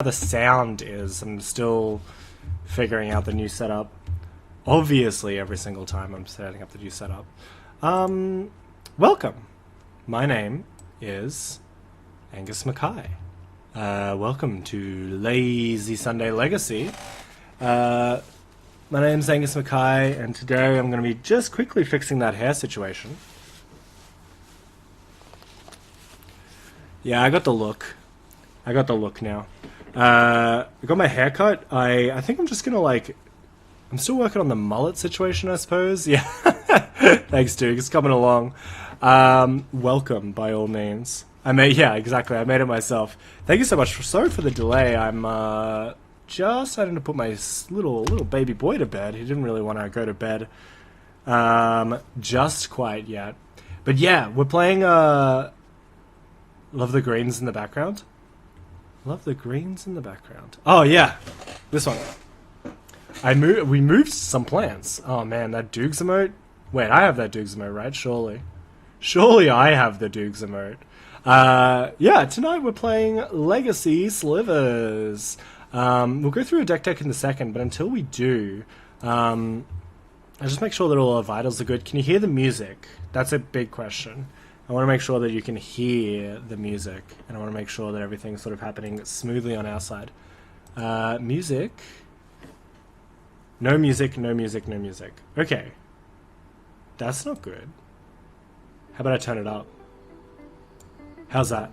the sound is. I'm still figuring out the new setup. Obviously, every single time I'm setting up the new setup. Welcome. My name is Angus Mackay. Welcome to Lazy Sunday Legacy. My name's Angus Mackay, and today I'm going to be just quickly fixing that hair situation. Yeah, I got the look. I got the look now. I got my hair cut. I think I'm just going to, like... I'm still working on the mullet situation, I suppose. Yeah. Thanks, dude. It's coming along. Welcome, by all means. Yeah, exactly. I made it myself. Thank you so much. Sorry for the delay. I'm just starting to put my little baby boy to bed. He didn't really want to go to bed just quite yet. But yeah, we're playing... Love the greens in the background. Love the greens in the background. Oh yeah, this one. We moved some plants. Oh man, that Dukes emote. Wait, I have that Dukes emote, right? Surely I have the Dukes emote. Yeah, tonight we're playing Legacy Slivers. We'll go through a deck in a second, but until we do, I just make sure that all our vitals are good. Can you hear the music? That's a big question. I want to make sure that you can hear the music, and I want to make sure that everything's sort of happening smoothly on our side. Music. No music, no music, no music. Okay. That's not good. How about I turn it up? How's that?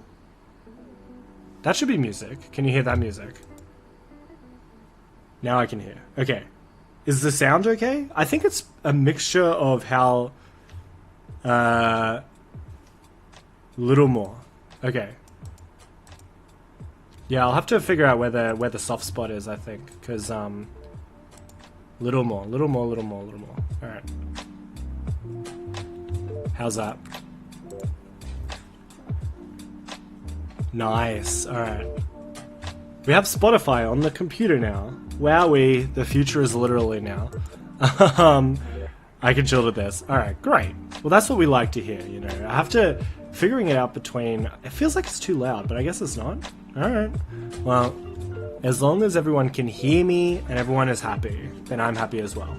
That should be music. Can you hear that music? Now I can hear. Okay. Is the sound okay? I think it's a mixture of how... little more. Okay. Yeah, I'll have to figure out where the soft spot is, I think, because little more. Alright. How's that? Nice. Alright. We have Spotify on the computer now. Wowee, the future is literally now. I can chill with this. Alright, great. Well, that's what we like to hear, you know. I have to... Figuring it out between... It feels like it's too loud, but I guess it's not. Alright. Well, as long as everyone can hear me and everyone is happy, then I'm happy as well.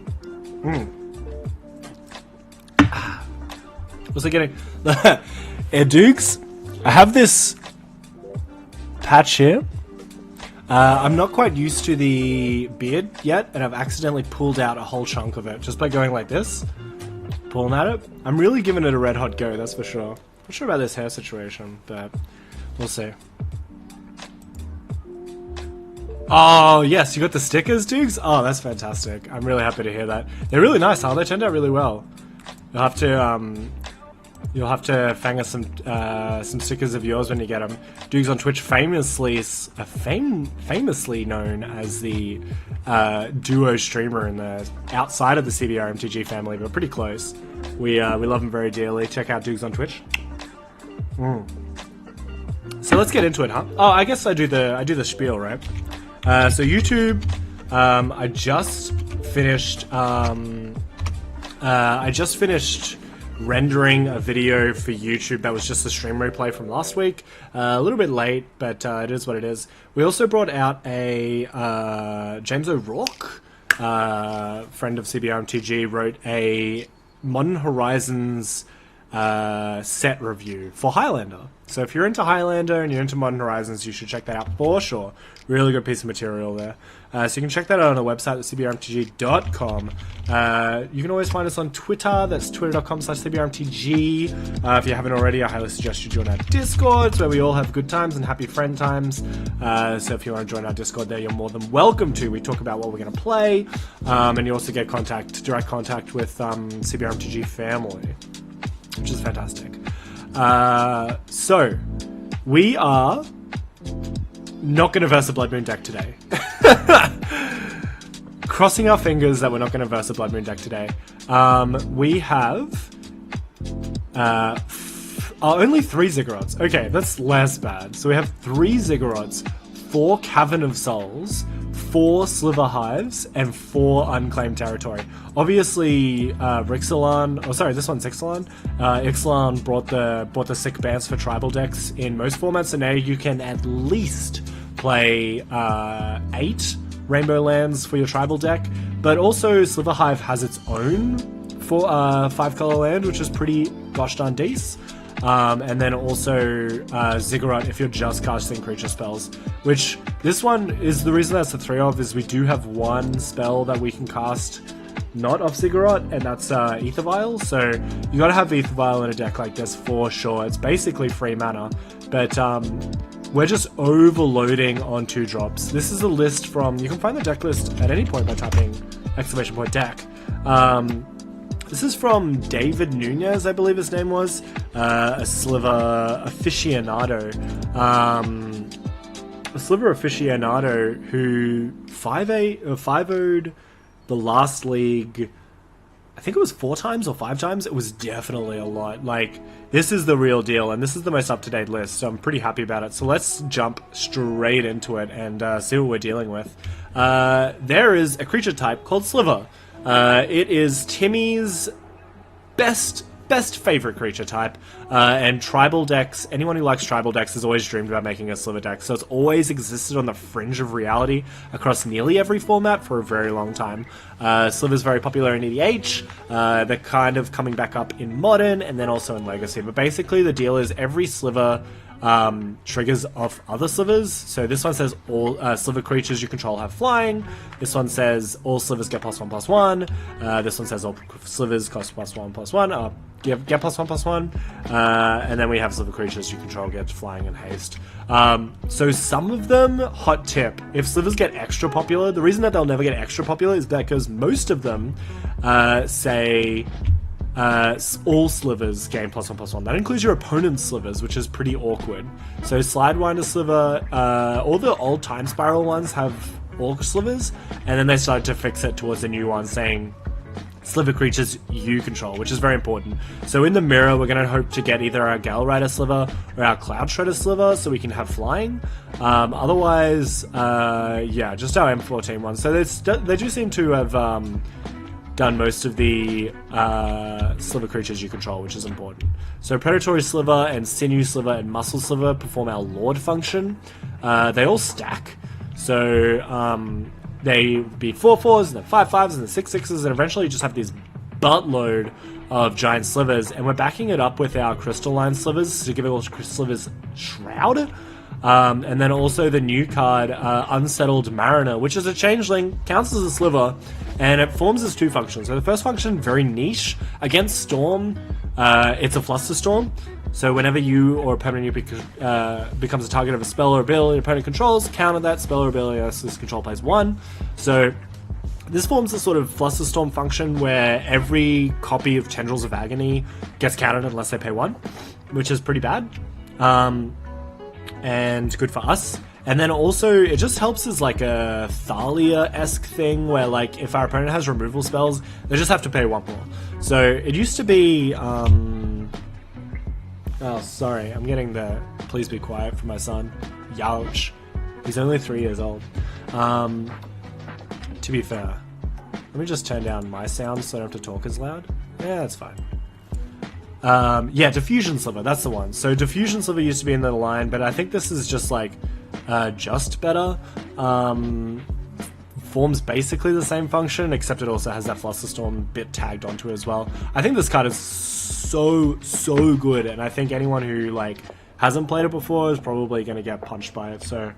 Was I getting... Dukes, I have this patch here. I'm not quite used to the beard yet, and I've accidentally pulled out a whole chunk of it just by going like this. Pulling at it. I'm really giving it a red hot go, that's for sure. Not sure about this hair situation, but we'll see. Oh, yes, you got the stickers, Dukes? Oh, that's fantastic. I'm really happy to hear that. They're really nice, huh? They turned out really well. You'll have to fang us some stickers of yours when you get them. Dukes on Twitch, famously known as the duo streamer in the outside of the CBR MTG family, but pretty close. We love him very dearly. Check out Dukes on Twitch. So let's get into it, huh? Oh, I guess I do the spiel, right? So YouTube, I just finished rendering a video for YouTube that was just a stream replay from last week. A little bit late, but it is what it is. We also brought out a James O'Rourke, friend of CBR MTG, wrote a Modern Horizons set review for Highlander. So if you're into Highlander and you're into Modern Horizons, you should check that out for sure. Really good piece of material there. So you can check that out on the website at cbrmtg.com. You can always find us on Twitter. That's twitter.com/cbrmtg. If you haven't already, I highly suggest you join our Discord, where we all have good times and happy friend times. So if you want to join our Discord there, you're more than welcome to. We talk about what we're going to play, and you also get direct contact with CBR MTG family, which is fantastic. So, we are not going to verse a Blood Moon deck today. Crossing our fingers that we're not going to verse a Blood Moon deck today. We have only 3 Ziggurats. Okay, that's less bad. So we have 3 Ziggurats, 4 Cavern of Souls, 4 Sliver Hives, and 4 Unclaimed Territory. Obviously, Rixalan, oh sorry, this one's Ixalan. Ixalan brought the sick bans for tribal decks in most formats, so now you can at least play 8 rainbow lands for your tribal deck, but also Sliver Hive has its own 5-color land, which is pretty gosh darn decent. And then also Ziggurat if you're just casting creature spells, which this one is the reason that's a 3 of, is we do have one spell that we can cast not off Ziggurat, and that's Ether Vial. So you gotta have Ether Vial in a deck like this for sure. It's basically free mana, but we're just overloading on 2-drops. This is a list from, you can find the deck list at any point by typing !deck. This is from David Nunez, I believe his name was, a Sliver aficionado. A Sliver aficionado who 5-0'd the last league, I think it was 4 times or 5 times. It was definitely a lot. Like, this is the real deal, and this is the most up-to-date list, so I'm pretty happy about it. So let's jump straight into it and see what we're dealing with. There is a creature type called Sliver. It is Timmy's best favorite creature type, and tribal decks, anyone who likes tribal decks has always dreamed about making a Sliver deck, so it's always existed on the fringe of reality across nearly every format for a very long time. Sliver's very popular in EDH, they're kind of coming back up in Modern, and then also in Legacy, but basically the deal is every Sliver triggers off other Slivers. So this one says all Sliver creatures you control have flying. This one says all Slivers get +1/+1. This one says all Slivers cost +1/+1. Get +1/+1. And then we have Sliver creatures you control get flying and haste. So some of them, hot tip, if Slivers get extra popular, the reason that they'll never get extra popular is because most of them say all Slivers gain +1/+1. That includes your opponent's Slivers, which is pretty awkward. So Sidewinder Sliver, all the old Time Spiral ones have Orc Slivers, and then they started to fix it towards the new one, saying Sliver creatures you control, which is very important. So in the mirror, we're going to hope to get either our Gale Rider Sliver or our Cloud Shredder Sliver, so we can have flying. Otherwise, yeah, just our M14 ones. So they do seem to have done most of the Sliver creatures you control, which is important. So Predatory Sliver and Sinew Sliver and Muscle Sliver perform our Lord function. They all stack. So they be 4/4s and then 5/5s and then 6/6s, and eventually you just have this buttload of giant Slivers, and we're backing it up with our Crystalline Slivers to give it all Slivers Shroud. And then also the new card, Unsettled Mariner, which is a changeling, counts as a Sliver, and it forms as 2 functions. So the first function, very niche. Against Storm, it's a Flusterstorm. So whenever you or a permanent becomes a target of a spell or ability your opponent controls, counter that spell or ability as this control plays 1. So this forms a sort of Flusterstorm function where every copy of Tendrils of Agony gets countered unless they pay 1, which is pretty bad. And good for us. And then also, it just helps as like a Thalia-esque thing, where like, if our opponent has removal spells, they just have to pay 1 more. So, it used to be, oh, sorry, I'm getting the please be quiet from my son. Youch. He's only 3 years old. To be fair, let me just turn down my sound so I don't have to talk as loud. Yeah, that's fine. Yeah, Diffusion Sliver, that's the one. So Diffusion Sliver used to be in the line, but I think this is just like, just better. Forms basically the same function, except it also has that Flusterstorm bit tagged onto it as well. I think this card is so good, and I think anyone who like hasn't played it before is probably going to get punched by it. So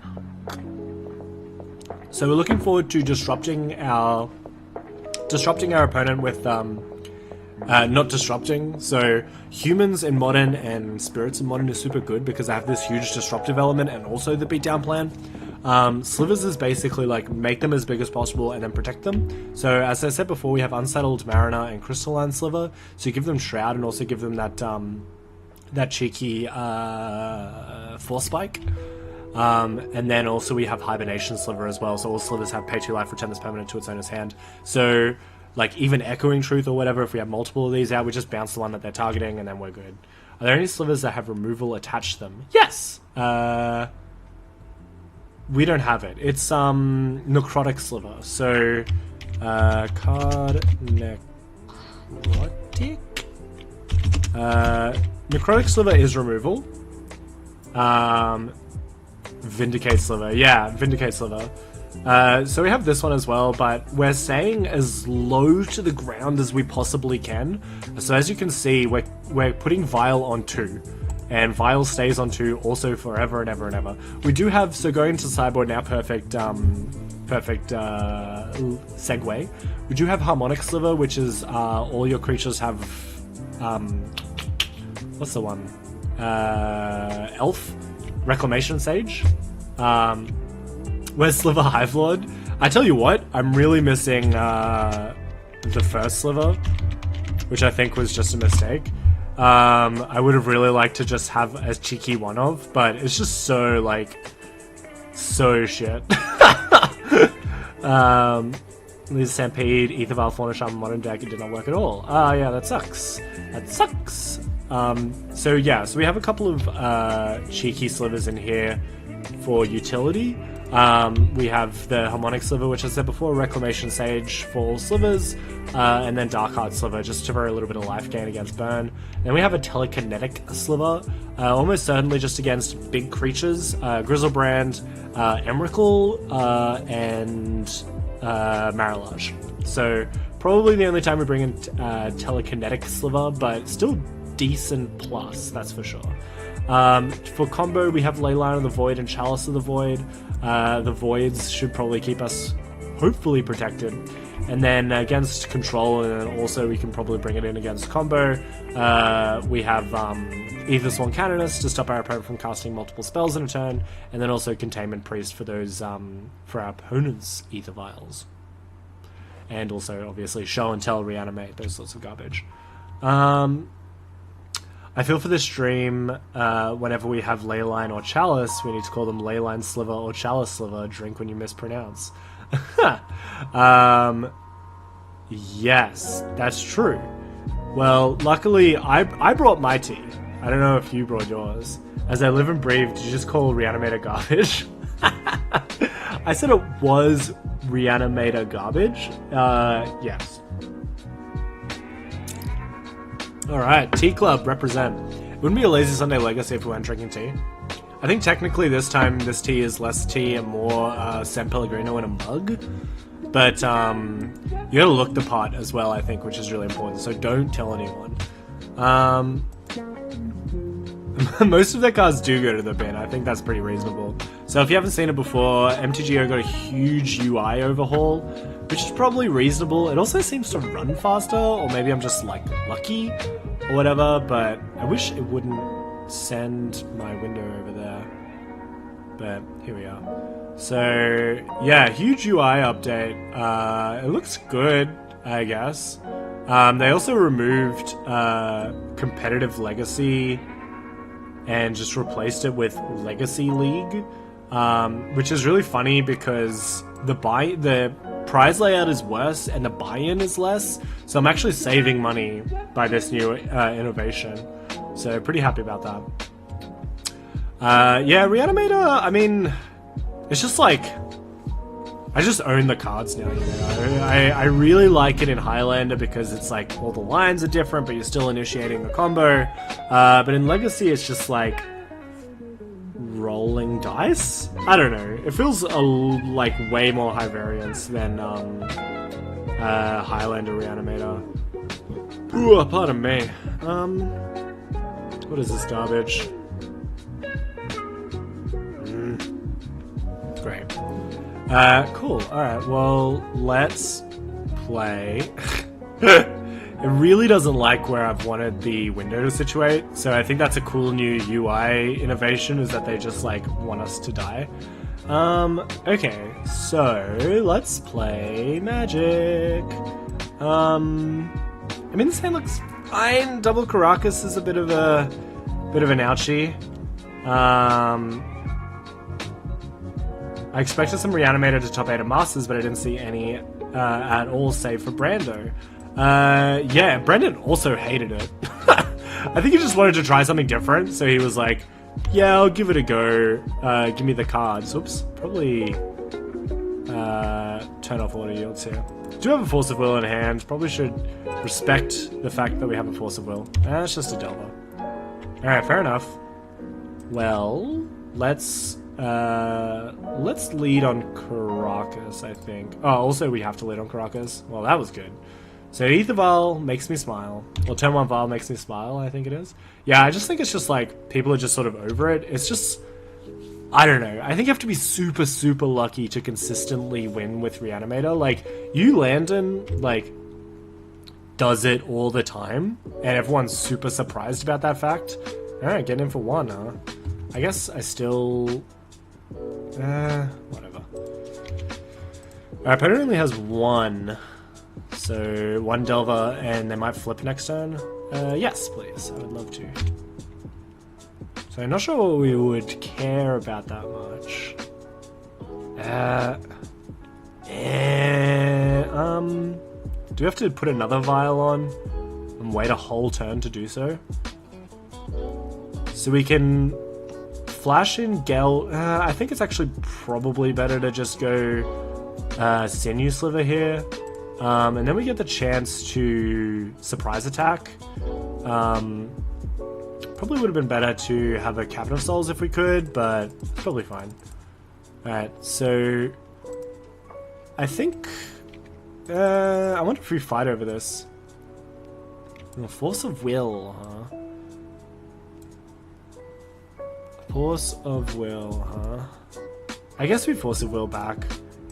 we're looking forward to disrupting our opponent with not disrupting. So humans in Modern and spirits in Modern is super good because they have this huge disruptive element and also the beatdown plan. Slivers is basically like make them as big as possible and then protect them. So as I said before, we have Unsettled Mariner and Crystalline Sliver. So you give them Shroud and also give them that cheeky Force Spike. And then also we have Hibernation Sliver as well. So all Slivers have pay 2 life, return this permanent to its owner's hand. So like even Echoing Truth or whatever, if we have multiple of these out, we just bounce the one that they're targeting and then we're good. Are there any Slivers that have removal attached to them? Yes! We don't have it. It's Necrotic Sliver. So card Necrotic. Necrotic Sliver is removal. Vindicate Sliver. Yeah, Vindicate Sliver. So we have this one as well, but we're staying as low to the ground as we possibly can. So as you can see, we're putting Vile on 2. And Vile stays on 2 also forever and ever and ever. We do have, so going to sideboard now, perfect segue. We do have Harmonic Sliver, which is all your creatures have, what's the one? Elf? Reclamation Sage? Where's Sliver Hivelord? I tell you what, I'm really missing the first Sliver, which I think was just a mistake. I would have really liked to just have a cheeky one of, but it's just so, like, so shit. Lisa Stampede, Ether Vial, Fauna Charm, Modern Deck, it did not work at all. Yeah, that sucks. That sucks. So yeah, so we have a couple of cheeky slivers in here for utility. We have the Harmonic Sliver, which I said before, Reclamation Sage for all slivers, and then Dark Heart Sliver, just to vary a little bit of life gain against burn. Then we have a Telekinetic Sliver, almost certainly just against big creatures, Grizzlebrand, Emrakul, and Marilage. So probably the only time we bring in Telekinetic Sliver, but still decent plus, that's for sure. For combo, we have Leyline of the Void and Chalice of the Void. The Voids should probably keep us hopefully protected. And then against control, and then also we can probably bring it in against combo. We have Aethersworn Canonist to stop our opponent from casting multiple spells in a turn, and then also Containment Priest for those for our opponent's Aether Vials. And also, obviously, Show and Tell, Reanimate, those sorts of garbage. I feel for this stream, whenever we have Leyline or Chalice, we need to call them Leyline Sliver or Chalice Sliver, drink when you mispronounce. Yes, that's true. Well, luckily, I brought my tea. I don't know if you brought yours. As I live and breathe, did you just call Reanimator garbage? I said it was Reanimator garbage. Yes. Alright, Tea Club, represent. It wouldn't be a Lazy Sunday Legacy if we weren't drinking tea. I think technically this time this tea is less tea and more San Pellegrino in a mug. But you gotta look the part as well, I think, which is really important. So don't tell anyone. Most of their cards do go to the bin. I think that's pretty reasonable. So if you haven't seen it before, MTGO got a huge UI overhaul, which is probably reasonable. It also seems to run faster, or maybe I'm just, like, lucky or whatever, but I wish it wouldn't send my window over there. But here we are. So, yeah, huge UI update. It looks good, I guess. They also removed Competitive Legacy and just replaced it with Legacy League, which is really funny because the prize layout is worse and the buy-in is less, so I'm actually saving money by this new innovation. So pretty happy about that. Yeah, Reanimator, I mean, it's just like, I just own the cards now, you know. I really like it in Highlander because it's like all the lines are different, but you're still initiating the combo. But in Legacy, it's just like rolling dice. I don't know. It feels like way more high variance than Highlander Reanimator. Ooh, pardon me. What is this garbage? Great. Cool. Alright, well, let's play. It really doesn't like where I've wanted the window to situate, so I think that's a cool new UI innovation, is that they just, like, want us to die. Okay, so let's play Magic. I mean, this hand looks fine. Double Caracas is a bit of an ouchie. I expected some Reanimator to top 8 of Masters, but I didn't see any at all, save for Brando. Yeah, Brendan also hated it. I think he just wanted to try something different, so he was like, yeah, I'll give it a go. Give me the cards. Oops, probably turn off auto yields here. Do have a Force of Will in hand. Probably should respect the fact that we have a Force of Will. It's just a Delver. Alright, fair enough. Well, let's Let's lead on Caracas, I think. Oh, also we have to lead on Caracas. Well, that was good. So Ether Vial makes me smile. Well, turn 1 Vial makes me smile, I think it is. Yeah, I just think it's just like, people are just sort of over it. It's just, I don't know. I think you have to be super, super lucky to consistently win with Reanimator. Like, you Landon, like, does it all the time, and everyone's super surprised about that fact. Alright, getting in for 1, huh? I guess I still... whatever. Our opponent only has 1. So, 1 Delver, and they might flip next turn. Yes, please. I would love to. So, I'm not sure we would care about that much. Do we have to put another Vial on and wait a whole turn to do so? So we can flash in Gel. I think it's actually probably better to just go Sinew Sliver here. And then we get the chance to surprise attack. Probably would have been better to have a Cabin of Souls if we could, but it's probably fine. Alright, so I think I wonder if we fight over this. Force of Will, huh? Force of Will, huh? I guess we Force of Will back.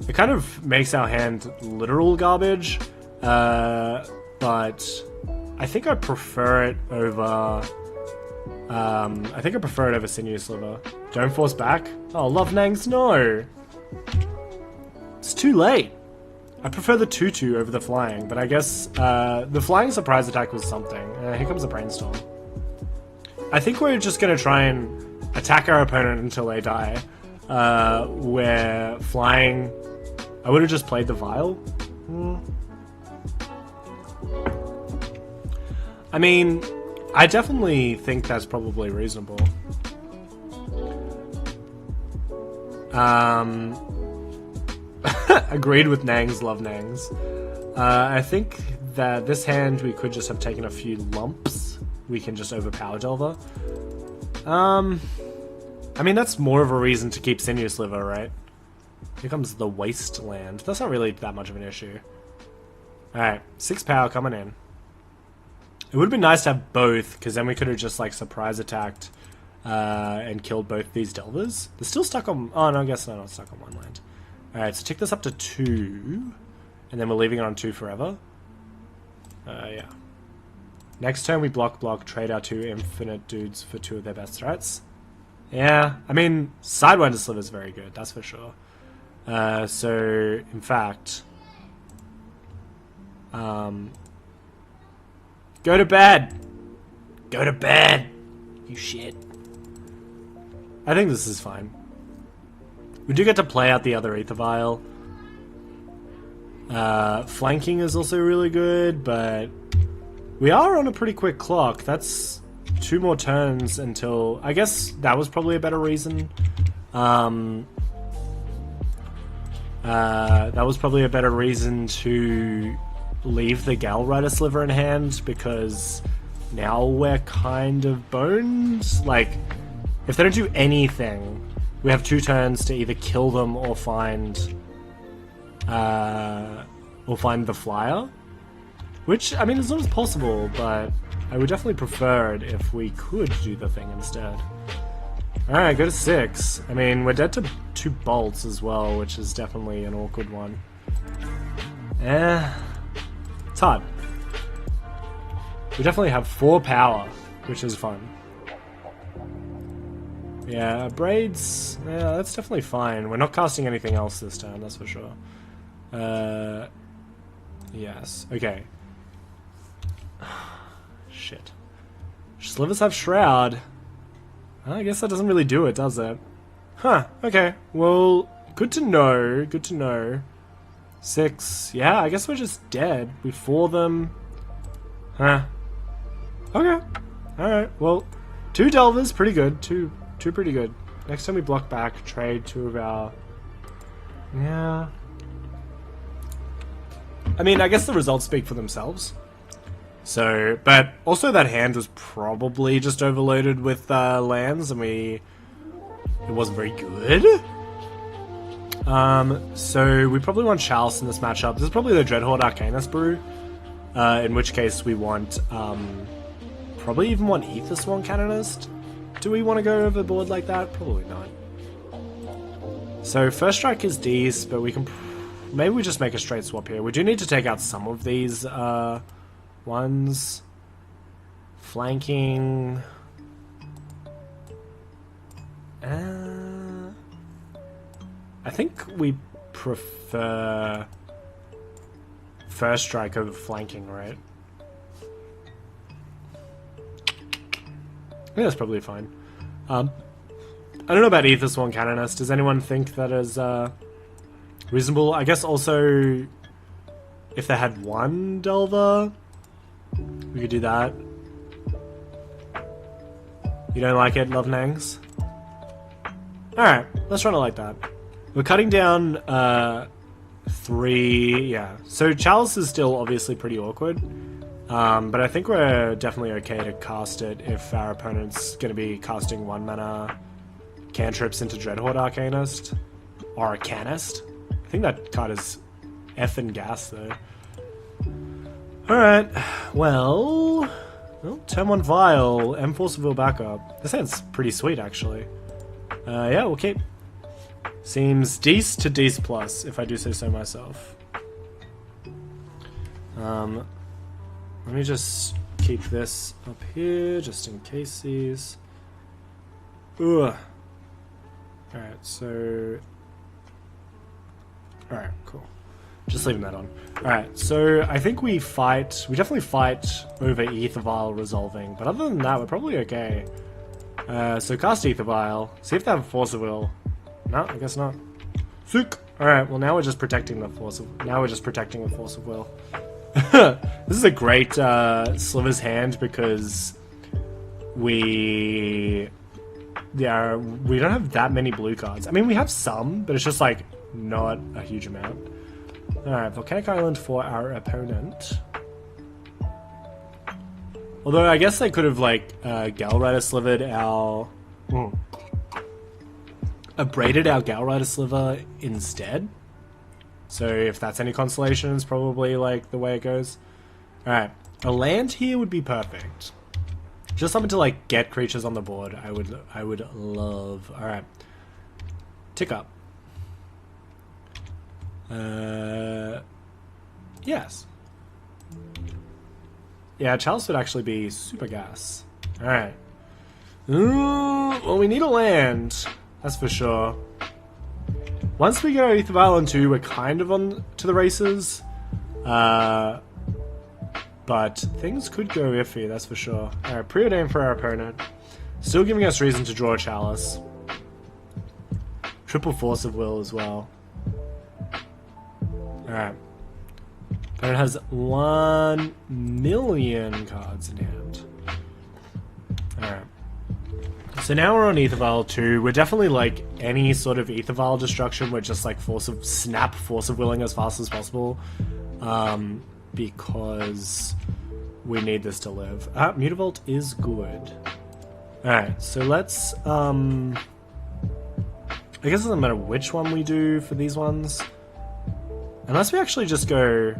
It kind of makes our hand literal garbage, but I think I prefer it over. I think I prefer it over Sinew Sliver. Don't force back. Oh, Love Nangs, no. It's too late. I prefer the 2/2 over the flying, but I guess the flying surprise attack was something. Here comes a Brainstorm. I think we're just gonna try and attack our opponent until they die. Where flying, I would have just played the Vial. I mean, I definitely think that's probably reasonable. Agreed with Nangs, love Nangs. I think that this hand we could just have taken a few lumps. We can just overpower Delver. I mean, that's more of a reason to keep Sinew Sliver, right? Here comes the Wasteland. That's not really that much of an issue. Alright, 6 power coming in. It would have been nice to have both, because then we could have just, like, surprise attacked and killed both these Delvers. They're still stuck on... Oh, no, I guess they're not stuck on 1 land. Alright, so tick this up to 2, and then we're leaving it on 2 forever. Yeah. Next turn we block, trade our 2 infinite dudes for 2 of their best threats. Yeah, I mean, Sidewinder Sliver is very good, that's for sure. So, in fact... Go to bed! Go to bed! You shit. I think this is fine. We do get to play out the other Ether Vial. Flanking is also really good, but... We are on a pretty quick clock. That's 2 more turns until... I guess that was probably a better reason. That was probably a better reason to leave the Gal Rider Sliver in hand, because now we're kind of boned. Like, if they don't do anything, we have 2 turns to either kill them or find the flyer. Which, I mean, it's not possible, but I would definitely prefer it if we could do the thing instead. Alright, go to 6. I mean, we're dead to 2 bolts as well, which is definitely an awkward one. It's hard. We definitely have 4 power, which is fun. Yeah, Braids, yeah, that's definitely fine. We're not casting anything else this turn, that's for sure. Yes, okay. Shit. Slivers have Shroud. I guess that doesn't really do it, does it? Huh, okay. Well, good to know, good to know. 6. Yeah, I guess we're just dead. We 4 them. Huh. Okay. Alright, well, 2 Delvers, pretty good. Two pretty good. Next time we block back, trade 2 of our... Yeah. I mean, I guess the results speak for themselves. So, but also that hand was probably just overloaded with lands, and we it wasn't very good. So we probably want Chalice in this matchup. This is probably the Dreadhorde Arcanist brew. In which case we want, probably even want Aether Swan Canonist. Do we want to go overboard like that? Probably not. So first strike is decent, but we can, maybe we just make a straight swap here. We do need to take out some of these, ones. Flanking. I think we prefer first strike over flanking, right? Yeah, that's probably fine. I don't know about Aether Swan Canonist. Does anyone think that is reasonable? I guess also if they had one Delver, we could do that. You don't like it, Love Nangs? Alright, let's run it like that. We're cutting down 3, yeah. So Chalice is still obviously pretty awkward. But I think we're definitely okay to cast it if our opponent's going to be casting 1 mana cantrips into Dreadhorde Arcanist. Or Arcanist. I think that card is effing gas though. Alright, well, turn 1 Vial, M-Force of Will backup. This sounds pretty sweet actually. Yeah, we'll keep. Seems Dece to Dece plus, if I do say so myself. Let me just keep this up here, just in case these. Ugh. Alright, so. Alright, cool. Just leaving that on. Alright, so I think we definitely fight over Aether Vial resolving, but other than that, we're probably okay. So cast Aether Vial, see if they have Force of Will. No, I guess not. Sick! Alright, well now we're just protecting the Force of Will. This is a great Slivers hand because we don't have that many blue cards. I mean, we have some, but it's just like not a huge amount. Alright, Volcanic Island for our opponent. Although I guess they could have like Galrider Slivered our braided our Galrider Sliver instead. So if that's any consolation, it's probably like the way it goes. Alright, a land here would be perfect. Just something to like get creatures on the board. I would love. Alright. Tick up. Yes. Yeah, Chalice would actually be super gas. Alright. Well, we need a land. That's for sure. Once we go Aether Vial on 2, we're kind of on to the races. But things could go iffy, that's for sure. Alright, preordain for our opponent. Still giving us reason to draw a Chalice. Triple Force of Will as well. Alright. Opponent has 1 million cards in hand. Alright. So now we're on Aether Vial 2. We're definitely like any sort of Aether Vial destruction. We're just like Force of Willing as fast as possible. Because we need this to live. Mutavault is good. Alright, so let's I guess it doesn't matter which one we do for these ones. Unless we actually just go...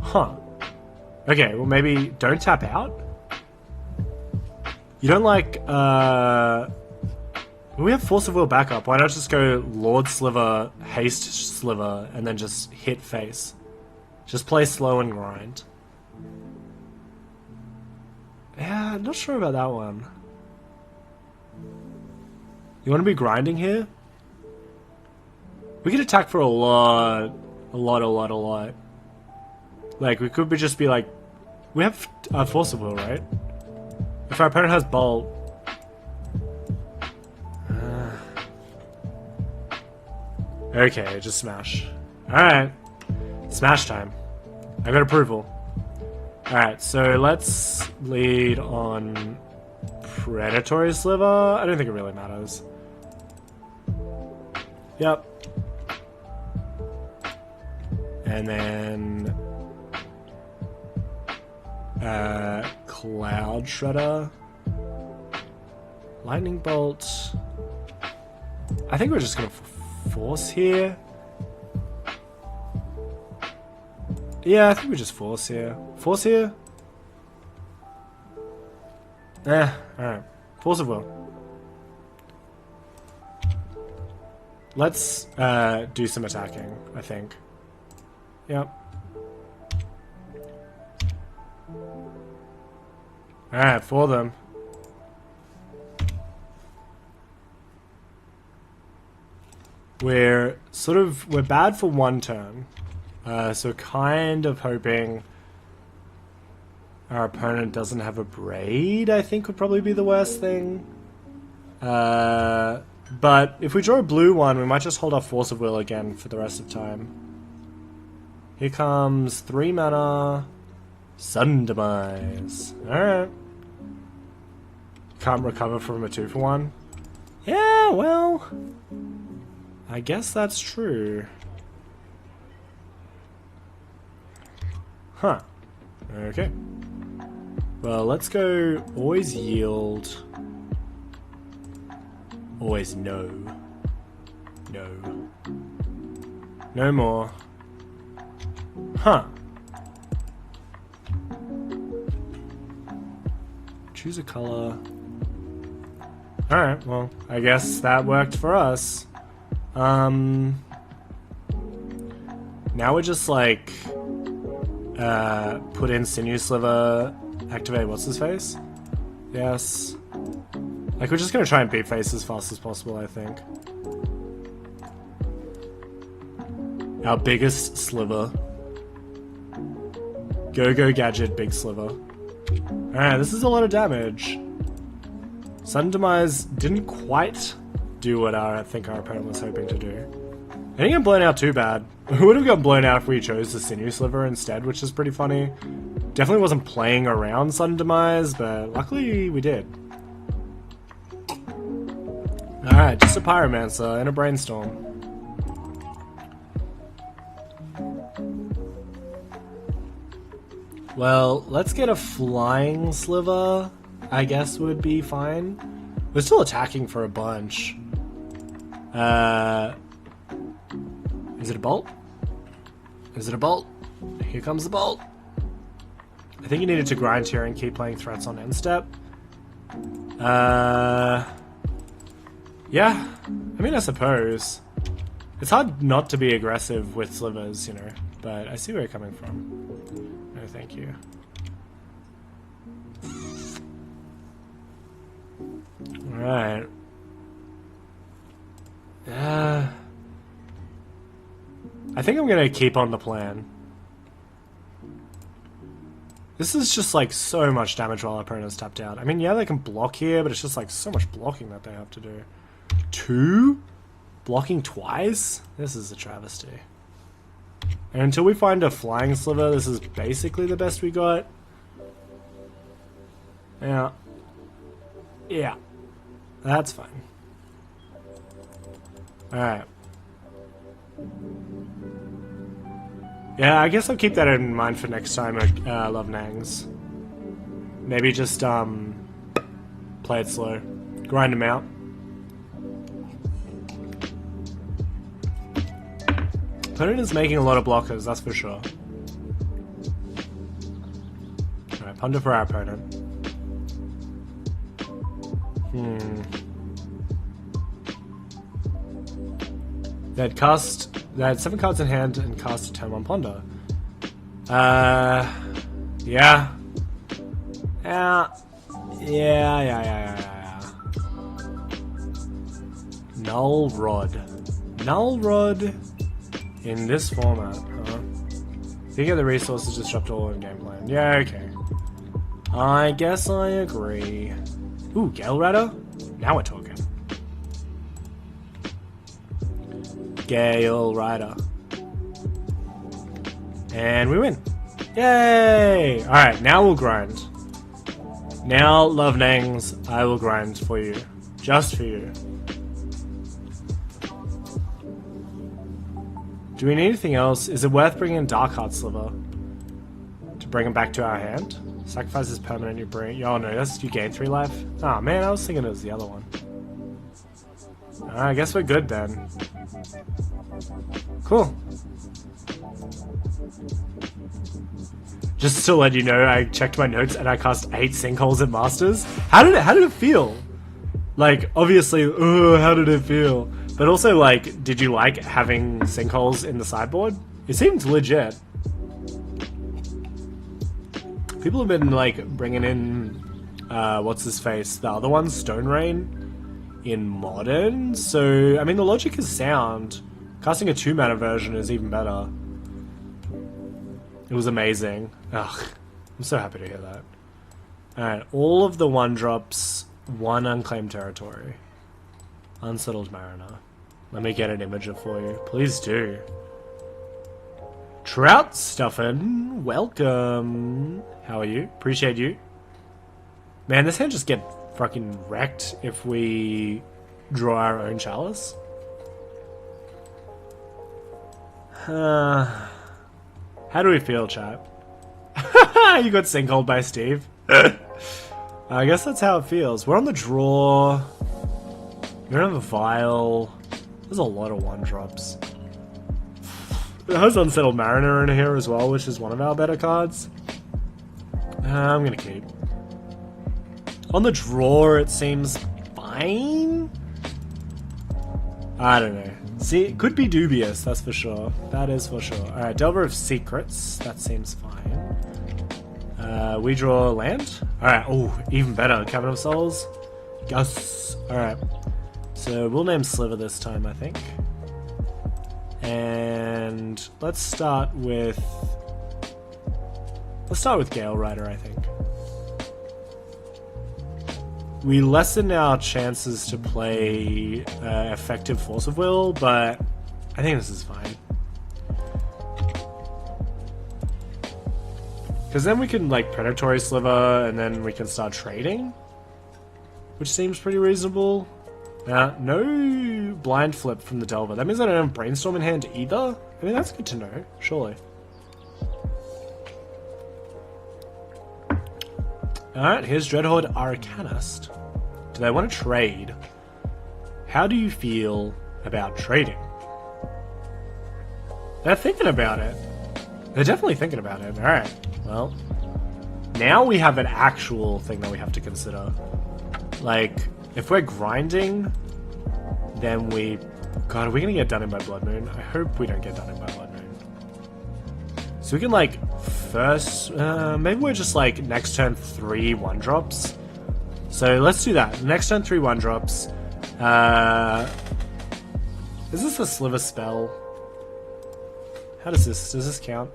Huh. Okay, well maybe don't tap out? You don't like, we have Force of Will backup. Why not just go Lord Sliver, Haste Sliver, and then just hit face? Just play slow and grind. Yeah, I'm not sure about that one. You want to be grinding here? We could attack for a lot. Like, we could just be like... We have Force of Will, right? If our opponent has Bolt... Okay, just smash. Alright. Smash time. I got approval. Alright, so let's lead on Predatory Sliver. I don't think it really matters. Yep. And then... Cloud Shredder. Lightning Bolt. I think we're just gonna force here. Yeah, I think we just force here. Force here? Alright. Force of will. Let's do some attacking, I think. Yep. Alright, for them. We're bad for one turn. So kind of hoping our opponent doesn't have a braid, I think would probably be the worst thing. But if we draw a blue one, we might just hold our Force of Will again for the rest of time. Here comes 3 mana, Sudden Demise. Alright. Can't recover from a 2-for-1. Yeah, well, I guess that's true. Huh. Okay. Well, let's go always yield. Always no. No. No more. Huh. Choose a color. Alright, well, I guess that worked for us. Now we're just like put in Sinew Sliver, activate what's his face? Yes. Like, we're just gonna try and beat face as fast as possible, I think. Our biggest sliver. Go Gadget, big sliver. Alright, this is a lot of damage. Sudden Demise didn't quite do what I think our opponent was hoping to do. I didn't get blown out too bad. We would have gotten blown out if we chose the Sinew Sliver instead, which is pretty funny. Definitely wasn't playing around Sudden Demise, but luckily we did. Alright, just a Pyromancer and a Brainstorm. Well, let's get a Flying Sliver, I guess would be fine. We're still attacking for a bunch. Is it a bolt? Is it a bolt? Here comes the bolt. I think you needed to grind here and keep playing threats on end step. Yeah, I mean, I suppose. It's hard not to be aggressive with slivers, you know, but I see where you're coming from. No, thank you. Alright. I think I'm gonna keep on the plan. This is just like so much damage while our opponent's tapped out. I mean, yeah, they can block here, but it's just like so much blocking that they have to do. 2? Blocking twice? This is a travesty. And until we find a Flying Sliver, this is basically the best we got. Yeah. Yeah. That's fine. Alright. Yeah, I guess I'll keep that in mind for next time at Love Nangs. Maybe just play it slow. Grind them out. Opponent is making a lot of blockers, that's for sure. Alright, ponder for our opponent. They had 7 cards in hand and cast a turn 1 ponder. Yeah. Null Rod. Null Rod in this format, huh? If you get the resources, disrupt all in game plan. Yeah, okay. I guess I agree. Ooh, Gale Rider? Now we're talking. Gale Rider. And we win. Yay! Alright, now we'll grind. Now, Love Nangs, I will grind for you. Just for you. Do we need anything else? Is it worth bringing in Darkheart Sliver? To bring him back to our hand? Sacrifice is permanent, you bring... Oh no, that's you gain 3 life? Ah man, I was thinking it was the other one. I guess we're good then. Cool. Just to let you know, I checked my notes and I cast 8 sinkholes at Masters. How did it feel? Like, obviously, how did it feel? But also, like, did you like having sinkholes in the sideboard? It seemed legit. People have been, like, bringing in, what's his face? The other one, Stone Rain, in Modern. So, I mean, the logic is sound. Casting a 2-mana version is even better. It was amazing. Ugh, I'm so happy to hear that. Alright, all of the 1-drops, 1 unclaimed territory. Unsettled Mariner. Let me get an imager for you. Please do. Trout Stuffin', welcome. How are you? Appreciate you. Man, this hand just get fucking wrecked if we draw our own chalice. How do we feel, chat? You got sinkholed by Steve. I guess that's how it feels. We're on the draw. We don't have a vial. There's a lot of 1-drops. It has Unsettled Mariner in here as well, which is one of our better cards. I'm gonna keep. On the draw, it seems fine. I don't know. See, it could be dubious, that's for sure. That is for sure. Alright, Delver of Secrets. That seems fine. We draw land. Alright, oh, even better. Cabin of Souls. Yes. Alright. So we'll name Sliver this time, I think. And let's start with Gale Rider, I think. We lessen our chances to play effective Force of Will, but I think this is fine. Because then we can, like, Predatory Sliver, and then we can start trading, which seems pretty reasonable. No Blind Flip from the Delver. That means I don't have Brainstorm in hand either? I mean, that's good to know, surely. Alright, here's Dreadhorde Arcanist. Do they want to trade? How do you feel about trading? They're thinking about it. They're definitely thinking about it. Alright, well. Now we have an actual thing that we have to consider. Like, if we're grinding, then we... God, are we going to get done in by Blood Moon? I hope we don't get done in by Blood Moon. So we can, like, first... maybe we're just, like, next turn 3 1-drops. So let's do that. Next turn 3 1-drops. Is this a Sliver spell? How does this count?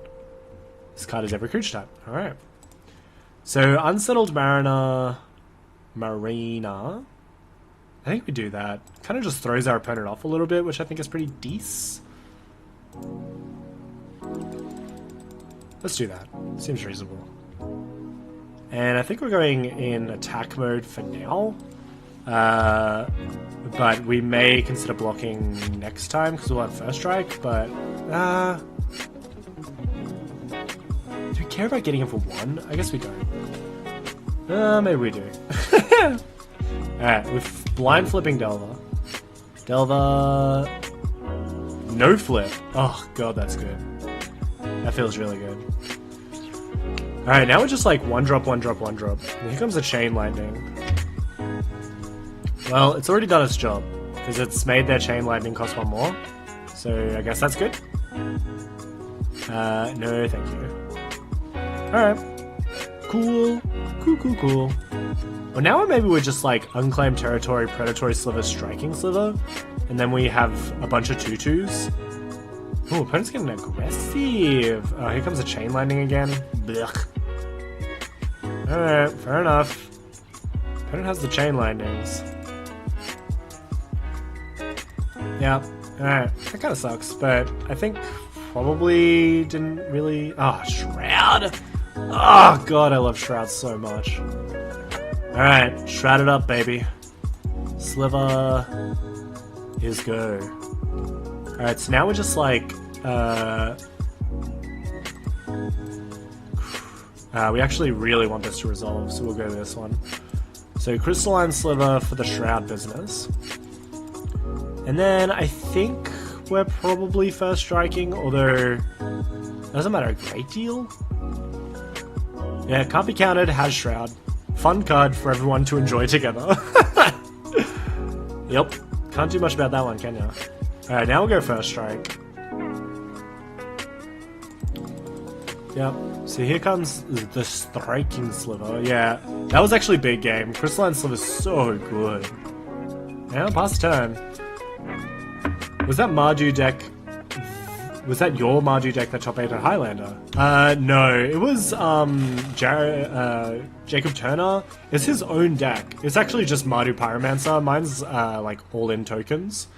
This card is every creature type. Alright. So, Unsettled Mariner... Marina. I think we do that. Kind of just throws our opponent off a little bit, which I think is pretty decent. Let's do that. Seems reasonable. And I think we're going in attack mode for now. But we may consider blocking next time because we'll have first strike, but do we care about getting him for 1? I guess we don't. Maybe we do. Alright, with blind flipping Delver. Delver... No flip. Oh god, that's good. That feels really good. Alright, now we're just like 1-drop, 1-drop, 1-drop. And here comes a Chain Lightning. Well, it's already done its job, because it's made their Chain Lightning cost 1 more. So I guess that's good. No, thank you. Alright. Cool. Cool. Well, now maybe we're just like Unclaimed Territory, Predatory Sliver, Striking Sliver, and then we have a bunch of 2/2s. Oh, opponent's getting aggressive. Oh, here comes a Chain Lightning again. Blech. Alright, fair enough. Opponent has the Chain Lightnings. Yeah, alright. That kind of sucks, but I think probably didn't really... Oh, Shroud! Oh, God, I love Shroud so much. Alright, Shroud it up, baby. Sliver is go. Alright, so now we're just like... we actually really want this to resolve, so we'll go this one. So Crystalline Sliver for the Shroud business. And then I think we're probably first striking, although it doesn't matter a great deal. Yeah, can't be counted, has Shroud. Fun card for everyone to enjoy together. Yep, can't do much about that one, can ya? Alright, now we'll go first strike. Yep, so here comes the striking Sliver. Yeah, that was actually a big game. Crystalline Sliver's so good. Now, pass the turn. Was that Mardu deck? Was that your Mardu deck that top 8 at Highlander? No, it was Jacob Turner. It's his own deck. It's actually just Mardu Pyromancer. Mine's like all-in tokens.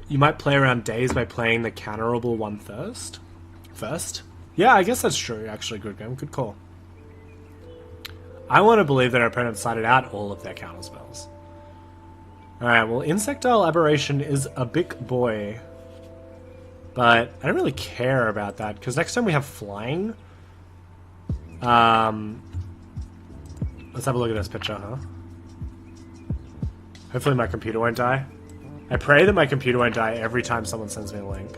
You might play around days by playing the counterable one first. Yeah, I guess that's true. Actually, good game. Good call. I want to believe that our opponent sided out all of their counter spells. Alright, well, Insectile Aberration is a big boy. But I don't really care about that, because next time we have Flying. Let's have a look at this picture, huh? Hopefully my computer won't die. I pray that my computer won't die every time someone sends me a link.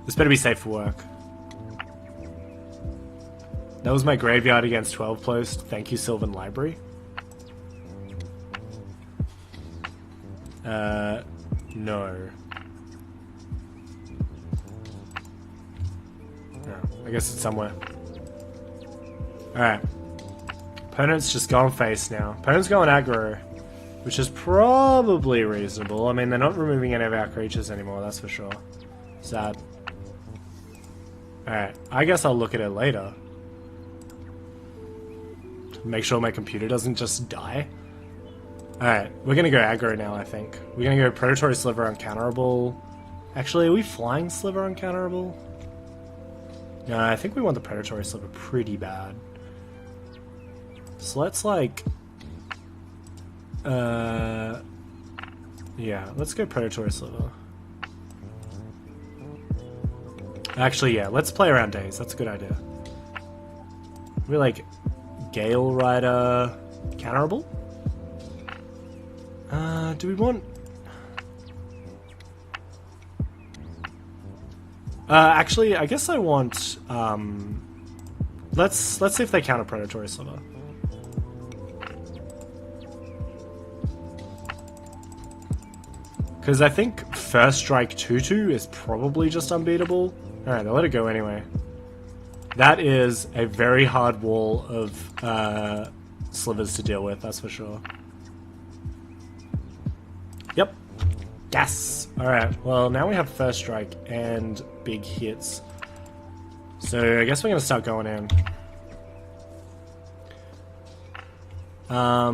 This better be safe for work. That was my graveyard against 12 post. Thank you, Sylvan Library. No. I guess it's somewhere. Alright. Opponent's just going face now. Opponent's going aggro, which is probably reasonable. I mean, they're not removing any of our creatures anymore, that's for sure. Sad. Alright, I guess I'll look at it later. Make sure my computer doesn't just die. Alright, we're gonna go aggro now, I think. We're gonna go Predatory Sliver uncounterable. Actually, are we Flying Sliver uncounterable? No, I think we want the Predatory Sliver pretty bad. So let's like... yeah, let's go Predatory Sliver. Actually, yeah, let's play around days. That's a good idea. We're like Gale Rider counterable? Do we want... actually, I guess I want... let's see if they counter Predatory Sliver. Because I think First Strike 2/2 is probably just unbeatable. Alright, they'll let it go anyway. That is a very hard wall of slivers to deal with, that's for sure. Yep. Yes! Alright, well now we have First Strike and big hits. So I guess we're going to start going in. I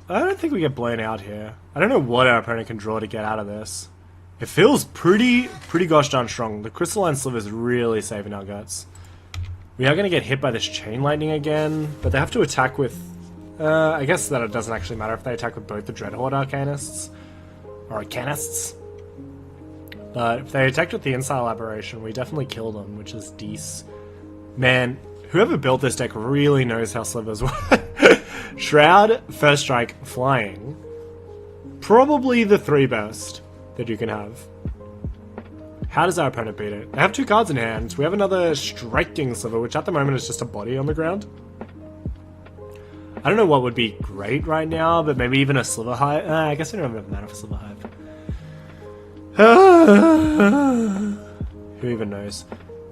don't think we get blown out here. I don't know what our opponent can draw to get out of this. It feels pretty gosh darn strong. The Crystalline Sliver is really saving our guts. We are going to get hit by this Chain Lightning again, but they have to attack with... I guess that it doesn't actually matter if they attack with both the Dreadhorde Arcanists. Or Arcanists. But if they attacked with the Insectile Aberration, we definitely kill them, which is decent. Man, whoever built this deck really knows how slivers work. Shroud, First Strike, Flying. Probably the 3 best that you can have. How does our opponent beat it? They have 2 cards in hand. We have another Striking Sliver, which at the moment is just a body on the ground. I don't know what would be great right now, but maybe even a Sliver Hive. I guess we don't have mana for Sliver Hive. Who even knows?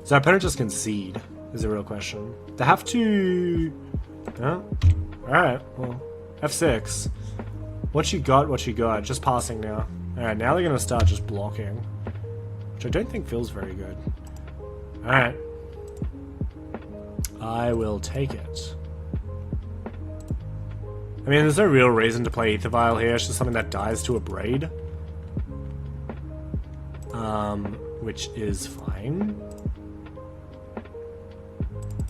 Does our opponent just concede? Is a real question. They have to... Oh. Alright, well, F6. What you got, what you got. Just passing now. Alright, now they're going to start just blocking. Which I don't think feels very good. Alright. I will take it. I mean, there's no real reason to play Aether Vial here. It's just something that dies to a Braid. Which is fine.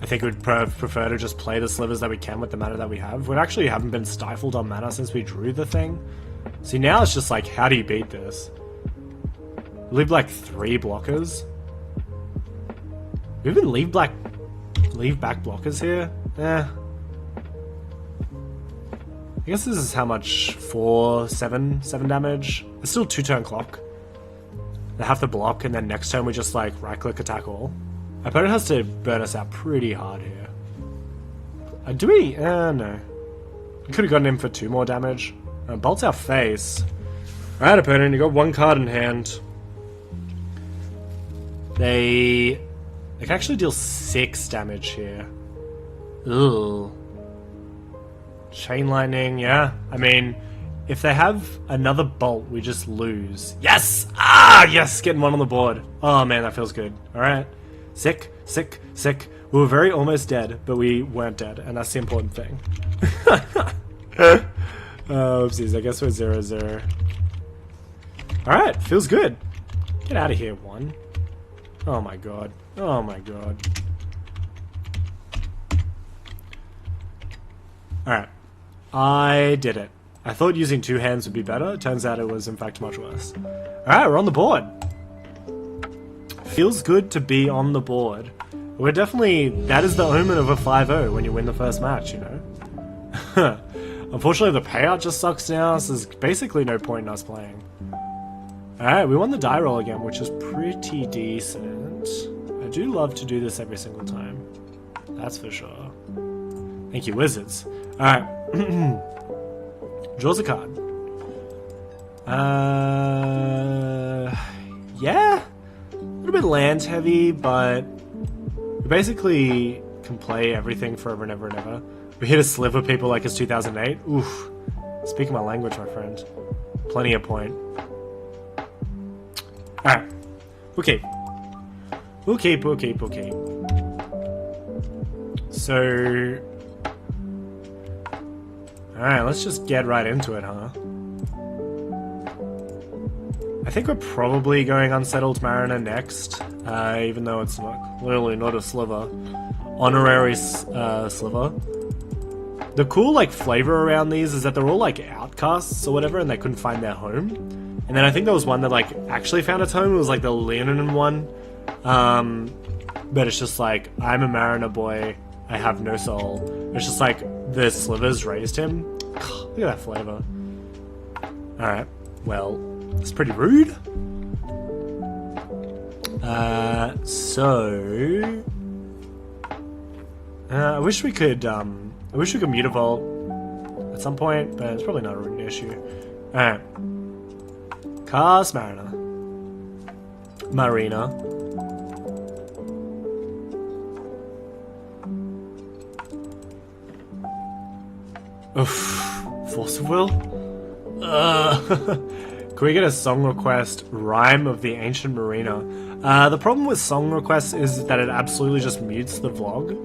I think we'd prefer to just play the slivers that we can with the mana that we have. We actually haven't been stifled on mana since we drew the thing. See, now it's just like, how do you beat this? We leave like 3 blockers. We even leave like leave back blockers here? Eh. I guess this is how much? 7 damage? It's still 2-turn clock. They have to block, and then next turn we just like right-click attack all. Our opponent has to burn us out pretty hard here. Do we? No. We could have gotten him for 2 more damage. Bolts our face. Alright, opponent, you got 1 card in hand. They can actually deal 6 damage here. Ugh. Chain lightning, yeah. I mean, if they have another bolt, we just lose. Yes! Ah, yes! Getting 1 on the board. Oh man, that feels good. Alright. Sick, sick, sick. We were very almost dead, but we weren't dead, and that's the important thing. Oopsies, I guess we're 0-0. Alright, feels good. Get out of here, 1. Oh my god. Oh my god. Alright. I did it. I thought using 2 hands would be better. It turns out it was, in fact, much worse. Alright, we're on the board. Feels good to be on the board. We're definitely... That is the omen of a 5-0 when you win the first match, you know? Unfortunately, the payout just sucks now, so there's basically no point in us playing. Alright, we won the die roll again, which is pretty decent. I do love to do this every single time. That's for sure. Thank you, Wizards. Alright. Draws a card. Yeah? A little bit land heavy, but we basically can play everything forever and ever and ever. We hit a sliver people like it's 2008. Oof. Speaking my language, my friend. Plenty of point. Alright. We'll keep. We'll keep, we'll keep, we'll keep. So... Alright, let's just get right into it, huh? I think we're probably going Unsettled Mariner next, even though it's not, clearly not a sliver. Honorary sliver. The cool, like, flavor around these is that they're all, like, outcasts or whatever, and they couldn't find their home. And then I think there was one that, like, actually found its home. It was, like, the Leonin one. But it's just, like, I'm a Mariner boy. I have no soul. It's just, like, the Slivers raised him. Look at that flavor. Alright. Well, it's pretty rude. I wish we could Mutavault at some point, but it's probably not an issue. Alright. Cast Marina. Oof. Force of Will? Can we get a song request? Rhyme of the Ancient Marina. The problem with song requests is that it absolutely just mutes the vlog,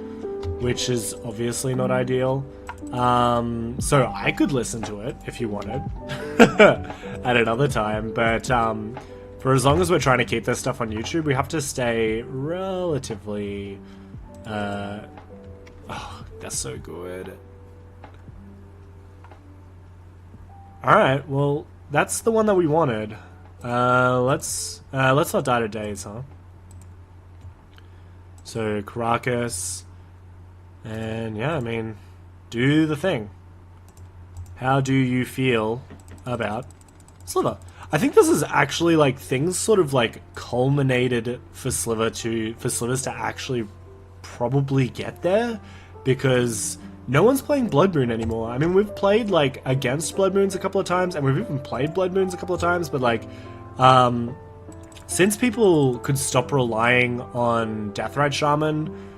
which is obviously not ideal. So I could listen to it if you wanted at another time, but for as long as we're trying to keep this stuff on YouTube, we have to stay relatively... oh, that's so good. Alright, well, that's the one that we wanted. Let's not die to days, huh? So, Caracas. And yeah, I mean, do the thing. How do you feel about Sliver? I think this is actually, like, things sort of, like, culminated for Slivers to actually probably get there, because no one's playing Blood Moon anymore. I mean, we've played, like, against Blood Moons a couple of times, and we've even played Blood Moons a couple of times, but, like, since people could stop relying on Deathrite Shaman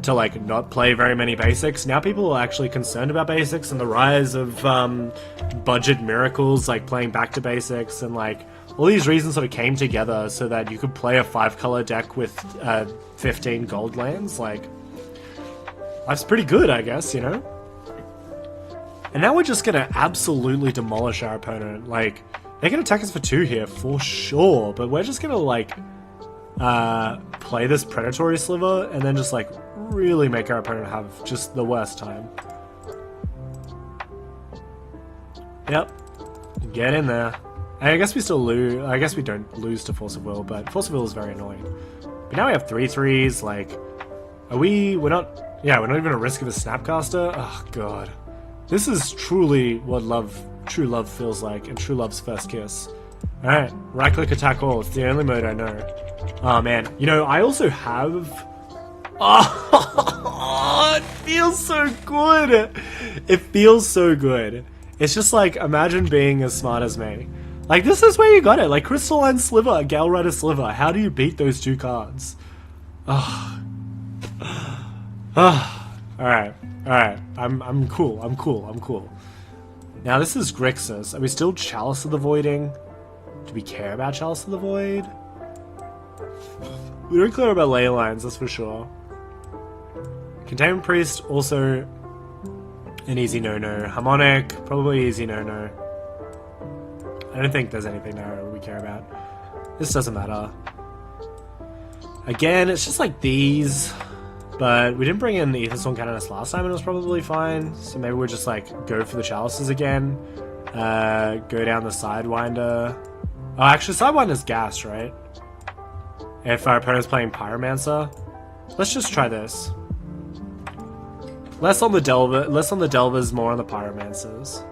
to, like, not play very many basics, now people are actually concerned about basics and the rise of budget miracles, like playing back to basics, and, like, all these reasons sort of came together so that you could play a 5-color deck with 15 gold lands. Like, that's pretty good, I guess, you know? And now we're just gonna absolutely demolish our opponent. Like, they can attack us for 2 here, for sure, but we're just gonna, like, play this predatory sliver and then just, like, really make our opponent have just the worst time. Yep. Get in there. I guess we still lose. I guess we don't lose to Force of Will, but Force of Will is very annoying. But now we have 3/3s, like, We're not... Yeah, we're not even at risk of a Snapcaster? Oh, God. This is truly what true love feels like, and true love's first kiss. Alright, right-click attack all. It's the only mode I know. Oh, man. You know, I also have... Oh, it feels so good! It feels so good. It's just like, imagine being as smart as me. Like, this is where you got it. Like, Crystalline Sliver, Gale Rider Sliver. How do you beat those two cards? Oh. Oh. Alright. Alright. I'm cool. I'm cool. I'm cool. Now, this is Grixis. Are we still Chalice of the Voiding? Do we care about Chalice of the Void? We don't care about ley lines, that's for sure. Containment Priest, also an easy no-no. Harmonic, probably easy no-no. I don't think there's anything there we care about. This doesn't matter. Again, it's just like these, but we didn't bring in the Aetherstorm Canonist last time and it was probably fine, so maybe we'll just like go for the Chalices again. Go down the Sidewinder. Oh, actually, Sidewinder's gas, right? If our opponent's playing Pyromancer. Let's just try this. Less on the Delvers, more on the Pyromancers.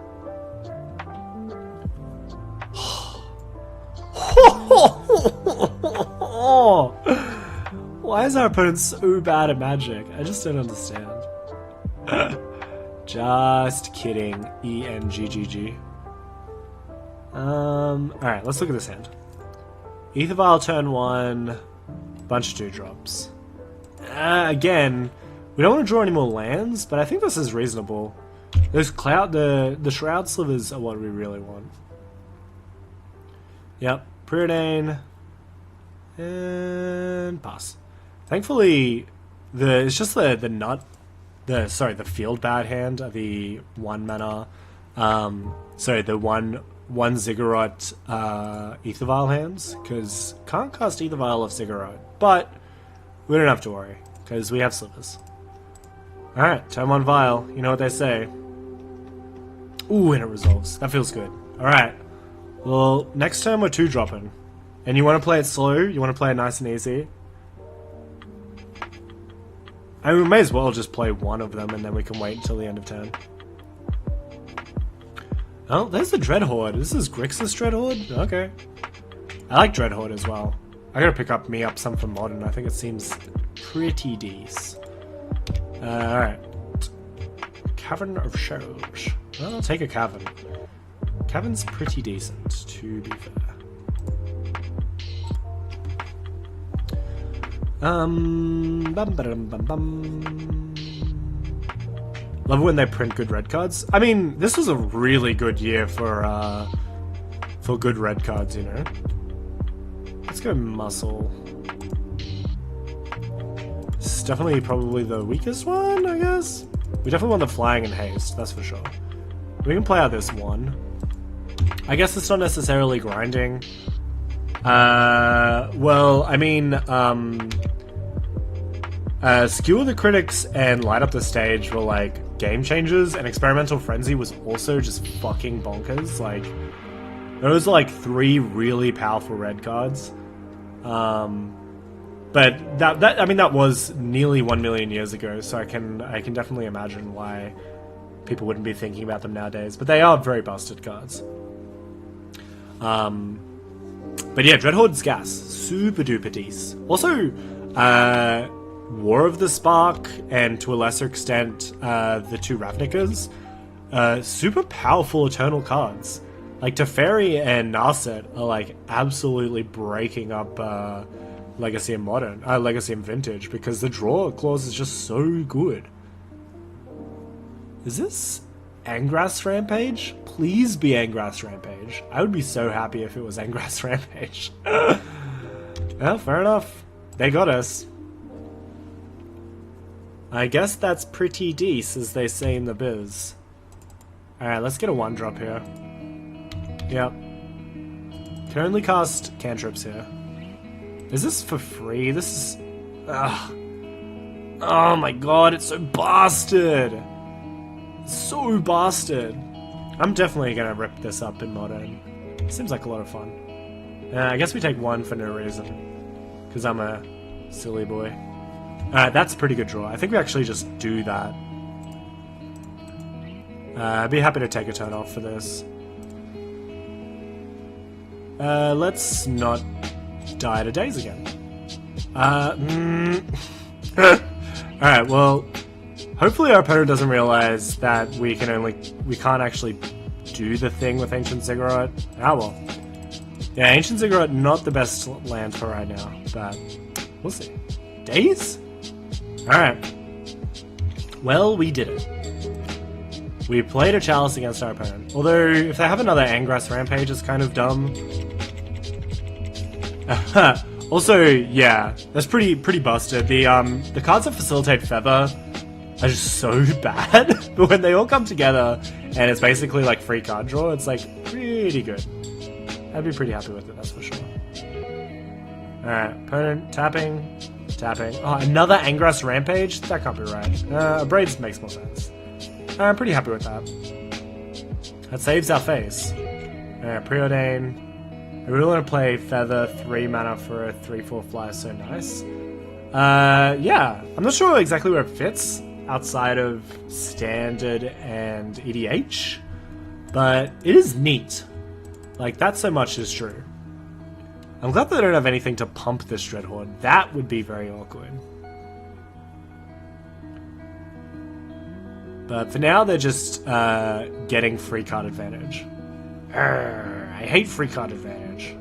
Why is our opponent so bad at Magic? I just don't understand. Just kidding. ENGGG. Alright, let's look at this hand. Aether Vial turn 1. Bunch of 2-drops. Again, we don't want to draw any more lands, but I think this is reasonable. Those the Shroud Slivers are what we really want. Yep, Preordain. And pass. Thankfully, it's just the field bad hand, the 1 mana, the one Ziggurat Aether Vial hands, because can't cast Aether Vial of Ziggurat, but we don't have to worry, because we have Slivers. Alright, turn 1 Vial, you know what they say. Ooh, and it resolves. That feels good. Alright, well, next turn we're 2-dropping. And you want to play it slow, you want to play it nice and easy. I mean, we may as well just play one of them and then we can wait until the end of turn. Oh, there's the Dreadhorde. This is Grixis Dreadhorde? Okay. I like Dreadhorde as well. I gotta pick up some from Modern. I think it seems pretty decent. Alright. Cavern of Shells. Well, I'll take a Cavern. Cavern's pretty decent, to be fair. Love it when they print good red cards. I mean, this was a really good year for good red cards, you know. Let's go Muscle. It's definitely probably the weakest one, I guess. We definitely want the Flying and Haste, that's for sure. We can play out this one. I guess it's not necessarily grinding. Well, I mean, Skewer the Critics and Light Up the Stage were like game changers, and Experimental Frenzy was also just fucking bonkers. Like, those are like 3 really powerful red cards. But that was nearly 1 million years ago, so I can definitely imagine why people wouldn't be thinking about them nowadays. But they are very busted cards. But yeah, Dreadhorde's gas. Super duper decent. Also, War of the Spark, and to a lesser extent, the 2 Ravnicas. Super powerful Eternal cards. Like, Teferi and Narset are like absolutely breaking up Legacy and Modern, Legacy and Vintage, because the draw clause is just so good. Is this Angrass Rampage? Please be Angrass Rampage. I would be so happy if it was Angrass Rampage. Well, fair enough. They got us. I guess that's pretty decent, as they say in the biz. Alright, let's get a 1-drop here. Yep. Can only cast cantrips here. Is this for free? This is... Ugh. Oh my god, it's so bastard! So bastard. I'm definitely gonna rip this up in Modern. Seems like a lot of fun. I guess we take 1 for no reason. Because I'm a silly boy. That's a pretty good draw. I think we actually just do that. I'd be happy to take a turn off for this. Let's not die to days again. Alright, well, hopefully our opponent doesn't realize that we can't actually do the thing with Ancient Ziggurat. Ah well. Yeah, Ancient Ziggurat, not the best land for right now, but we'll see. Days? Alright. Well, we did it. We played a Chalice against our opponent. Although, if they have another Angrass Rampage, it's kind of dumb. Also, yeah, that's pretty busted. The cards that facilitate Feather are just so bad, but when they all come together and it's basically like free card draw, it's like pretty good. I'd be pretty happy with it, that's for sure. Alright, opponent tapping. Oh, another Angrass Rampage? That can't be right. Braids makes more sense. I'm pretty happy with that. That saves our face. Preordain. I really want to play Feather, 3 mana for a 3/4 flyer, so nice. Yeah, I'm not sure exactly where it fits outside of Standard and EDH, but it is neat. Like, that so much is true. I'm glad that I don't have anything to pump this Dreadhorde. That would be very awkward. But for now, they're just getting free card advantage. I hate free card advantage.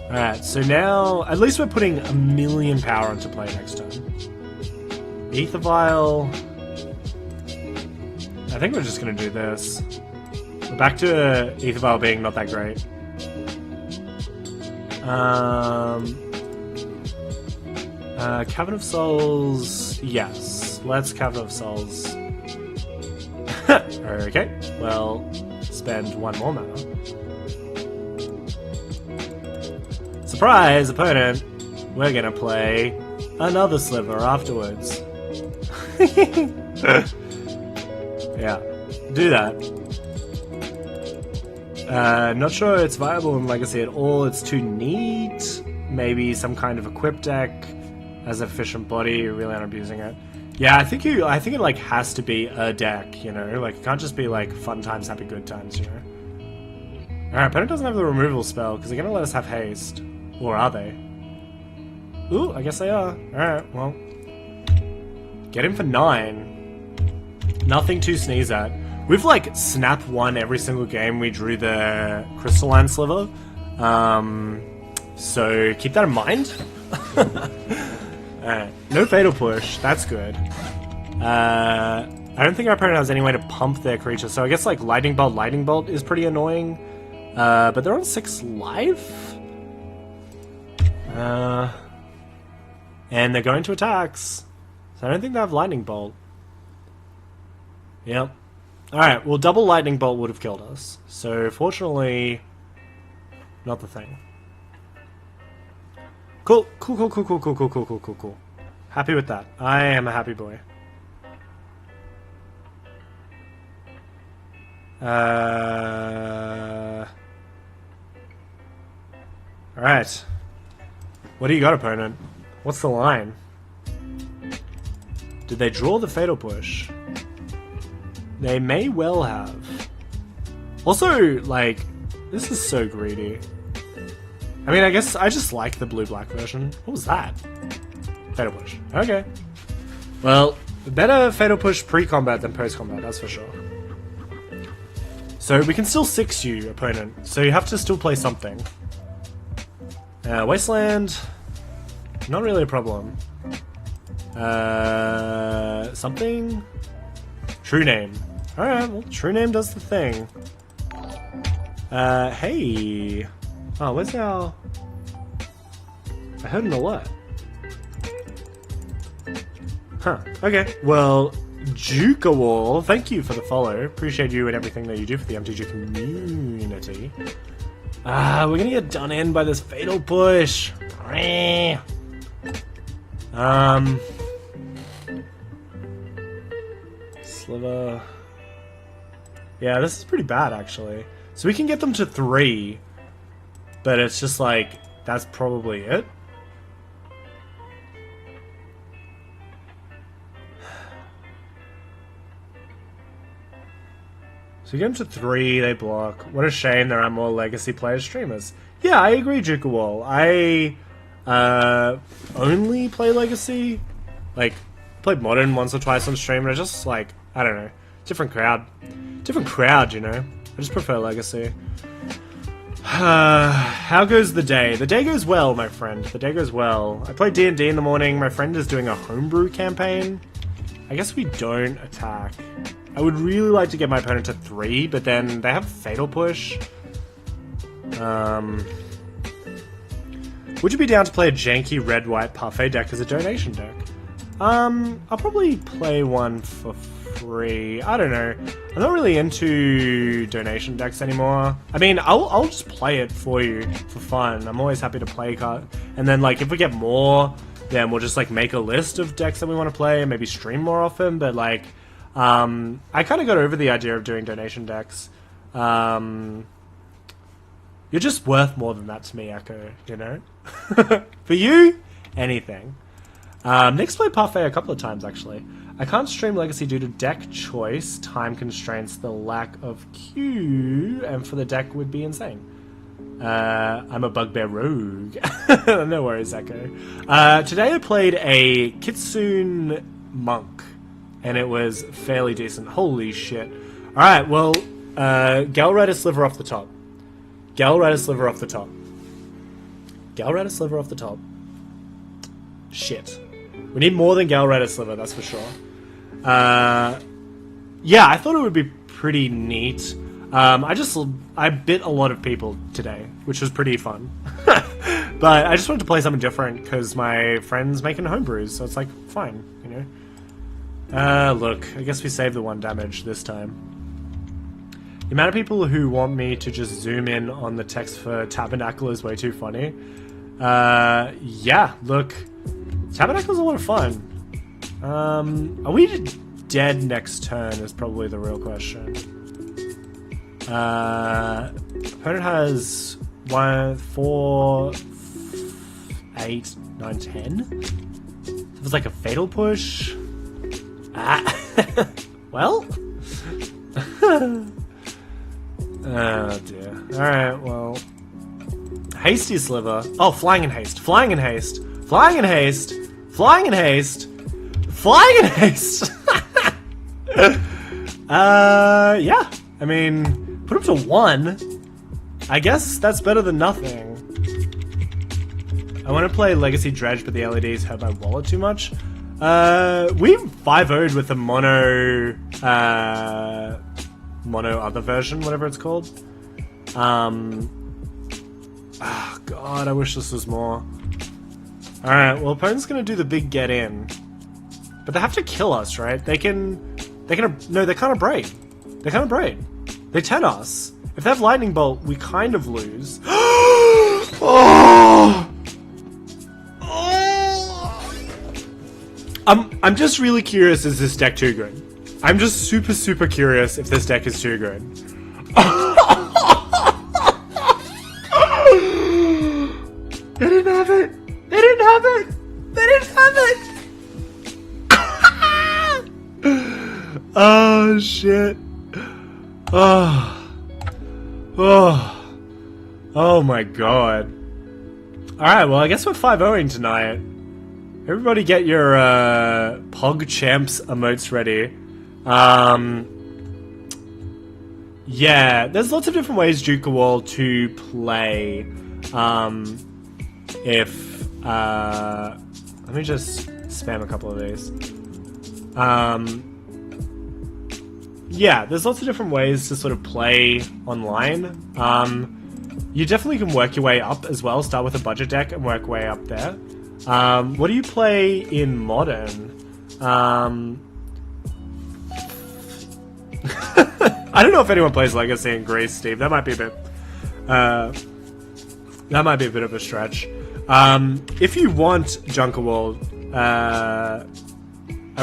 Alright, so now, at least we're putting 1,000,000 power into play next turn. Aether Vial. I think we're just going to do this. We're back to Aether Vial being not that great. Cavern of Souls, yes. Let's Cavern of Souls. Okay, well, spend 1 more mana. Surprise, opponent! We're gonna play another Sliver afterwards. Yeah, do that. Not sure it's viable in Legacy at all. It's too neat. Maybe some kind of equip deck as a efficient body. You really aren't abusing it. Yeah, I think it like has to be a deck. You know, like it can't just be like fun times, happy good times. You know. All right, opponent doesn't have the removal spell because they're gonna let us have haste, or are they? Ooh, I guess they are. All right, well, get him for 9. Nothing to sneeze at. We've like snap won every single game we drew the Crystalline Sliver, so keep that in mind. Alright, no Fatal Push, that's good. I don't think our opponent has any way to pump their creature, so I guess like Lightning Bolt is pretty annoying, but they're on 6 life? And they're going to attacks, so I don't think they have Lightning Bolt. Yep. Alright, well, double Lightning Bolt would have killed us. So, fortunately, not the thing. Cool. Happy with that. I am a happy boy. Alright. What do you got, opponent? What's the line? Did they draw the Fatal Push? They may well have. Also, like, this is so greedy. I mean, I guess I just like the blue-black version. What was that? Fatal Push. Okay. Well, better Fatal Push pre-combat than post-combat, that's for sure. So we can still 6 you, opponent. So you have to still play something. Wasteland. Not really a problem. Something? True Name. Alright, well, True Name does the thing. Hey. Oh, where's our... I heard an alert. Huh, okay. Well, Jukawall, thank you for the follow. Appreciate you and everything that you do for the MTG community. We're gonna get done in by this Fatal Push. Sliver... Yeah, this is pretty bad, actually. So we can get them to 3, but it's just like, that's probably it. So game to 3, they block. What a shame there aren't more Legacy player streamers. Yeah, I agree, Juka Wall. I only play Legacy. Like, played Modern once or twice on stream, and I just, like, I don't know. Different crowd. Different crowd, you know? I just prefer Legacy. How goes the day? The day goes well, my friend. The day goes well. I play D&D in the morning. My friend is doing a homebrew campaign. I guess we don't attack. I would really like to get my opponent to 3, but then they have Fatal Push. Would you be down to play a janky red-white parfait deck as a donation deck? I'll probably play one for free. I don't know. I'm not really into donation decks anymore. I mean, I'll just play it for you for fun. I'm always happy to play card. And then, like, if we get more, then we'll just, like, make a list of decks that we want to play and maybe stream more often. But, like, I kind of got over the idea of doing donation decks. You're just worth more than that to me, Echo, you know? For you, anything. Nick's played Parfait a couple of times, actually. I can't stream Legacy due to deck choice, time constraints, the lack of queue, and for the deck would be insane. I'm a bugbear rogue. No worries, Echo. Today I played a Kitsune Monk, and it was fairly decent. Holy shit. Alright, well, Galrata Sliver off the top. Galrata Sliver off the top. Galrata Sliver off the top. Shit. We need more than Galrata Sliver, that's for sure. Yeah, I thought it would be pretty neat. I bit a lot of people today, which was pretty fun. But I just wanted to play something different because my friend's making homebrews, so it's like, fine, you know? Look, I guess we saved the 1 damage this time. The amount of people who want me to just zoom in on the text for Tabernacle is way too funny. Yeah, look, Tabernacle's a lot of fun. Are we dead next turn is probably the real question. Opponent has 1, 4, 8, 9, 10. It was like a Fatal Push. Well. Oh dear. Alright, well. Hasty Sliver. Oh, Flying in Haste. Flying in Haste. Flying in Haste. Flying in Haste. Flying in Haste. Yeah. I mean, put him to 1. I guess that's better than nothing. I want to play Legacy Dredge, but the LEDs hurt my wallet too much. We 5-0'd with the mono other version, whatever it's called. Oh god, I wish this was more. Alright, well, opponent's gonna do the big get in. But they have to kill us, right? No, they can't abrade. They can't abrade. They 10 us. If they have Lightning Bolt, we kind of lose. Oh! I'm just really curious, is this deck too good? I'm just super curious if this deck is too good. They didn't have it! They didn't have it! They didn't have it! Oh shit. Oh my god. Alright, well I guess we're 5-0ing tonight. Everybody get your Pog Champs emotes ready. Yeah, there's lots of different ways, Juka Wall, to play. Let me just spam a couple of these. Yeah, there's lots of different ways to sort of play online. You definitely can work your way up as well. Start with a budget deck and work way up there. What do you play in Modern? I don't know if anyone plays Legacy in Greece, Steve. That might be a bit of a stretch. If you want Junkerwall, I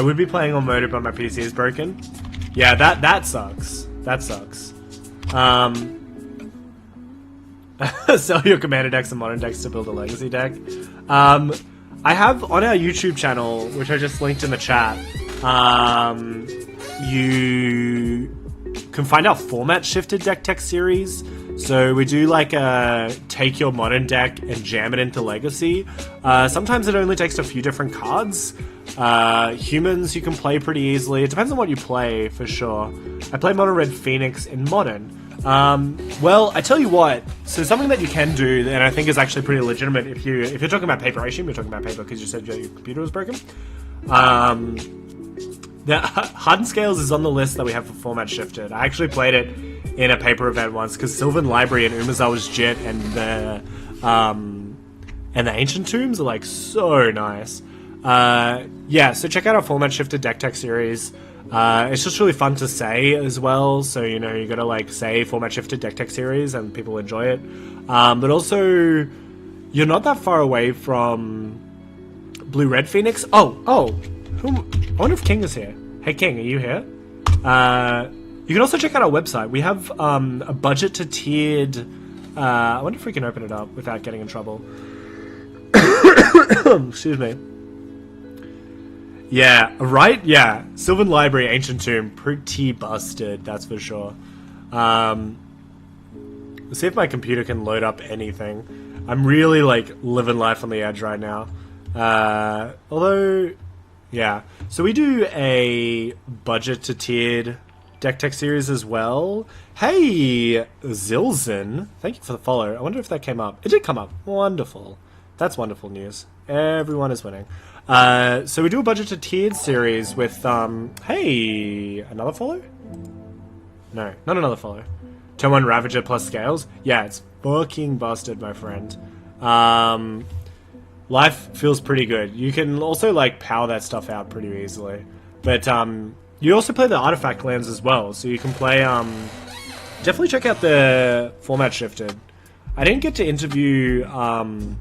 would be playing on Motor, but my PC is broken. Yeah, that sucks. That sucks. Sell your Commander decks and Modern decks to build a Legacy deck. I have on our YouTube channel, which I just linked in the chat, you can find our format shifted deck tech series. So we do like take your modern deck and jam it into Legacy. Sometimes it only takes a few different cards. Humans you can play pretty easily. It depends on what you play, for sure. I play Mono Red Phoenix in Modern. Well, I tell you what, so something that you can do, and I think is actually pretty legitimate if you're talking about paper, I assume you're talking about paper because you said your computer was broken. The Hardened Scales is on the list that we have for format shifted. I actually played it in a paper event once because Sylvan Library and Umezawa's Jit and the Ancient Tombs are like so nice. Yeah, so check out our format shifted deck tech series. It's just really fun to say as well, so you know you gotta like say format shifted deck tech series and people enjoy it. But also you're not that far away from Blue Red Phoenix. I wonder if King is here. Hey King, are you here? You can also check out our website. We have a budget to tiered. I wonder if we can open it up without getting in trouble. Excuse me. Yeah, right? Yeah. Sylvan Library, Ancient Tomb, pretty busted, that's for sure. Let's see if my computer can load up anything. I'm really, like, living life on the edge right now. Although, yeah. So we do a budget to tiered deck tech series as well. Hey, Zilzin. Thank you for the follow. I wonder if that came up. It did come up. Wonderful. That's wonderful news. Everyone is winning. So we do a budget to tiered series with, hey, another follow? No, not another follow. Turn 1 Ravager plus Scales. Yeah, it's fucking busted, my friend. Life feels pretty good. You can also, like, power that stuff out pretty easily. But, you also play the artifact lands as well, so you can play, definitely check out the format shifted. I didn't get to interview, God,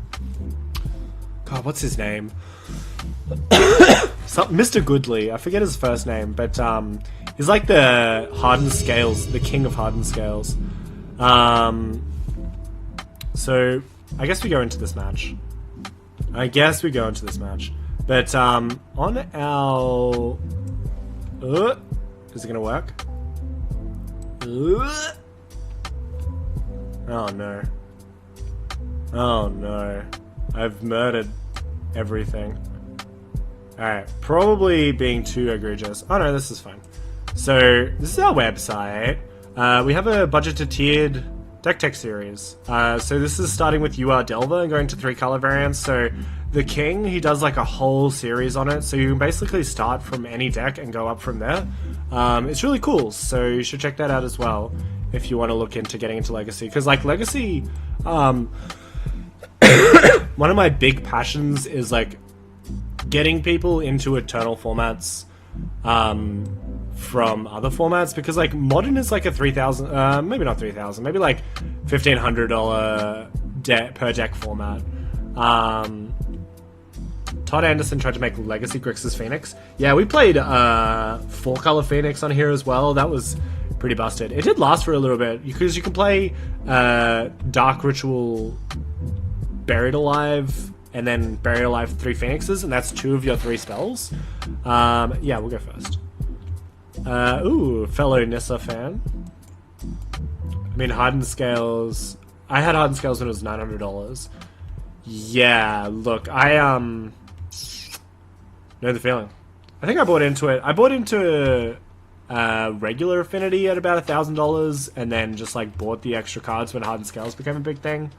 what's his name? Mr. Goodley, I forget his first name, but he's like the Hardened Scales, the king of Hardened Scales. So I guess we go into this match. But on our is it gonna work? Oh no. Oh no. I've murdered everything. Alright, probably being too egregious. Oh no, this is fine. So, this is our website. We have a budgeted tiered deck tech series. So this is starting with You Are Delver and going to 3 color variants. So, the King, he does like a whole series on it. So you can basically start from any deck and go up from there. It's really cool, so you should check that out as well if you want to look into getting into Legacy. Because like Legacy, one of my big passions is like getting people into Eternal formats from other formats, because like Modern is like a 3,000, maybe not 3,000, maybe like $1,500 per deck format. Todd Anderson tried to make Legacy Grixis Phoenix. Yeah, we played 4-color Phoenix on here as well. That was pretty busted. It did last for a little bit, because you can play Dark Ritual Buried Alive, and then Buried Alive 3 Phoenixes, and that's 2 of your 3 spells. Yeah, we'll go first. Ooh, fellow Nissa fan. I mean, Hardened Scales. I had Hardened Scales when it was $900. Yeah, look, I know the feeling. I think I bought into it. I bought into regular Affinity at about $1,000, and then just like bought the extra cards when Hardened Scales became a big thing.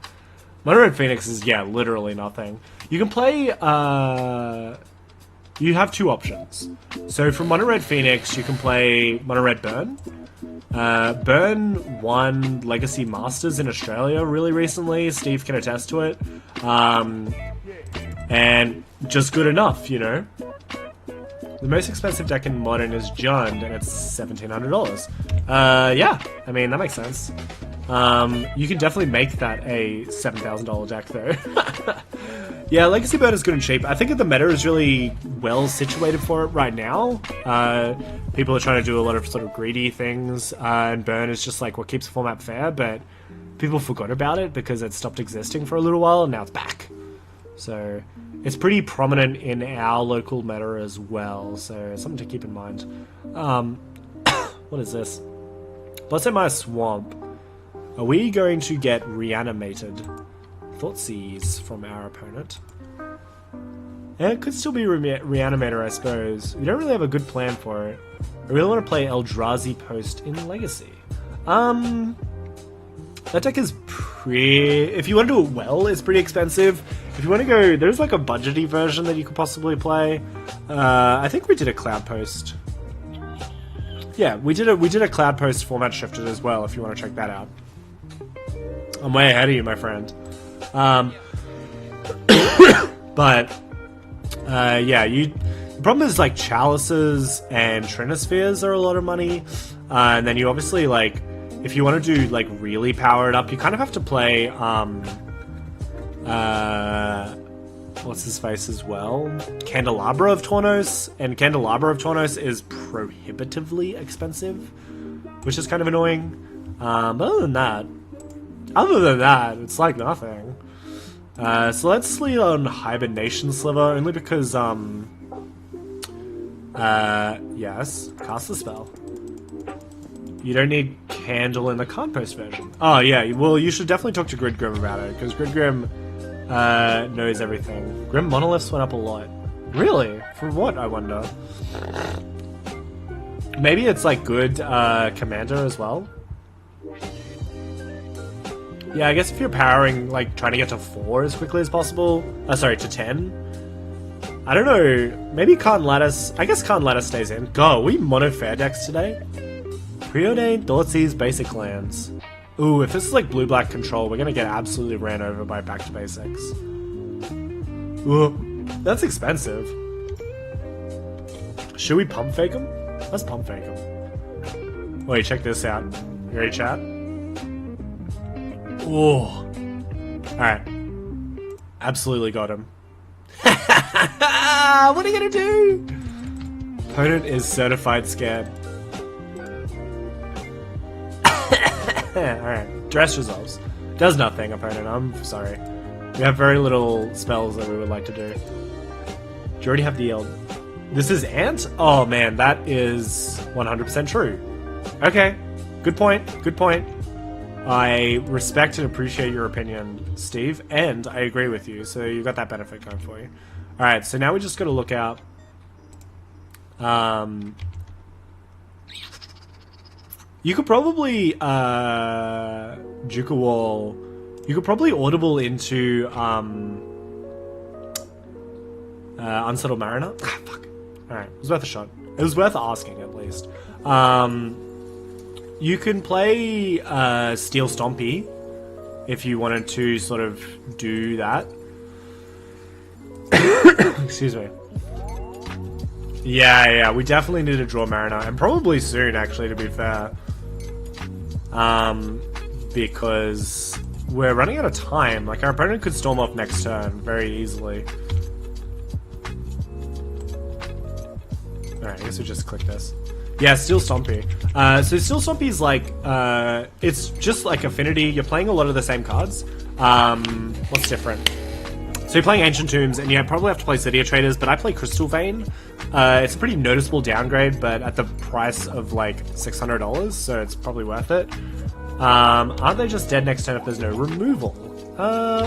Mono Red Phoenix is, yeah, literally nothing. You can play, you have 2 options. So for Mono Red Phoenix, you can play Mono Red Burn. Burn won Legacy Masters in Australia really recently. Steve can attest to it. And just good enough, you know. The most expensive deck in Modern is Jund, and it's $1,700. Yeah, I mean, that makes sense. You can definitely make that a $7,000 deck, though. Yeah, Legacy Burn is good and cheap. I think that the meta is really well situated for it right now. People are trying to do a lot of sort of greedy things, and Burn is just like what keeps the format fair, but people forgot about it because it stopped existing for a little while, and now it's back. So it's pretty prominent in our local meta as well, so something to keep in mind. What is this? Bottom my swamp. Are we going to get reanimated? Thoughtseize from our opponent. Yeah, it could still be Reanimator, I suppose. We don't really have a good plan for it. I really want to play Eldrazi Post in Legacy. That deck is pretty... If you want to do it well, it's pretty expensive. If you want to go... There's like a budgety version that you could possibly play. I think we did a Cloud Post. Yeah, we did a Cloud Post format shifted as well, if you want to check that out. I'm way ahead of you, my friend. But... yeah, the problem is, like, Chalices and Trinispheres are a lot of money. And then you obviously, like... If you want to do, like, really power it up, you kind of have to play, what's his face as well? Candelabra of Tornos, and Candelabra of Tornos is prohibitively expensive, which is kind of annoying. But other than that, it's like nothing. So let's sleep on Hibernation Sliver, only because, yes, cast the spell. You don't need Candle in the Compost version. Oh, yeah, well, you should definitely talk to Gridgrim about it, because Gridgrim knows everything. Grim Monoliths went up a lot. Really? For what, I wonder? Maybe it's, like, good Commander as well? Yeah, I guess if you're powering, like, trying to get to 4 as quickly as possible... sorry, to 10? I don't know. Maybe Can't Lattice... I guess Can't Lattice stays in. God, are we mono fair decks today? Preordained, Thoughtseize, basic lands. Ooh, if this is like blue-black control, we're gonna get absolutely ran over by Back to Basics. Ooh, that's expensive. Should we pump fake him? Let's pump fake him. Wait, check this out. You ready, chat? Ooh. Alright. Absolutely got him. What are you gonna do? Opponent is certified scared. Alright, dress resolves. Does nothing, opponent, I'm sorry. We have very little spells that we would like to do. Do you already have the yield? This is Ant? Oh man, that is 100% true. Okay, good point, good point. I respect and appreciate your opinion, Steve, and I agree with you, so you got that benefit going for you. Alright, so now we just gotta look out. You could probably, Juka Wall... You could probably audible into, Unsettled Mariner? Ah, fuck. Alright, it was worth a shot. It was worth asking, at least. You can play, Steel Stompy, if you wanted to sort of do that. Excuse me. Yeah, we definitely need to draw Mariner, and probably soon, actually, to be fair. Because we're running out of time. Like, our opponent could storm off next turn very easily. Alright, I guess we just click this. Yeah, Steel Stompy. So Steel Stompy is like, it's just like Affinity. You're playing a lot of the same cards. What's different? So you're playing Ancient Tombs, and you probably have to play Cydia Traders, but I play Crystal Vein. It's a pretty noticeable downgrade, but at the price of like $600, so it's probably worth it. Aren't they just dead next turn if there's no removal?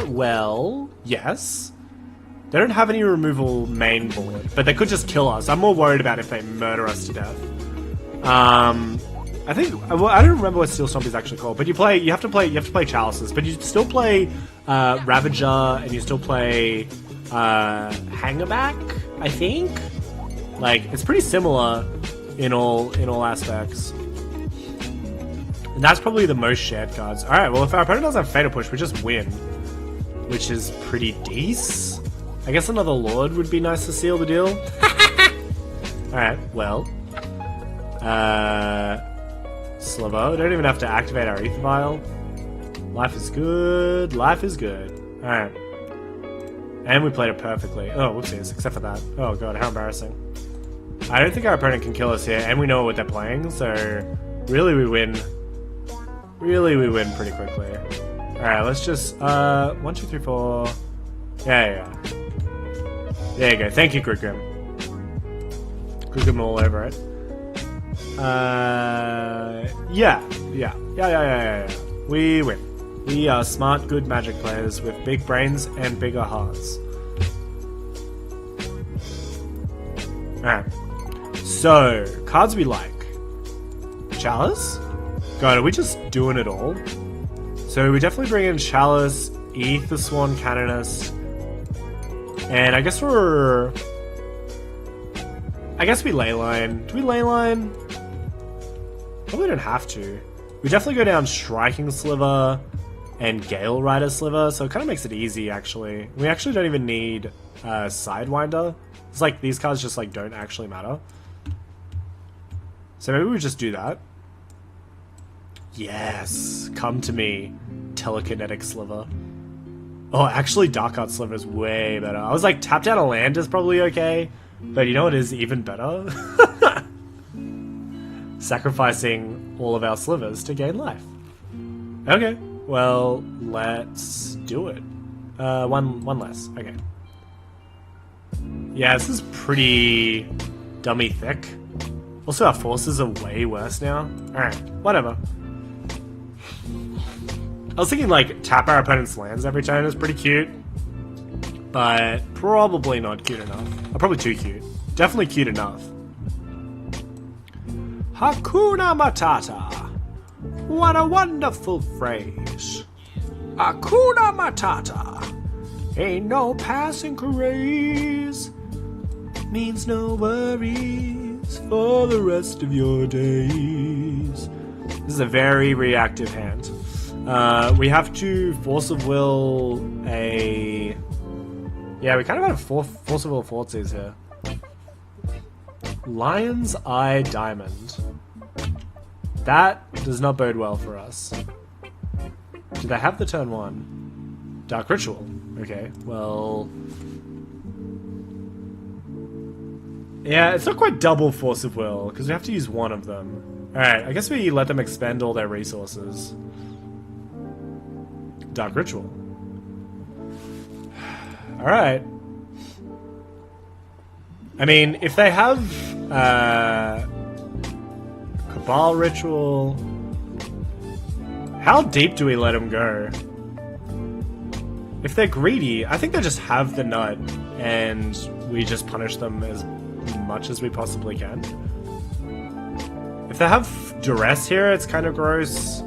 Well, yes. They don't have any removal main board, but they could just kill us. I'm more worried about if they murder us to death. I think, well, I don't remember what Steel Stomp is actually called, but you have to play Chalices, but you still play Ravager, and you still play Hangerback, I think. Like, it's pretty similar in all aspects. And that's probably the most shared cards. Alright, well, if our opponent doesn't have Fatal Push, we just win. Which is pretty decent. I guess another Lord would be nice to seal the deal. Alright, well. Sliver. We don't even have to activate our Ether Vial. Life is good. Life is good. Alright. And we played it perfectly. Oh, whoopsies. Except for that. Oh god, how embarrassing. I don't think our opponent can kill us here, and we know what they're playing, so really we win. Really we win pretty quickly. Alright, let's just, 1, 2, 3, 4... Yeah. There you go. Thank you, Gridgrim. Gridgrim all over it. Yeah. We win. We are smart, good Magic players with big brains and bigger hearts. Alright. So, cards we like. Chalice? God, are we just doing it all? So we definitely bring in Chalice, Aether Swan, Canonus, and I guess we Leyline. Do we Leyline? Probably don't have to. We definitely go down Striking Sliver and Gale Rider Sliver, so it kind of makes it easy, actually. We actually don't even need Sidewinder. It's like these cards just like don't actually matter. So maybe we just do that. Yes! Come to me, Telekinetic Sliver. Oh, actually Dark Art Sliver is way better. I was like, tap down a land is probably okay, but you know what is even better? Sacrificing all of our slivers to gain life. Okay, well, let's do it. One less, okay. Yeah, this is pretty dummy thick. Also, our forces are way worse now. Alright, whatever. I was thinking, like, tap our opponent's lands every turn is pretty cute. But probably not cute enough. Or probably too cute. Definitely cute enough. Hakuna Matata. What a wonderful phrase. Hakuna Matata. Ain't no passing craze. Means no worries for the rest of your days. This is a very reactive hand. We have to Force of Will a... Yeah, we kind of have Force of Will Forces here. Lion's Eye Diamond. That does not bode well for us. Do they have the turn 1? Dark Ritual. Okay, well... Yeah, it's not quite double Force of Will, because we have to use one of them. Alright, I guess we let them expend all their resources. Dark Ritual. Alright. I mean, if they have Cabal Ritual, how deep do we let them go? If they're greedy, I think they just have the nut and we just punish them as much as we possibly can. If they have Duress here, it's kind of gross,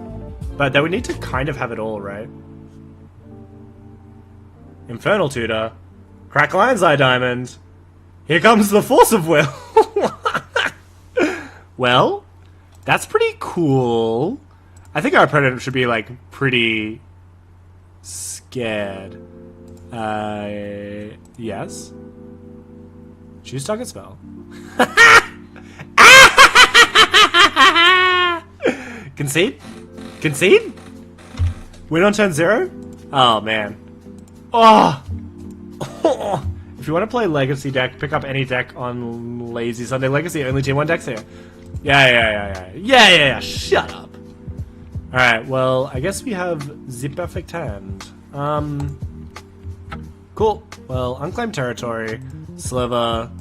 but they would need to kind of have it all, right? Infernal Tutor. Crack Lion's Eye Diamond. Here comes the Force of Will. Well, that's pretty cool. I think our opponent should be, like, pretty scared. Yes. Choose target spell. Concede? Concede? Win on turn 0? Oh, man. Oh! If you want to play Legacy deck, pick up any deck on Lazy Sunday Legacy. Only Tier 1 decks here. Yeah. Shut up. Alright, well, I guess we have the perfect hand. Cool. Well, Unclaimed Territory, Sliver.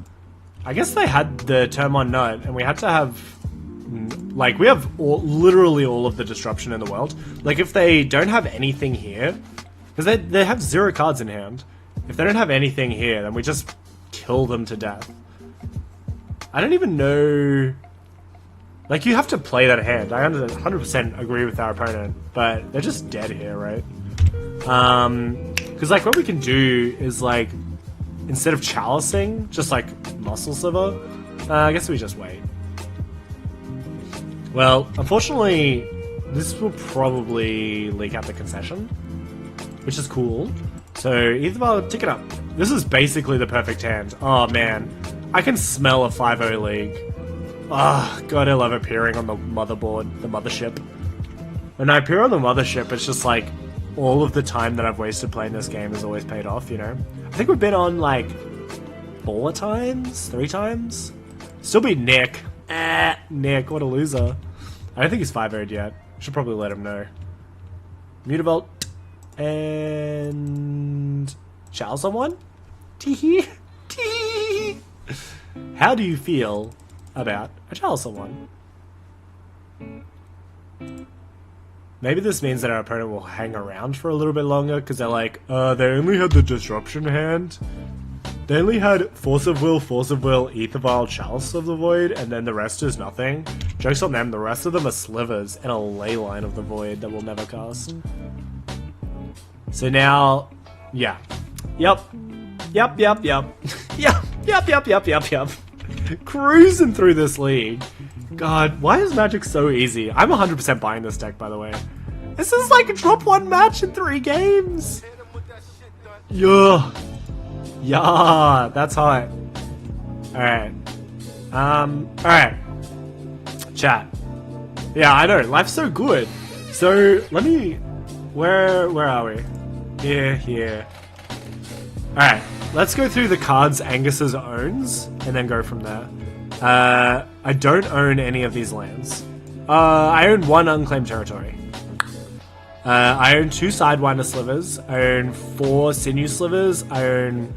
I guess they had the turn 1 nut, and we had to have... Like, we have literally all of the disruption in the world. Like, if they don't have anything here... Because they have 0 cards in hand. If they don't have anything here, then we just kill them to death. I don't even know... Like, you have to play that hand. I 100% agree with our opponent. But they're just dead here, right? Because, like, what we can do is, like... Instead of chalicing, just, like, Muscle Sliver. I guess we just wait. Well, unfortunately, this will probably leak out the concession. Which is cool. So, Etherval, tick it up. This is basically the perfect hand. Oh, man. I can smell a 5-0 league. Ah, oh, God, I love appearing on the motherboard, the mothership. When I appear on the mothership, it's just like, all of the time that I've wasted playing this game has always paid off, you know? I think we've been on, like, 4 times? 3 times? Still beat Nick. Nick, what a loser. I don't think he's 5-0'd yet. Should probably let him know. Mutavault. And... Shall someone? Teehee. Teehee. How do you feel about a Chalice someone? Maybe this means that our opponent will hang around for a little bit longer, because they're like, they only had the Disruption hand. They only had Force of Will, Ether Vial, Chalice of the Void, and then the rest is nothing. Joke's on them, the rest of them are Slivers and a Leyline of the Void that we'll never cast. So now, yeah. Yep. Yep. Cruising through this league. God, why is Magic so easy? I'm 100% buying this deck, by the way. This is like a drop 1 match in 3 games. Yeah. Yeah, that's hot. Alright. Alright. Chat. Yeah, I know, life's so good. So, let me... Where are we? Here. Alright, let's go through the cards Angus's owns, and then go from there. I don't own any of these lands. I own 1 unclaimed territory. I own 2 Sidewinder Slivers. I own 4 Sinew Slivers. I own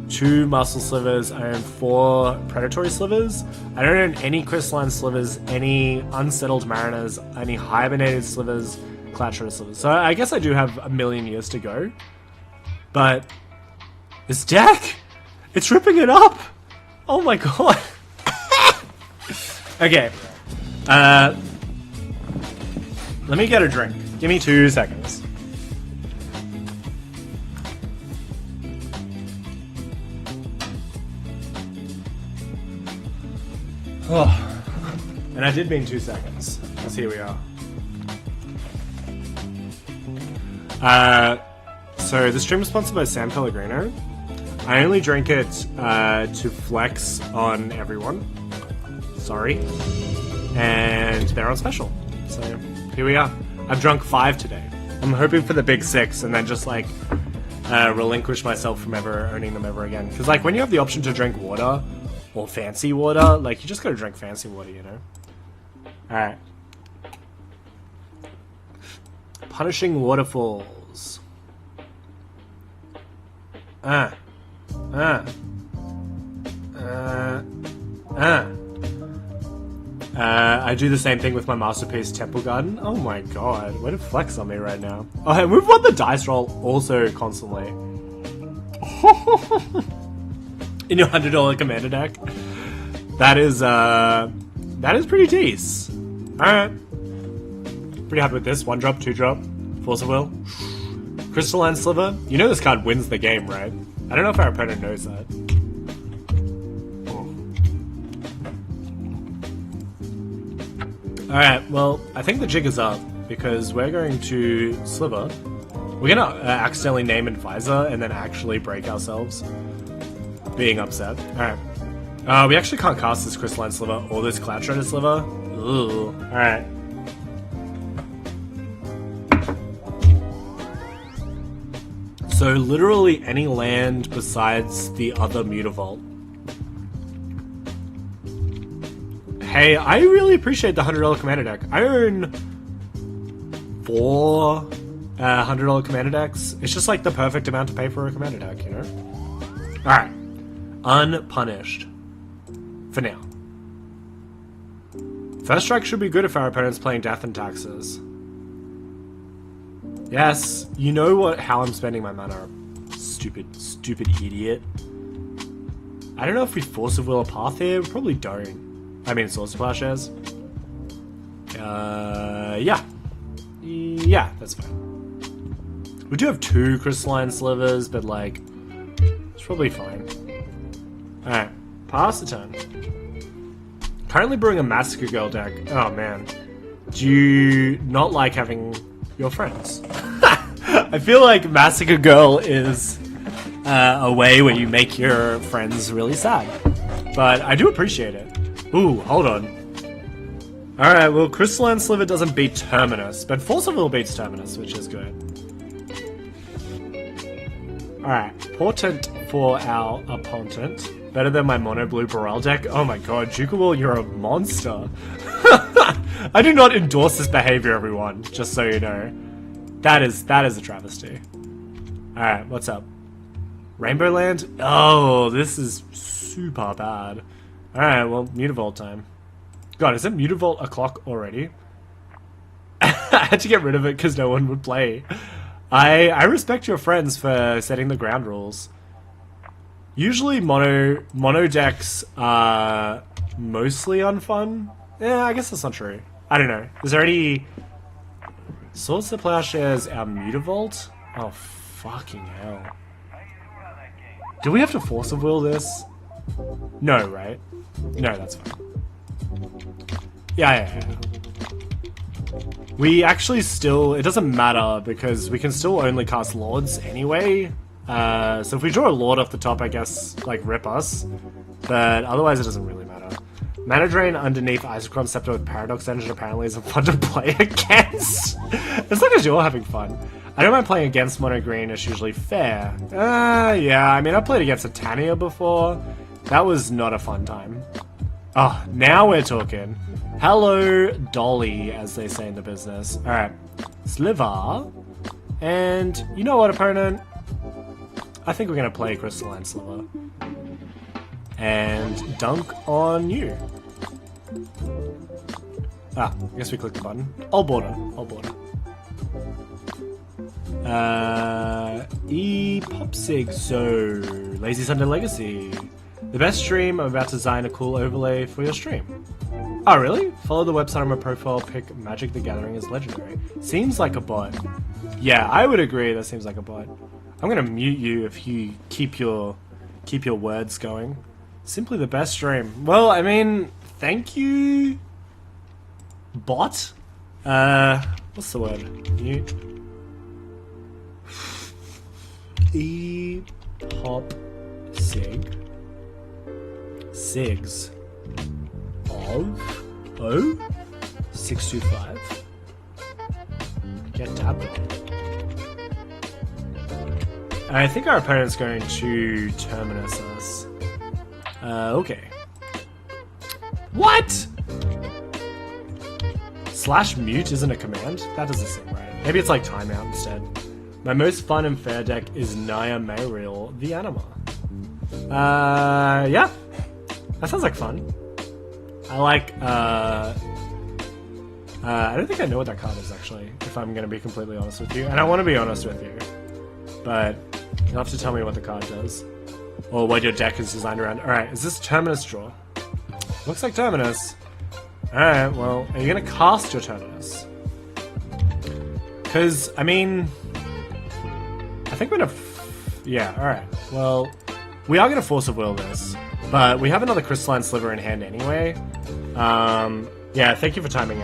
2 Muscle Slivers. I own 4 Predatory Slivers. I don't own any Crystalline Slivers, any Unsettled Mariners, any Hibernated Slivers, Clatchers Slivers. So I guess I do have a million years to go. But this deck, it's ripping it up. Oh my god. Okay. Let me get a drink. Give me 2 seconds. Oh. And I did mean 2 seconds. Because here we are. So the stream is sponsored by San Pellegrino. I only drink it to flex on everyone. Sorry. And they're on special. So here we are. I've drunk 5 today. I'm hoping for the big 6 and then just like relinquish myself from ever owning them ever again. Because like when you have the option to drink water or fancy water, like you just gotta drink fancy water, you know? Alright. Punishing Waterfalls. I do the same thing with my Masterpiece Temple Garden. Oh my god, way to flex on me right now. Oh, and we've won the dice roll also constantly. In your $100 commander deck. That is pretty decent. Alright. Pretty happy with this. 1 drop, 2 drop. Force of Will. Crystalline Sliver. You know this card wins the game, right? I don't know if our opponent knows that. Alright, well, I think the jig is up, because we're going to Sliver. We're gonna accidentally name Advisor and then actually break ourselves. Being upset. Alright. We actually can't cast this Crystalline Sliver or this Cloud Shredder Sliver. Ooh. Alright. So literally any land besides the other Mutavault. Hey, I really appreciate the $100 commander deck. I own 4 $100 commander decks. It's just like the perfect amount to pay for a commander deck, you know? Alright. Unpunished. For now. First strike should be good if our opponent's playing Death and Taxes. Yes, you know how I'm spending my mana. Stupid idiot. I don't know if we Force of Will a path here. We probably don't. I mean, Source of Plowshares. Yeah. Yeah, that's fine. We do have 2 Crystalline Slivers, but like, it's probably fine. Alright, pass the turn. Currently brewing a Massacre Girl deck. Oh man. Do you not like having your friends? I feel like Massacre Girl is a way where you make your friends really sad. But I do appreciate it. Ooh, hold on. Alright, well, Crystalline Sliver doesn't beat Terminus, but Force of Will beats Terminus, which is good. Alright, Portent for our opponent. Better than my Mono Blue Burrell deck. Oh my god, Jukaworld, you're a monster. I do not endorse this behavior, everyone, just so you know. That is a travesty. Alright, what's up? Rainbow Land? Oh, this is super bad. Alright, well, Mutavault time. God, is it Mutavault o'clock already? I had to get rid of it because no one would play. I respect your friends for setting the ground rules. Usually mono decks are mostly unfun. Yeah, I guess that's not true. I don't know. Is there any Swords to Plowshares our Mutavault? Oh fucking hell. Do we have to Force of Will this? No, right? No, that's fine. Yeah. We actually still... It doesn't matter, because we can still only cast Lords anyway. So if we draw a Lord off the top, I guess, like, rip us. But otherwise, it doesn't really matter. Mana Drain underneath Isochron Scepter with Paradox Engine apparently isn't fun to play against. As long as you're having fun. I don't mind playing against Mono Green, it's usually fair. Yeah, I mean, I played against a Tania before. That was not a fun time. Oh, now we're talking. Hello, Dolly, as they say in the business. Alright, Sliver. And you know what, opponent? I think we're going to play Crystalline Sliver. And dunk on you. I guess we click the button. I'll border. Popsig, so Lazy Sunday Legacy. The best stream, I'm about to design a cool overlay for your stream. Oh really? Follow the website on my profile, pick Magic the Gathering as legendary. Seems like a bot. Yeah, I would agree, that seems like a bot. I'm gonna mute you if you keep your words going. Simply the best stream. Well, I mean, thank you, bot. What's the word? Mute. Pop sig. Sigs of 625. Get tabbed on. I think our opponent's going to Terminus us. Okay. What? Slash mute isn't a command? That doesn't seem right. Maybe it's like timeout instead. My most fun and fair deck is Naya Mayriel, the Anima. Yeah. That sounds like fun. I like, I don't think I know what that card is, actually, if I'm gonna be completely honest with you. And I want to be honest with you. But you'll have to tell me what the card does. Or what your deck is designed around. Alright, is this Terminus draw? Looks like Terminus. Alright, well, are you gonna cast your Terminus? Because, I mean... I think we're gonna... yeah, alright. Well, we are gonna Force of Will this. But we have another Crystalline Sliver in hand anyway. Yeah, thank you for timing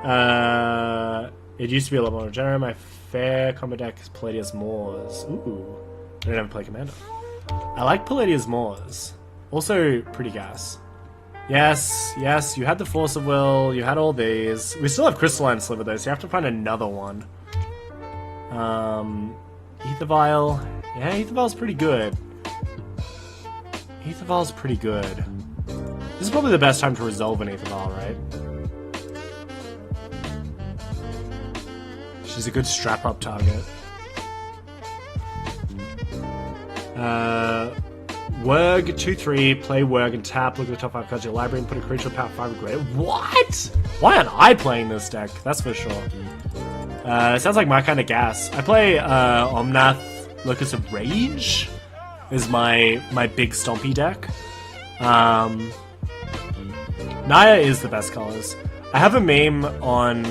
out. It used to be a lot more generous. My fair combo deck is Palladius Moors. Ooh, I don't ever play Commander. I like Palladius Moors. Also, pretty gas. Yes, you had the Force of Will, you had all these. We still have Crystalline Sliver though, so you have to find another one. Ether Vial. Yeah, Ether Vial's pretty good. Ether Vial's pretty good. This is probably the best time to resolve an Ether Vial, right? She's a good strap-up target. Werg 2/3, play Werg and tap, look at the top 5 cards of your library and put a creature of power 5 or greater. What? Why aren't I playing this deck? That's for sure. It sounds like my kind of gas. I play Omnath Locus of Rage is my big stompy deck. Naya is the best colors. I have a meme on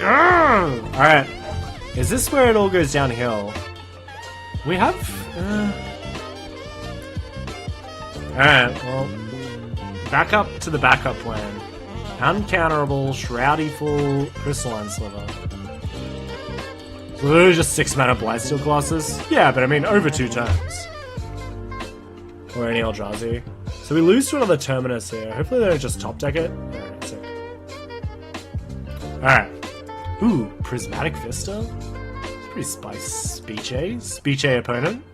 alright. Is this where it all goes downhill? We have alright, well, back up to the backup plan. Uncounterable, Shroudy Full, Crystalline Sliver. So those are just 6 mana Blightsteel Colossus? Yeah, but I mean over 2 turns. Or any Eldrazi. So we lose to another Terminus here. Hopefully they don't just top deck it. Alright, sick. Alright. Ooh, Prismatic Vista? It's pretty spice. Speech-A? Speech-A opponent.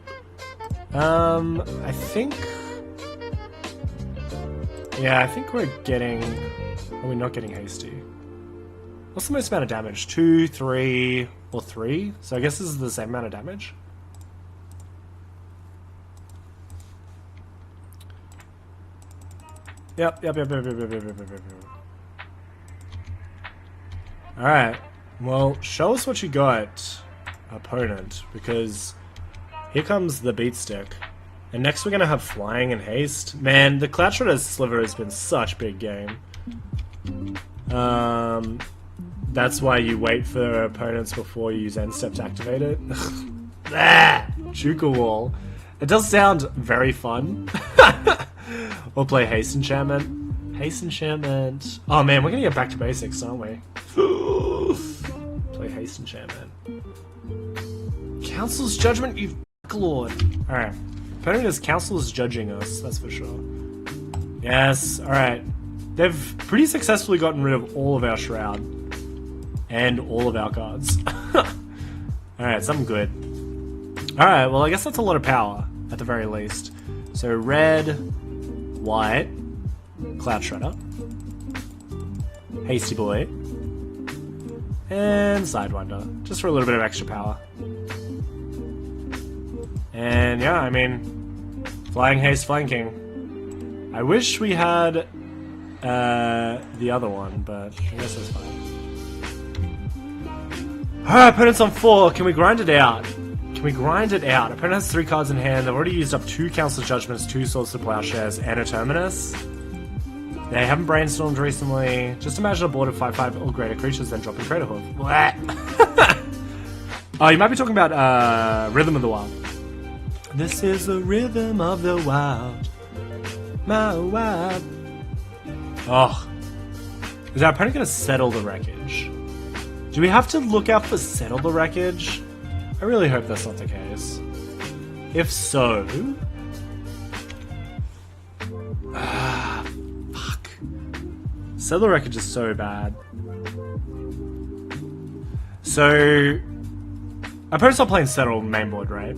I think... yeah, I think we're getting... are we not getting Hasty? What's the most amount of damage? 2, 3, or 3? So I guess this is the same amount of damage. Yep. Alright. Well, show us what you got, opponent, because here comes the beat stick. And next we're gonna have flying and haste. Man, the Cloud Shredder's Sliver has been such big game. That's why you wait for opponents before you use end step to activate it. Juka Wall. It does sound very fun. We'll play Haste Enchantment. Haste Enchantment. Oh man, we're gonna get back to basics, aren't we? Play Haste Enchantment. Council's Judgment, you lord. Alright. Opponent is Council's judging us, that's for sure. Yes, alright. They've pretty successfully gotten rid of all of our Shroud. And all of our cards. Alright, something good. Alright, well I guess that's a lot of power, at the very least. So red, white, Cloud Shredder, Hasty Boy, and Sidewinder, just for a little bit of extra power. And yeah, I mean, Flying Haste, Flanking. I wish we had the other one, but I guess that's fine. Alright, opponent's on 4. Can we grind it out? Can we grind it out? Opponent has 3 cards in hand. They've already used up 2 Council's Judgments, 2 Swords to Plowshares, and a Terminus. They haven't brainstormed recently. Just imagine a board of 5/5 or greater creatures, then dropping Crater Hoof. Oh, you might be talking about Rhythm of the Wild. This is the rhythm of the wild. My wild. Oh. Is our opponent going to settle the wreckage? Do we have to look out for settle the wreckage? I really hope that's not the case. If so... fuck. Settle the wreckage is so bad. So... opponent's not playing settle mainboard, right?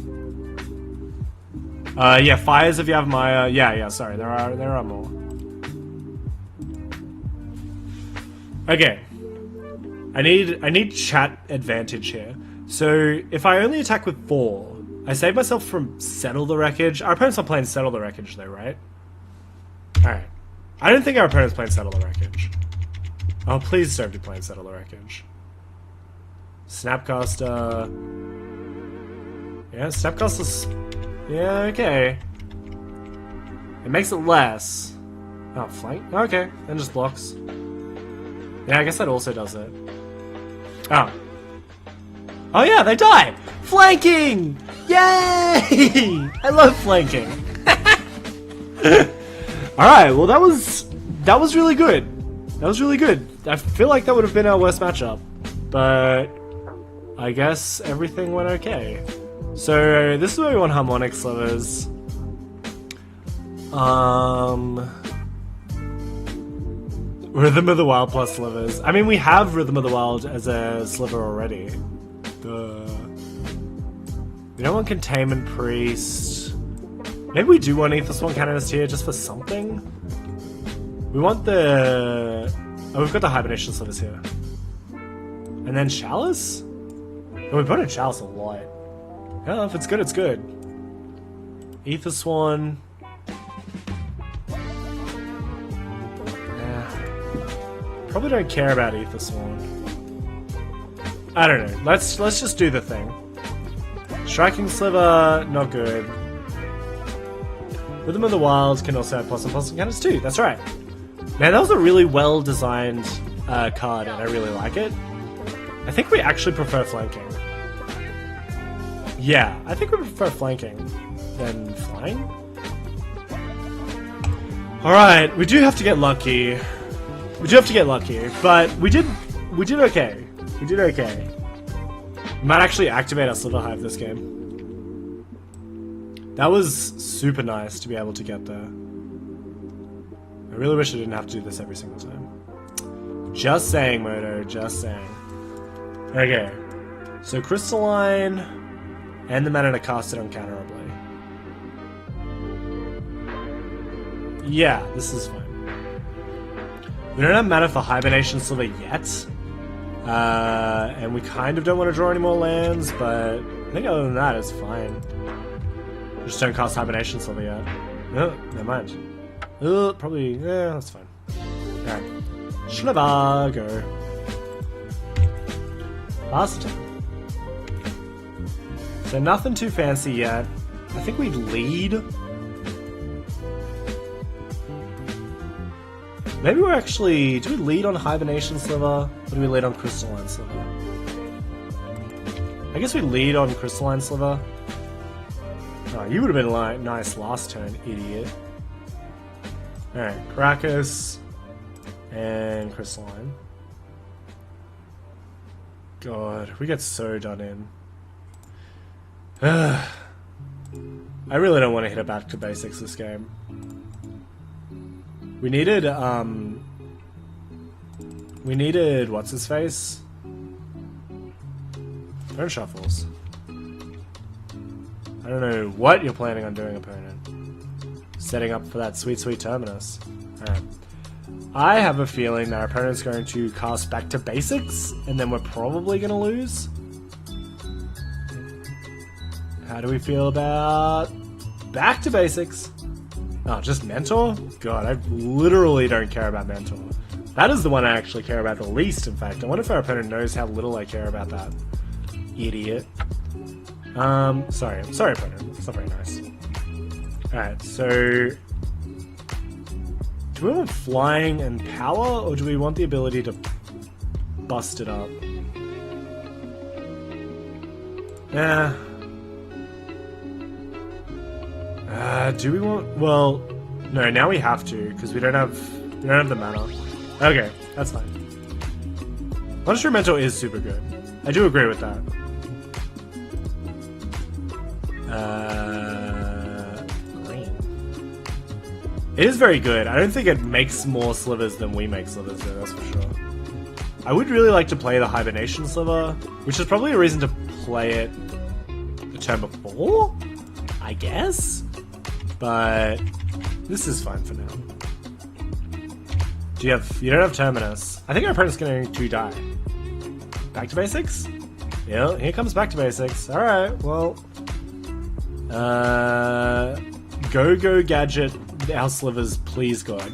Yeah, fires if you have Maya. Yeah, sorry, there are more. Okay. I need chat advantage here. So if I only attack with 4, I save myself from settle the wreckage. Our opponent's not playing settle the wreckage though, right? Alright. I don't think our opponent's playing settle the wreckage. Oh, please don't be playing settle the wreckage. Snapcaster. Yeah, Snapcaster's... yeah, okay. It makes it less. Oh, flank? Okay, then just blocks. Yeah, I guess that also does it. Oh. Oh yeah, they die! Flanking! Yay! I love flanking. Alright, well that was really good. That was really good. I feel like that would have been our worst matchup. But I guess everything went okay. So this is where we want Harmonic Slivers. Rhythm of the Wild plus Slivers. I mean, we have Rhythm of the Wild as a Sliver already. We don't want Containment Priest. Maybe we do want Aethersworn Canonist here just for something. We want the... oh, we've got the Hibernation Slivers here. And then Chalice? Oh, we put in Chalice a lot. Yeah, if it's good, it's good. Aethersworn. Probably don't care about Aethersworn. I don't know. Let's just do the thing. Striking Sliver, not good. Rhythm of the Wild can also have plus and cannons too. That's right. Man, that was a really well designed card, and I really like it. I think we actually prefer flanking. Yeah, I think we prefer flanking than flying. Alright, we do have to get lucky. We do have to get lucky, but we did okay. We did okay. We might actually activate our Sliver Hive this game. That was super nice to be able to get there. I really wish I didn't have to do this every single time. Just saying, Moto, just saying. Okay. So Crystalline and the mana to cast it uncounterably. Yeah, this is fine. We don't have mana for Hibernation Sliver yet. And we kind of don't want to draw any more lands, but I think other than that, it's fine. We just don't cast Hibernation Sliver yet. No, never mind. Probably, yeah, that's fine. Alright. Sliver, go. Last turn. So nothing too fancy yet. I think we lead. Maybe we're actually... Do we lead on Hibernation Sliver? Or do we lead on Crystalline Sliver? I guess we lead on Crystalline Sliver. Oh, you would have been like nice last turn, idiot. Alright, Caracas and Crystalline. God, we get so done in. I really don't want to hit it back to basics this game. We needed, what's his face? Turn shuffles. I don't know what you're planning on doing, opponent. Setting up for that sweet, sweet terminus. Alright. I have a feeling that our opponent's going to cast back to basics, and then we're probably going to lose. How do we feel about back to basics? Oh, just Mentor? God, I literally don't care about Mentor. That is the one I actually care about the least, in fact. I wonder if our opponent knows how little I care about that. Idiot. Sorry opponent. It's not very nice. Alright, so... Do we want flying and power, or do we want the ability to bust it up? Yeah. Do we want... Well, no, now we have to, because we don't have the mana. Okay, that's fine. Monster Mentor is super good. I do agree with that. It is very good. I don't think it makes more slivers than we make slivers, though, that's for sure. I would really like to play the Hibernation Sliver, which is probably a reason to play it the turn before, I guess? But this is fine for now. You don't have Terminus. I think our opponent's going to die. Back to basics? Yeah, here comes back to basics. Alright, well... Go Gadget our slivers, please God.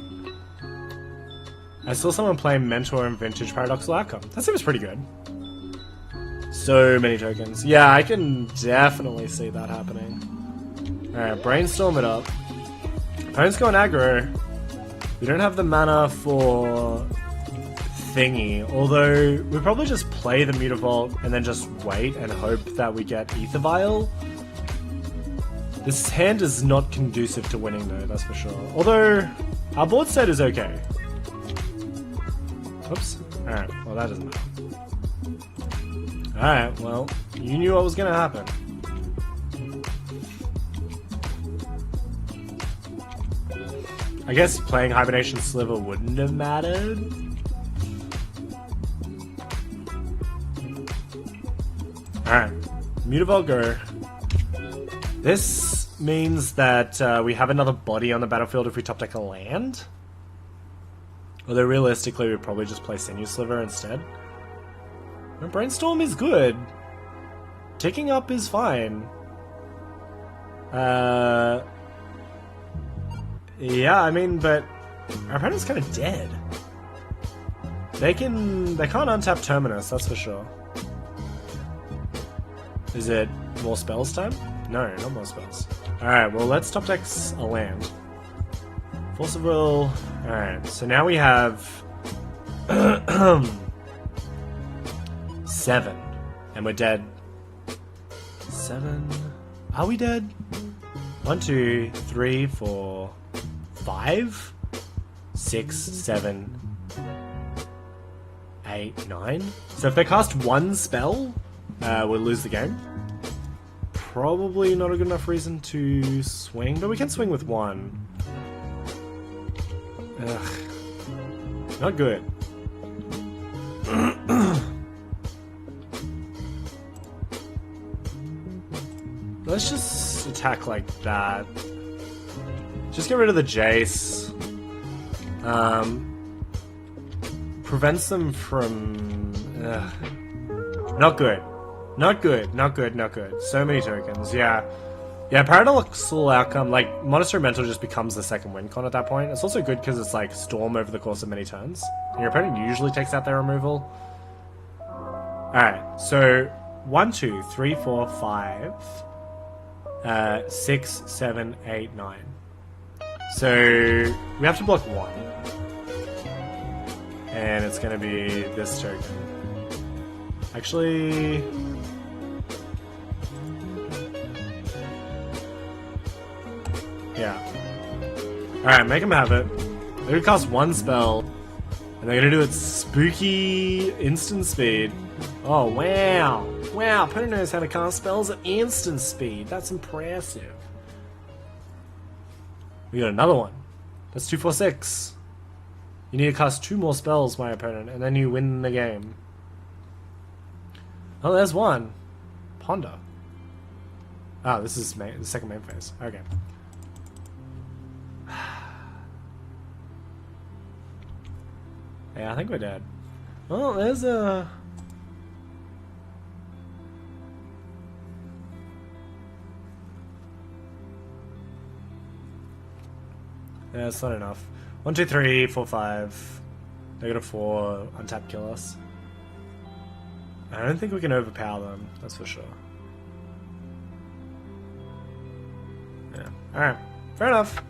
I saw someone playing Mentor and Vintage Paradoxical Outcome. That seems pretty good. So many tokens. Yeah, I can definitely see that happening. Alright, brainstorm it up. Opponent's going aggro. We don't have the mana for thingy, although we probably just play the Mutavault and then just wait and hope that we get Ether Vial. This hand is not conducive to winning though, that's for sure. Although, our board state is okay. Oops. Alright, well that doesn't matter. Alright, well, you knew what was gonna happen. I guess playing Hibernation Sliver wouldn't have mattered. Alright, Mutavault go. This means that we have another body on the battlefield if we top deck a land. Although realistically we'd probably just play Sinew Sliver instead. No, Brainstorm is good. Ticking up is fine. Yeah, I mean, but our opponent's kind of dead. They can't untap Terminus, that's for sure. Is it more spells time? No, not more spells. Alright, well let's top deck a land. Force of Will. Alright, so now we have 7. And we're dead. 7. Are we dead? 1, 2, 3, 4, 5, 6, 7, 8, 9. So if they cast one spell, we'll lose the game. Probably not a good enough reason to swing, but we can swing with one. Ugh. Not good. Let's just attack like that. Just get rid of the Jace. Prevents them from... Not good. Not good, not good, not good. So many tokens, yeah. Yeah, Paradoxical Outcome, like, Monastery Mental just becomes the second win con at that point. It's also good because it's like Storm over the course of many turns. And your opponent usually takes out their removal. Alright, so 1, 2, 3, 4, 5, 6, 7, 8, 9. So we have to block 1. And it's gonna be this token. Actually, yeah. Alright, make him have it. They're gonna cast 1 spell, and they're gonna do its spooky instant speed. Oh, wow. Wow, opponent knows how to cast spells at instant speed. That's impressive. We got another one. That's 2, 4, 6. You need to cast 2 more spells, my opponent, and then you win the game. Oh, there's one. Ponder. Ah, this is the second main phase. Okay. Yeah, I think we're dead. Oh, there's a... Yeah, it's not enough. 1, 2, 3, 4, 5. They got a 4 untap kill us. I don't think we can overpower them, that's for sure. Yeah. Alright. Fair enough.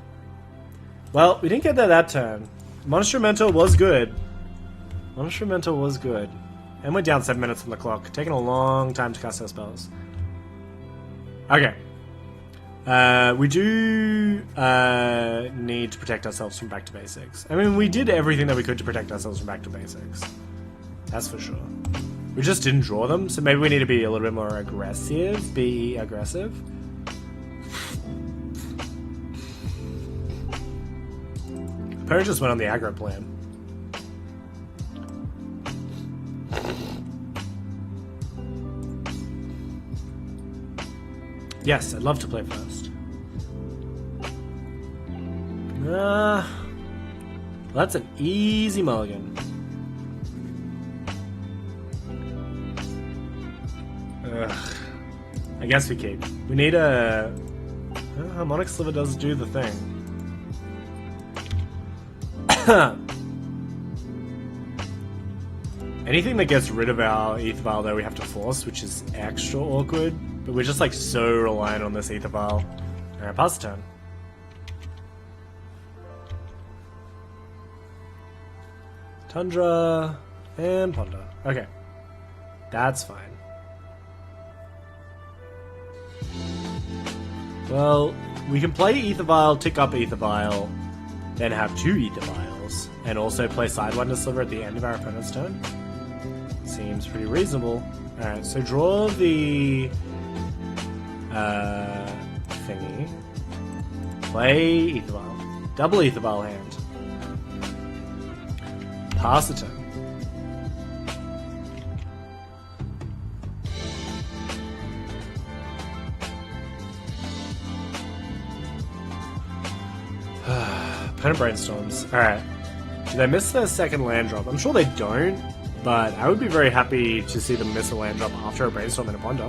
Well, we didn't get there that turn. Monstrumental was good. Monstrumental was good. And we're down 7 minutes on the clock. Taking a long time to cast our spells. Okay. We do need to protect ourselves from back to basics. I mean, we did everything that we could to protect ourselves from back to basics. That's for sure. We just didn't draw them, so maybe we need to be a little bit more aggressive. Be aggressive. Opponent just went on the aggro plan. Yes, I'd love to play first. That's an easy mulligan. Ugh. I guess we keep. We need a... Harmonic Sliver does do the thing. Anything that gets rid of our Ether Vial, though, we have to force, which is extra awkward. But we're just like so reliant on this Ether Vial. Alright, pass the turn. Tundra and Ponder. Okay. That's fine. Well, we can play Ether Vial, tick up Ether Vial, then have 2 Ether Vials, and also play Sidewinder Sliver at the end of our opponent's turn. Seems pretty reasonable. Alright, so draw the thingy. Play Ether Vial. Double Ether Vial hand. Pass the turn. Opponent brainstorms. Alright. Do they miss their second land drop? I'm sure they don't, but I would be very happy to see them miss a land drop after a brainstorm and a ponder.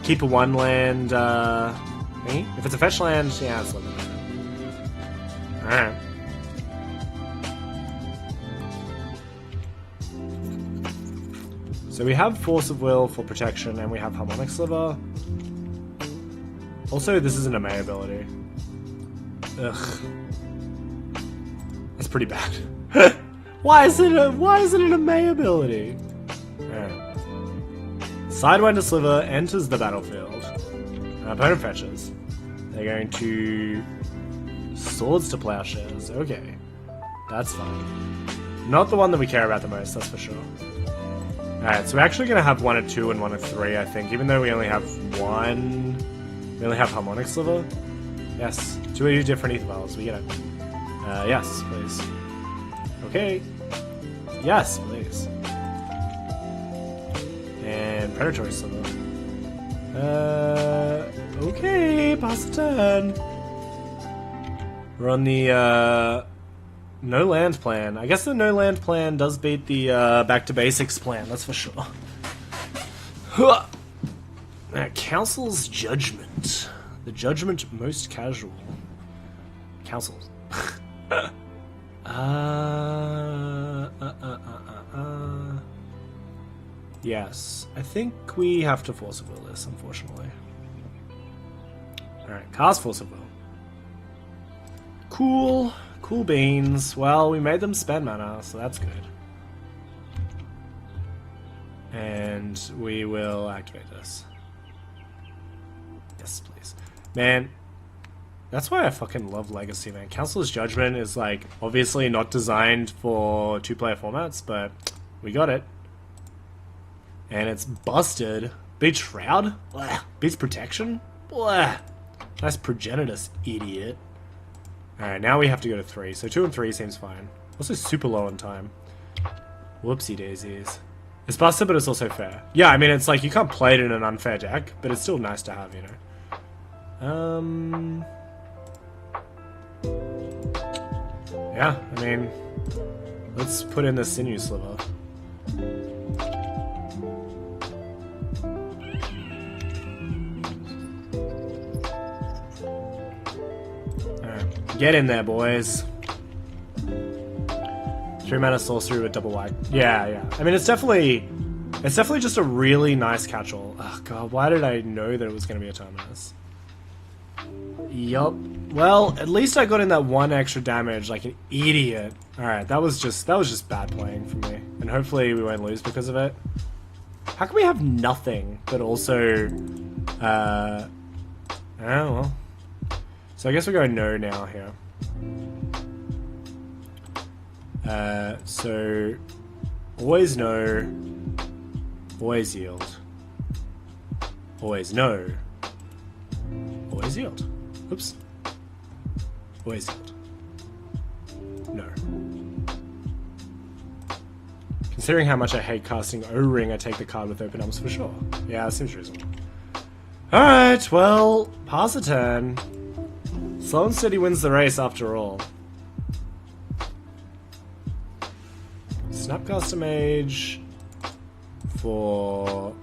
Keep a 1 land thingy. If it's a fetch land, yeah, it's limited. Alright. So we have Force of Will for protection, and we have Harmonic Sliver. Also, this isn't a May ability. Ugh. That's pretty bad. Why is it a May ability? Alright. Sidewinder Sliver enters the battlefield. Opponent fetches. They're going to Swords to Plowshares. Okay. That's fine. Not the one that we care about the most, that's for sure. Alright, so we're actually going to have 1 of 2 and 1 of 3, I think. Even though we only have 1... We only have Harmonic Sliver. Yes. 2 of you different Ether Vials. We get it. Yes, please. Okay. Yes, please. And Predatory Sliver. Okay, pass the turn. We're on the, no land plan. I guess the no land plan does beat the, back to basics plan, that's for sure. Council's Judgment. The Judgment most casual. Councils. Yes. I think we have to Force of Will this, unfortunately. Alright, cast Force of Will. Cool. Cool beans. Well, we made them spend mana, so that's good. And we will activate this. Yes, please. Man, that's why I fucking love Legacy, man. Council's Judgment is, like, obviously not designed for two-player formats, but we got it. And it's busted. Beats Shroud? Blah. Beats Protection? Blah. Nice Progenitus, idiot. Alright, now we have to go to 3. So 2 and 3 seems fine. Also super low on time. Whoopsie daisies. It's busted, but it's also fair. Yeah, I mean, it's like, you can't play it in an unfair deck, but it's still nice to have, you know? Yeah, I mean, let's put in the Sinew Sliver. Alright, get in there, boys. 3 mana sorcery with double white. Yeah, yeah. I mean, it's definitely just a really nice catch-all. Oh god, why did I know that it was going to be a Terminus? Yup. Well, at least I got in that 1 extra damage like an idiot. Alright, that was just bad playing for me. And hopefully we won't lose because of it. How can we have nothing, but also... oh, well. So I guess we're going no now here. So... Always no. Always yield. Always no. Always yield. Oops. Always yield. No. Considering how much I hate casting O-Ring, I take the card with open arms for sure. Yeah, that seems reasonable. Alright, well, pass the turn. Slow and Steady wins the race after all. Snapcaster Mage for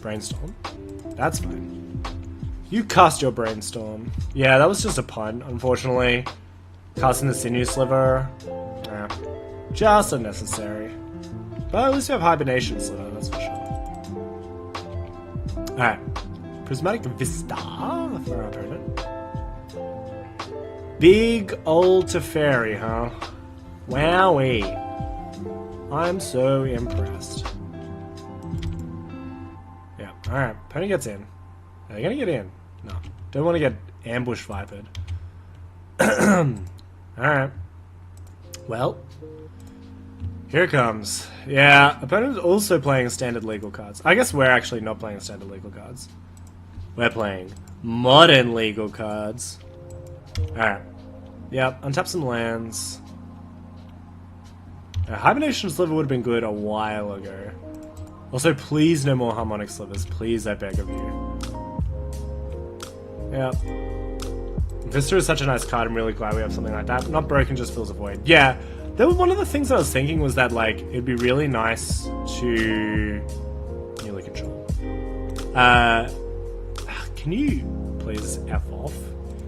Brainstorm. That's fine. You cast your Brainstorm. Yeah, that was just a pun, unfortunately. Casting the Sinew Sliver. Yeah. Just unnecessary. But at least we have Hibernation Sliver, that's for sure. Alright. Prismatic Vista for our opponent. Big old Teferi, huh? Wowee. I'm so impressed. Yeah, alright. Opponent gets in. Are they gonna get in? No. Don't want to get ambush vipered. Alright. Well. Here it comes. Yeah, opponent's also playing standard legal cards. I guess we're actually not playing standard legal cards. We're playing modern legal cards. Alright. Yep, untap some lands. Hibernation Sliver would have been good a while ago. Also, please no more Harmonic Slivers. Please, I beg of you. Yep. Vista is such a nice card. I'm really glad we have something like that. Not broken, just fills a void. Yeah, that was one of the things I was thinking was that, like, it'd be really nice to... Nearly control. Can you please F off?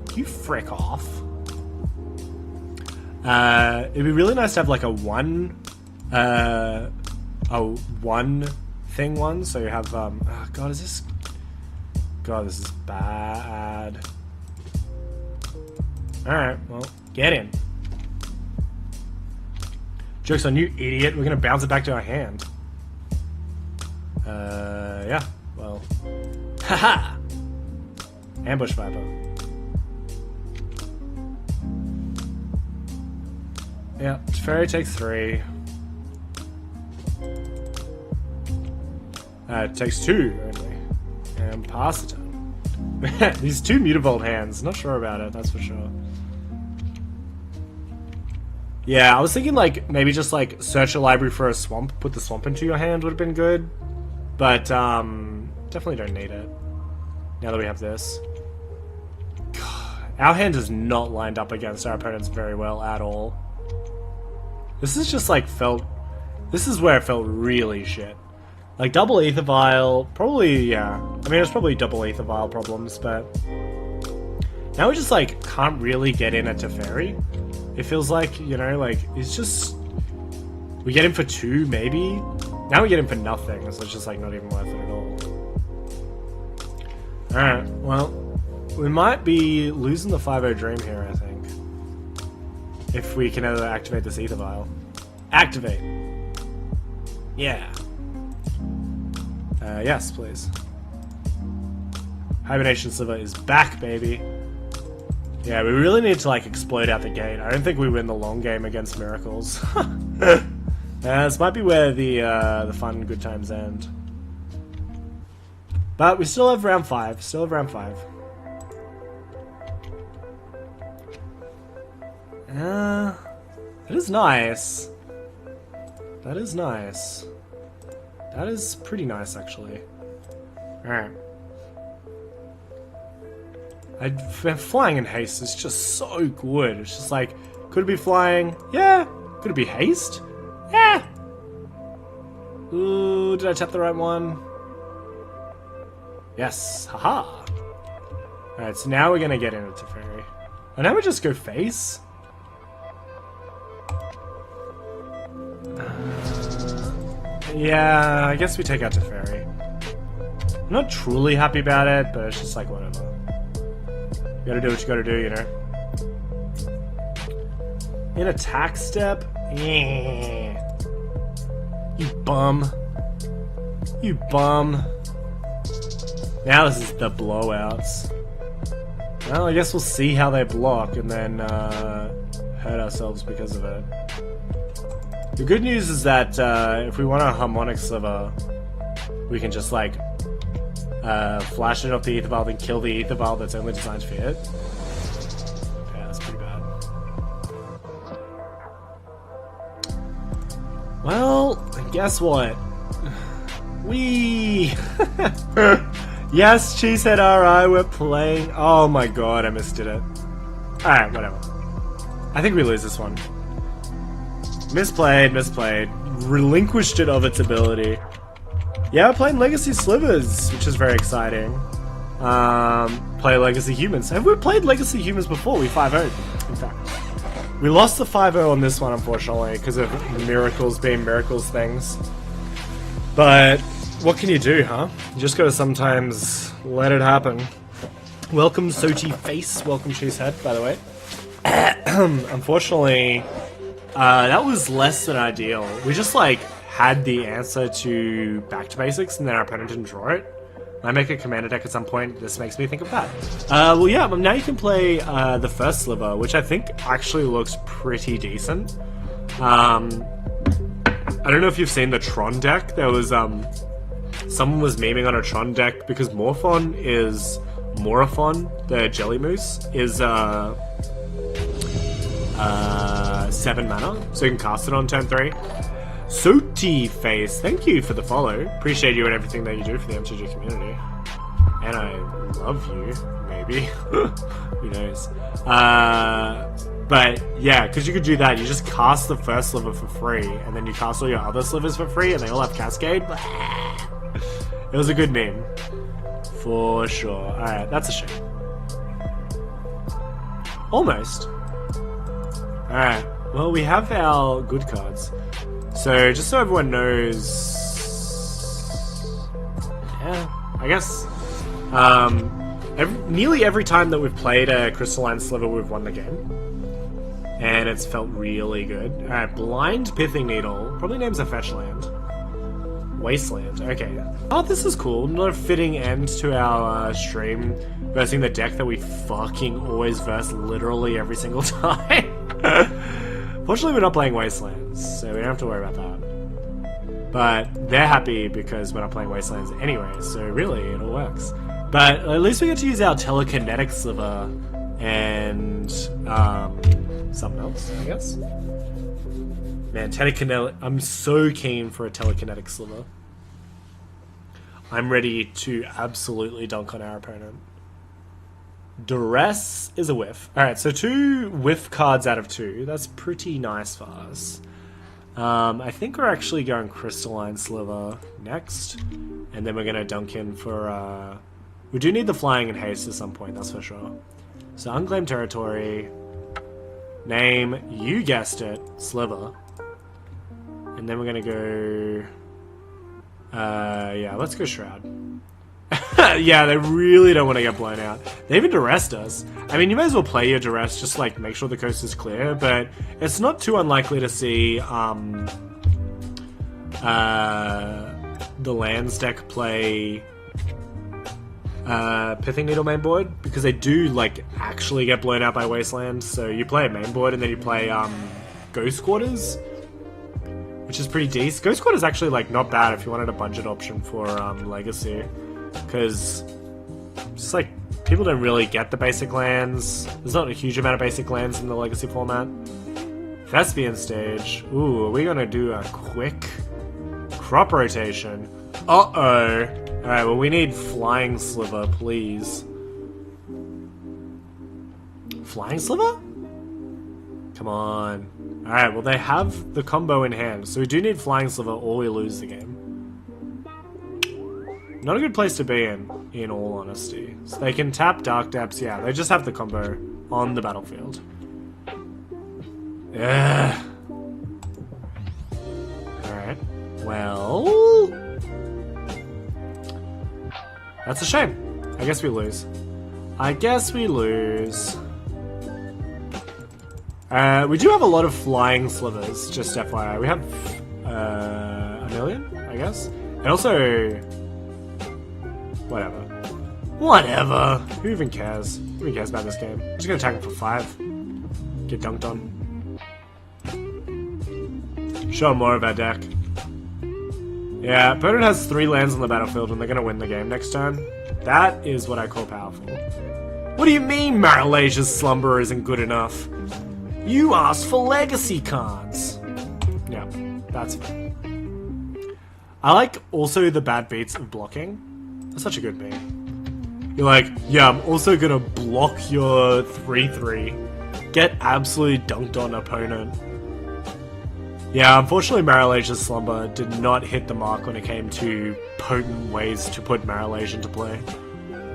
Can you frick off? It'd be really nice to have like a one thing one. So you have oh god, this is bad. Alright, well, get in. Joke's on you, idiot. We're gonna bounce it back to our hand. Yeah, well. Haha! Ambush Viper. Yeah, Fairy takes 3. It takes 2 only. And pass the turn. These 2 Mutavault hands. Not sure about it, that's for sure. Yeah, I was thinking like maybe just like search a library for a swamp, put the swamp into your hand would have been good. But definitely don't need it. Now that we have this. God, our hand is not lined up against our opponents very well at all. This is just like this is where it felt really shit. Like double Aether Vial, probably, yeah. I mean, it's probably double Aether Vial problems, but now we just like can't really get in at Teferi. It feels like, you know, like it's just, we get in for 2 maybe, Now we get him for nothing, so it's just like not even worth it at all. Alright, well, we might be losing the 5-0 dream here, I think. If we can ever activate this Ether Vial. Activate! Yeah. Yes, please. Hibernation Sliver is back, baby. Yeah, we really need to, like, explode out the gate. I don't think we win the long game against Miracles. This might be where the fun good times end. But we still have round 5. Still have round 5. That is nice. That is nice. That is pretty nice, actually. Alright. Flying in haste is just so good. It's just like, could it be flying? Yeah. Could it be haste? Yeah. Ooh, did I tap the right one? Yes. Haha. Alright, so now we're gonna get into Teferi. And now we just go face? Yeah, I guess we take out Teferi. I'm not truly happy about it, but it's just like, whatever. You gotta do what you gotta do, you know? In attack step? Yeah. You bum. You bum. Now this is the blowouts. Well, I guess we'll see how they block and then hurt ourselves because of it. The good news is that if we want a Harmonic Sliver, we can just like flash it off the Ether Vial, then kill the Ether Vial that's only designed for it. Yeah, that's pretty bad. Well, guess what? We yes, Cheesehead RI, we're playing. Oh my god, I misdid it. Alright, whatever. I think we lose this one. Misplayed. Relinquished it of its ability. Yeah, we're playing Legacy Slivers, which is very exciting. Play Legacy Humans. Have we played Legacy Humans before? We 5-0'd, in fact. We lost the 5-0 on this one, unfortunately, because of Miracles being Miracles things. But what can you do, huh? You just gotta sometimes let it happen. Welcome, Sochi Face. Welcome, Cheesehead, by the way. Unfortunately, that was less than ideal. We just, like, had the answer to Back to Basics, and then our opponent didn't draw it. I make a commander deck at some point, this makes me think of that. Well, yeah, now you can play the first Sliver, which I think actually looks pretty decent. I don't know if you've seen the Tron deck. There was, someone was memeing on a Tron deck because Morphon, the Jelly Moose, is, 7 mana, so you can cast it on turn 3. Soti Face, thank you for the follow. Appreciate you and everything that you do for the MTG community. And I love you, maybe. Who knows? But yeah, because you could do that. You just cast the first sliver for free, and then you cast all your other slivers for free, and they all have Cascade. It was a good meme. For sure. Alright, that's a shame. Almost. Alright, well, we have our good cards. So, just so everyone knows... Yeah, I guess... nearly every time that we've played a Crystalline Sliver, we've won the game. And it's felt really good. Alright, Blind Pithing Needle. Probably names a fetch land. Wasteland, okay. Oh, this is cool. Not a fitting end to our stream. Versing the deck that we fucking always verse literally every single time. Fortunately, we're not playing Wastelands, so we don't have to worry about that. But they're happy because we're not playing Wastelands anyway, so really, it all works. But at least we get to use our Telekinetic Sliver and something else, I guess. Man, Telekinetic... I'm so keen for a Telekinetic Sliver. I'm ready to absolutely dunk on our opponent. Duress is a whiff. Alright, so 2 whiff cards out of 2. That's pretty nice for us. I think we're actually going Crystalline Sliver next. And then we're going to dunk in for... we do need the Flying and Haste at some point, that's for sure. So Unclaimed Territory. Name, you guessed it, Sliver. And then we're going to go... Yeah, let's go Shroud. Yeah, they really don't want to get blown out. They even duressed us. I mean, you may as well play your duress, just like make sure the coast is clear, but it's not too unlikely to see the lands deck play Pithing Needle main board, because they do like actually get blown out by Wasteland. So you play a main board and then you play Ghost Quarters, which is pretty decent. Ghost Quarters is actually like not bad if you wanted a budget option for Legacy, because just like people don't really get the basic lands. There's not a huge amount of basic lands in the Legacy format. Thespian stage. Ooh, are we gonna do a quick crop rotation? Uh-oh. Alright, well we need Flying Sliver, please. Flying Sliver? Come on. Alright, well they have the combo in hand, so we do need Flying Sliver or we lose the game. Not a good place to be in all honesty. So they can tap Dark Depths, yeah, they just have the combo on the battlefield. Ugh. Alright, well... that's a shame. I guess we lose. I guess we lose. We do have a lot of Flying Slivers, just FYI. We have a million, I guess. And also... whatever. Whatever! Who even cares? Who cares about this game? I'm just gonna attack him for 5. Get dunked on. Show him more of our deck. Yeah, opponent has 3 lands on the battlefield and they're gonna win the game next turn. That is what I call powerful. What do you mean Maralasia's Slumber isn't good enough? You asked for legacy cards! Yeah, that's fine. I like also the bad beats of blocking. That's such a good beat. You're like, yeah, I'm also gonna block your 3-3. Get absolutely dunked on opponent. Yeah, unfortunately Maralasia's Slumber did not hit the mark when it came to potent ways to put Maralasia into play.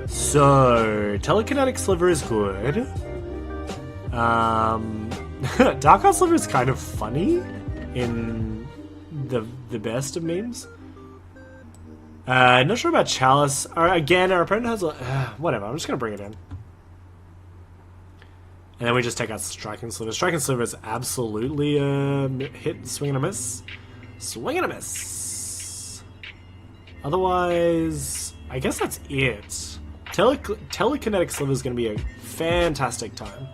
So, Telekinetic Sliver is good. Dark Heart Sliver is kind of funny in the best of memes. Not sure about Chalice. Again, our opponent has a... whatever, I'm just gonna bring it in. And then we just take out Striking Sliver. Striking Sliver is absolutely a hit, swing and a miss. Swing and a miss. Otherwise, I guess that's it. Telekinetic Sliver is going to be a fantastic time.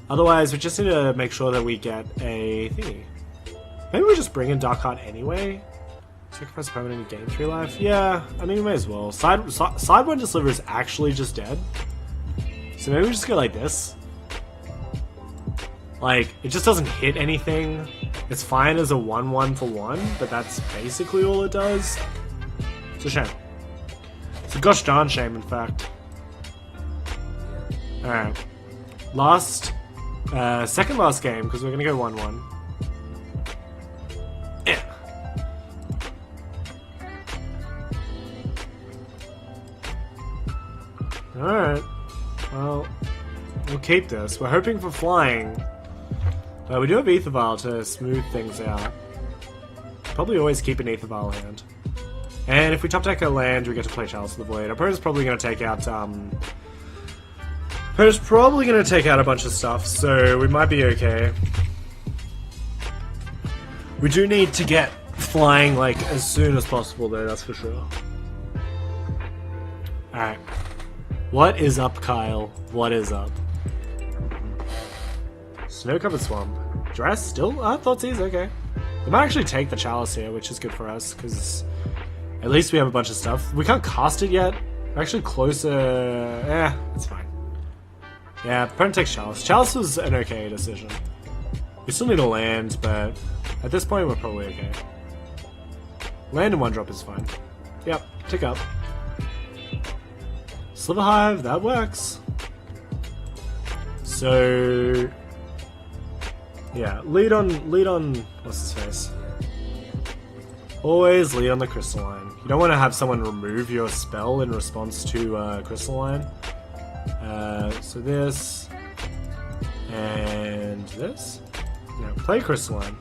Otherwise, we just need to make sure that we get a thingy. Maybe we just bring in Dark Heart anyway. Sacrifice opponent and gain 3 life. Yeah, I mean, we may as well. Sidewinder Sliver is actually just dead. So maybe we just go like this. Like, it just doesn't hit anything. It's fine as a 1-1 for 1, but that's basically all it does. It's a shame. It's a gosh darn shame, in fact. Alright. Second last game, because we're gonna go 1-1. Yeah. Alright. Well, we'll keep this. We're hoping for flying. We do have Aether Vial to smooth things out. Probably always keep an Aether Vial hand. And if we top deck a land, we get to play Chalice of the Void. Our opponent's probably going to take out, opponent's probably going to take out a bunch of stuff, so we might be okay. We do need to get flying, like, as soon as possible, though, that's for sure. Alright. What is up, Kyle? What is up? Snow-covered swamp. Dress still? I thought he's okay. We might actually take the Chalice here, which is good for us, because at least we have a bunch of stuff. We can't cast it yet. We're actually closer. It's fine. Yeah, opponent takes Chalice. Chalice was an okay decision. We still need a land, but at this point we're probably okay. Land and 1-drop is fine. Yep, tick up. Sliver Hive, that works. So yeah, lead on what's his face? Always lead on the Crystalline. You don't want to have someone remove your spell in response to Crystalline. So this and this. Yeah, play Crystalline.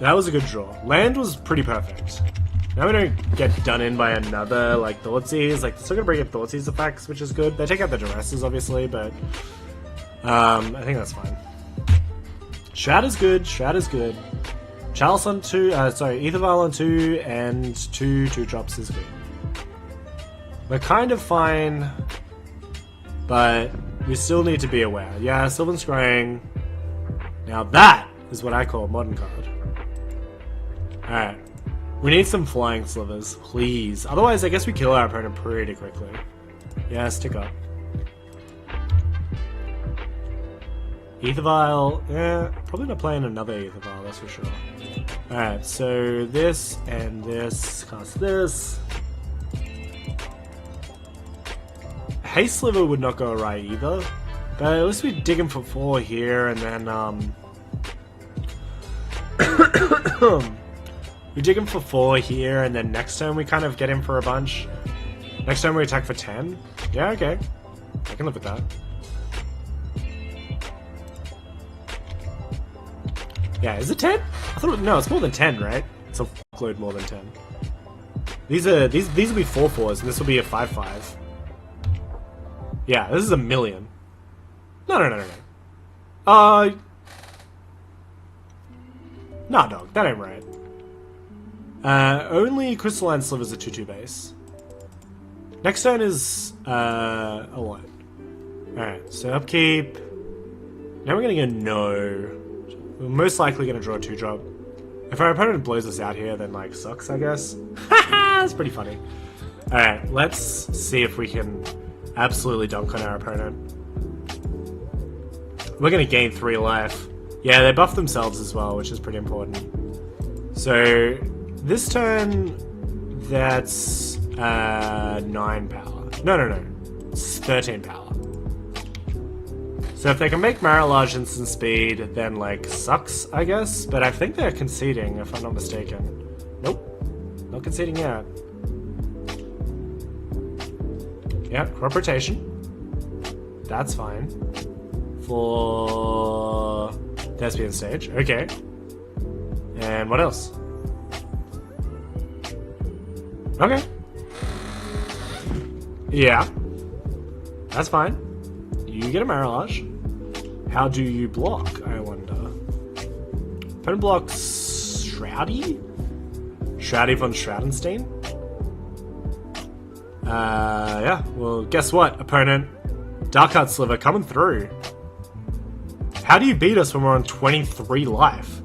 That was a good draw. Land was pretty perfect. Now we don't get done in by another, like, Thoughtseize. Like, they're still gonna bring in Thoughtseize effects, which is good. They take out the Duresses, obviously, but... I think that's fine. Shroud is good, Shroud is good. Chalice on 2, Ether Vial on 2, and 2 2-drops is good. We're kind of fine, but we still need to be aware. Yeah, Sylvan Scrying. Now that is what I call a modern card. Alright. We need some flying slivers, please. Otherwise, I guess we kill our opponent pretty quickly. Yeah, stick up. Ether Vial. Yeah, probably not playing another Ether Vial, that's for sure. Alright, so this and this. Cast this. Haste Sliver would not go right either. But at least we dig him for 4 here, and then, we dig him for 4 here, and then next turn we kind of get him for a bunch. Next turn we attack for 10. Yeah, okay. I can live with that. Yeah, is it 10? I thought no, it's more than 10, right? It's a fuckload more than 10. These will be 4/4s, and this will be a 5/5. Yeah, this is a million. No. Nah, dog, that ain't right. Only Crystalline Slivers are 2/2 base. Next turn is, a lot. Alright, so upkeep. Now we're gonna go no. We're most likely gonna draw a 2-drop. If our opponent blows us out here, then, like, sucks, I guess. Haha, that's pretty funny. Alright, let's see if we can absolutely dunk on our opponent. We're gonna gain 3 life. Yeah, they buff themselves as well, which is pretty important. So, this turn, that's 9 power. No. It's 13 power. So if they can make Marilage instant speed, then, like, sucks, I guess. But I think they're conceding, if I'm not mistaken. Nope. Not conceding yet. Yeah, crop rotation. That's fine. For Thespian stage. Okay. And what else? Okay. Yeah. That's fine. You get a Marilage. How do you block, I wonder? Opponent blocks Shroudy? Shroudy von Shroudenstein? Yeah. Well, guess what, opponent? Darkheart Sliver coming through. How do you beat us when we're on 23 life?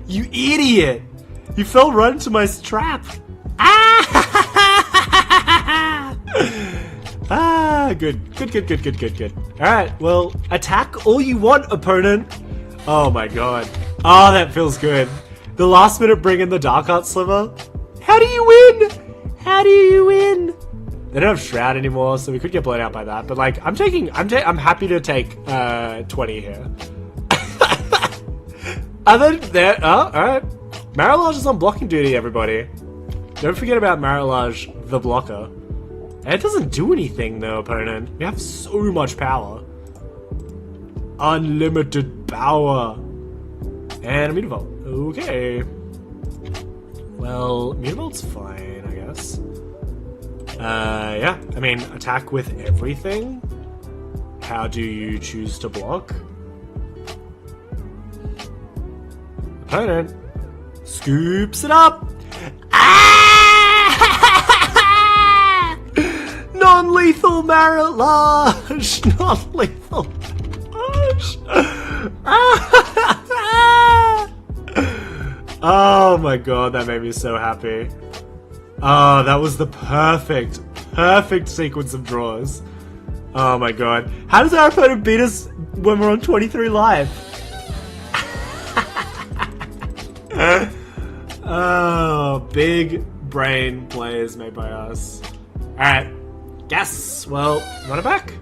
You idiot! You fell right into my trap! Good. Alright, well, attack all you want, opponent. Oh my god. Oh, that feels good. The last minute bring in the Darkheart Sliver. How do you win? How do you win? They don't have Shroud anymore, so we could get blown out by that. But, like, I'm happy to take 20 here. Other than that, alright. Marilage is on blocking duty, everybody. Don't forget about Marilage, the blocker. And it doesn't do anything, though, opponent. We have so much power. Unlimited power. And a Mutavault. Okay. Well, Mutavault's fine, I guess. Yeah. I mean, attack with everything? How do you choose to block? Opponent scoops it up. Non-lethal Marilage! Non-lethal Marilage! Oh my god, that made me so happy. Oh, that was the perfect sequence of draws. Oh my god. How does our opponent beat us when we're on 23 life? Oh, big brain plays made by us. Alright. Yes, well, run it back.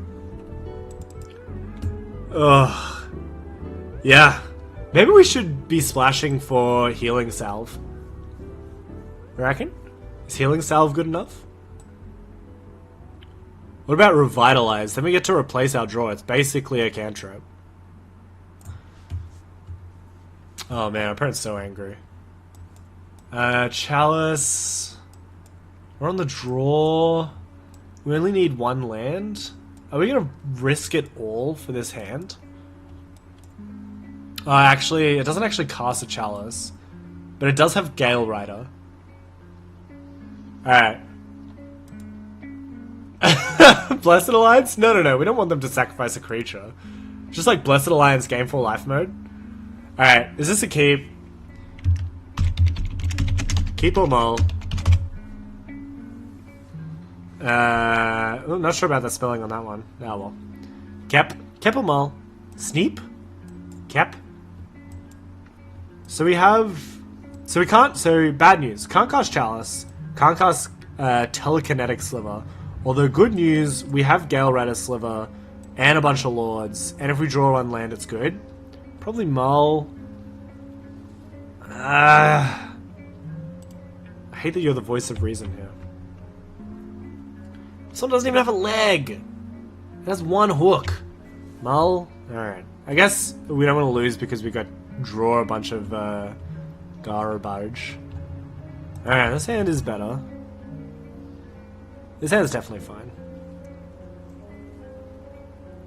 Ugh. Yeah. Maybe we should be splashing for Healing Salve. You reckon? Is Healing Salve good enough? What about Revitalize? Then we get to replace our draw. It's basically a cantrip. Oh man, our opponent's so angry. Chalice. We're on the draw. We only need one land. Are we gonna risk it all for this hand? Actually, it doesn't actually cast a Chalice. But it does have Gale Rider. Alright. Blessed Alliance? No. We don't want them to sacrifice a creature. Just like Blessed Alliance Game for Life mode. Alright, is this a keep? Keep or mull? I'm not sure about the spelling on that one. Oh well. Kep or mull? Sneep? Kep? So we have... So we can't... So, bad news. Can't cast Chalice. Can't cast Telekinetic Sliver. Although, good news, we have Gale Rider Sliver and a bunch of Lords. And if we draw one land, it's good. Probably mull. I hate that you're the voice of reason here. This one doesn't even have a leg. It has one hook. Mull? Alright. I guess we don't want to lose because we got draw a bunch of garbage. Alright, this hand is better. This hand is definitely fine.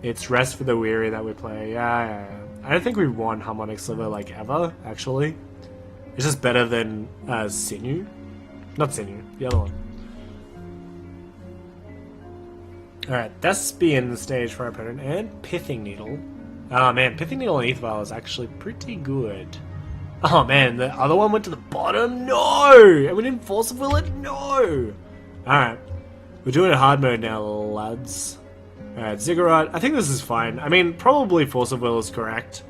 It's Rest for the Weary that we play. Yeah. I don't think we won Harmonic Sliver like ever, actually. It's just better than Sinew. Not Sinew, the other one. Alright, Thespian the stage for our opponent, and Pithing Needle. Oh man, Pithing Needle and Aether Vial is actually pretty good. Oh man, the other one went to the bottom? No! And we didn't Force of Will it? No! Alright, we're doing a hard mode now, lads. Alright, Ziggurat. I think this is fine. I mean, probably Force of Will is correct.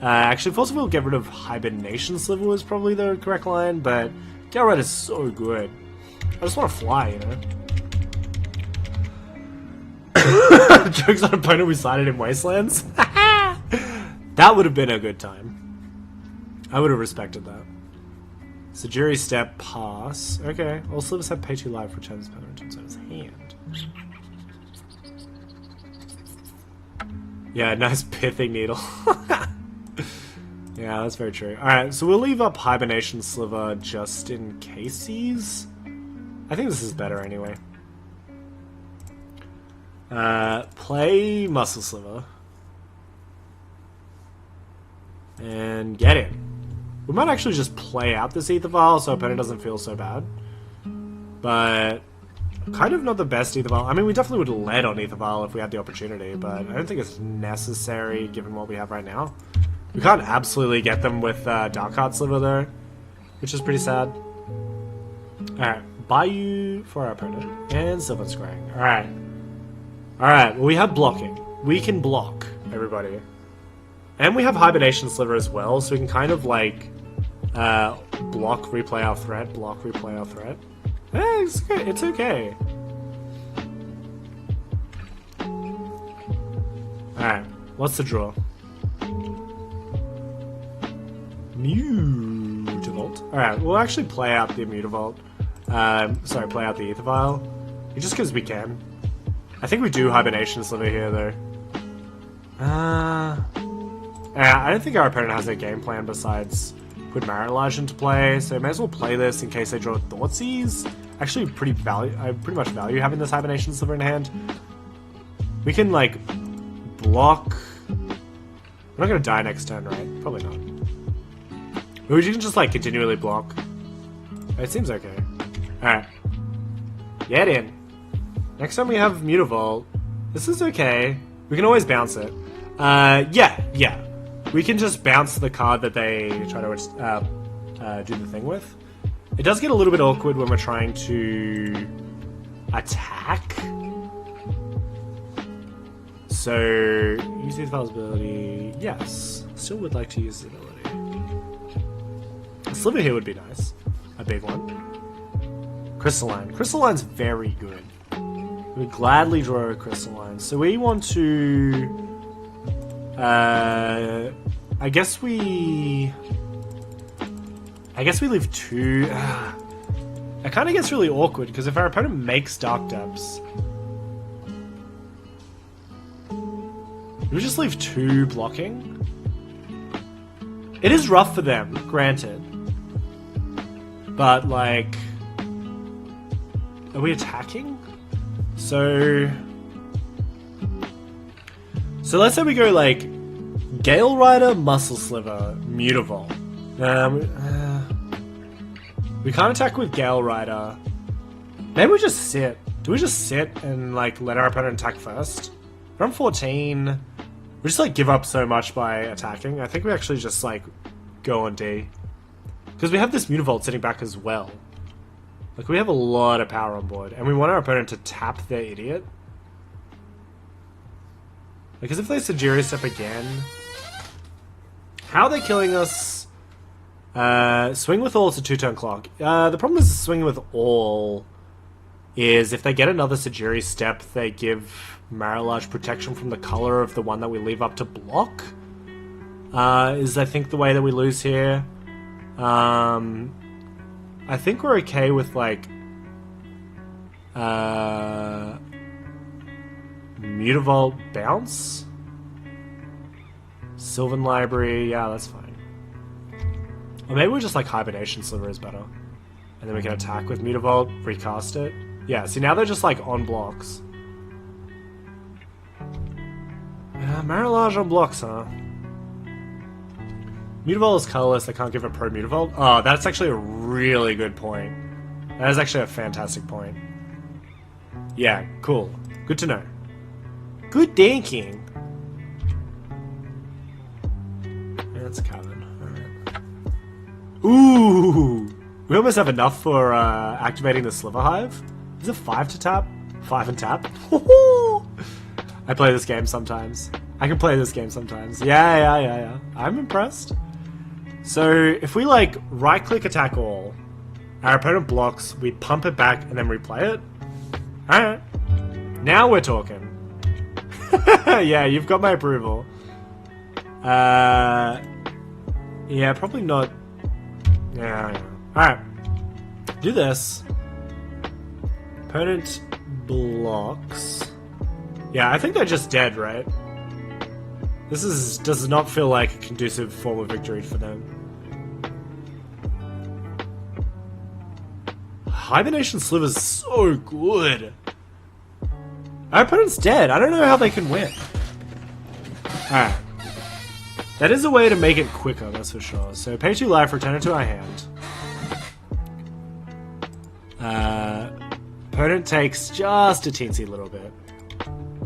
Actually, Force of Will get rid of Hibernation Sliver was probably the correct line, but Gale Rider is so good. I just want to fly, you know? Jokes on opponent we sided in Wastelands. That would have been a good time. I would have respected that. Sajiri Step, pass. Okay, all Slivers have pay 2 life, which has power into his hand. Yeah, nice Pithing Needle. Yeah, that's very true. Alright, so we'll leave up Hibernation Sliver just in cases. I think this is better anyway. Play Muscle Sliver. And get in. We might actually just play out this Aether Vial so our opponent doesn't feel so bad. But kind of not the best Aether Vial. I mean, we definitely would have led on Aether Vial if we had the opportunity, but I don't think it's necessary given what we have right now. We can't absolutely get them with Dark Heart Sliver though, which is pretty sad. Alright, Bayou for our opponent. And Silver Scrying. Alright. Alright, well we have blocking. We can block, everybody. And we have Hibernation Sliver as well, so we can kind of like block, replay our threat, block, replay our threat. It's okay. It's okay. Alright, what's the draw? Mutavault. Alright, we'll actually play out the Mutavault. Sorry, play out the Aether Vial. Just because we can. I think we do Hibernation Sliver here, though. I don't think our opponent has a game plan besides put Marilage into play, so may as well play this in case they draw Thoughtseize. Actually, I pretty much value having this Hibernation Sliver in hand. We can, like, block... We're not gonna die next turn, right? Probably not. But we can just, like, continually block. It seems okay. Alright. Get in. Next time we have Mutavault. This is okay. We can always bounce it. Yeah. We can just bounce the card that they try to do the thing with. It does get a little bit awkward when we're trying to attack. So, use the ability. Yes. Still would like to use the ability. A Sliver here would be nice. A big one. Crystalline. Crystalline's very good. We would gladly draw a Crystalline. So we want to... I guess we leave 2... It kind of gets really awkward, because if our opponent makes Dark Depths... Do we just leave 2 blocking? It is rough for them, granted. But, like... Are we attacking? So let's say we go, like, Gale Rider, Muscle Sliver, Mutavault. We can't attack with Gale Rider. Maybe we just sit. Do we just sit and, like, let our opponent attack first? We're on 14. We just, like, give up so much by attacking. I think we actually just, like, go on D. Because we have this Mutavault sitting back as well. Like, we have a lot of power on board. And we want our opponent to tap their idiot. Because if they Sagiri step again... How are they killing us? Swing with all, it's a 2-turn clock. The problem is swinging with all is if they get another Sagiri step, they give Marilage protection from the color of the one that we leave up to block. Is, I think, the way that we lose here. I think we're okay with, like, Mutavault bounce? Sylvan Library, yeah, that's fine. Or maybe we just, like, Hibernation Sliver is better. And then we can attack with Mutavault, recast it. Yeah, see, now they're just, like, on blocks. Marilage on blocks, huh? Mutavault is colorless, I can't give it Pro Mutavault. Oh, that's actually a really good point. That is actually a fantastic point. Yeah, cool. Good to know. Good thinking. Yeah, that's Kevin. Alright. Ooh! We almost have enough for activating the Sliver Hive. Is it 5 to tap? 5 and tap? I play this game sometimes. I can play this game sometimes. Yeah. I'm impressed. So, if we, like, right-click attack all, our opponent blocks, we pump it back, and then replay it. Alright. Now we're talking. Yeah, you've got my approval. Yeah, probably not... Yeah. Alright. Do this. Opponent blocks. Yeah, I think they're just dead, right? This does not feel like a conducive form of victory for them. Hibernation Sliver's so good. Our opponent's dead. I don't know how they can win. Alright. That is a way to make it quicker, that's for sure. So pay 2 life, return it to our hand. Opponent takes just a teensy little bit.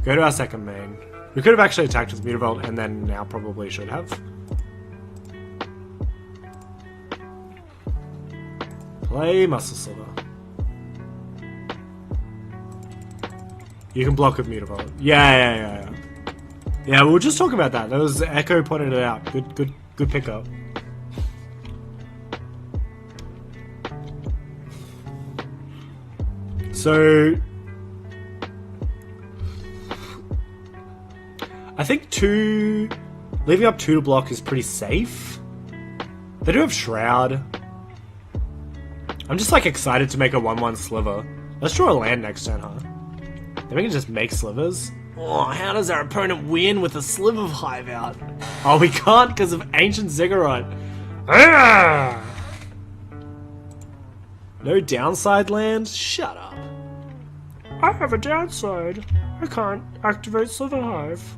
Go to our second main. We could have actually attacked with Mutavault, and then now probably should have. Play Muscle Sliver. You can block with Mutavault. Yeah. Yeah, we were just talking about that. That was Echo pointed it out. Good pickup. So I think leaving up 2 to block is pretty safe. They do have Shroud. I'm just, like, excited to make a 1/1 Sliver. Let's draw a land next turn, huh? Then we can just make Slivers. Oh, how does our opponent win with a Sliver Hive out? Oh, we can't because of Ancient Ziggurat. Ah! No downside land? Shut up. I have a downside. I can't activate Sliver Hive.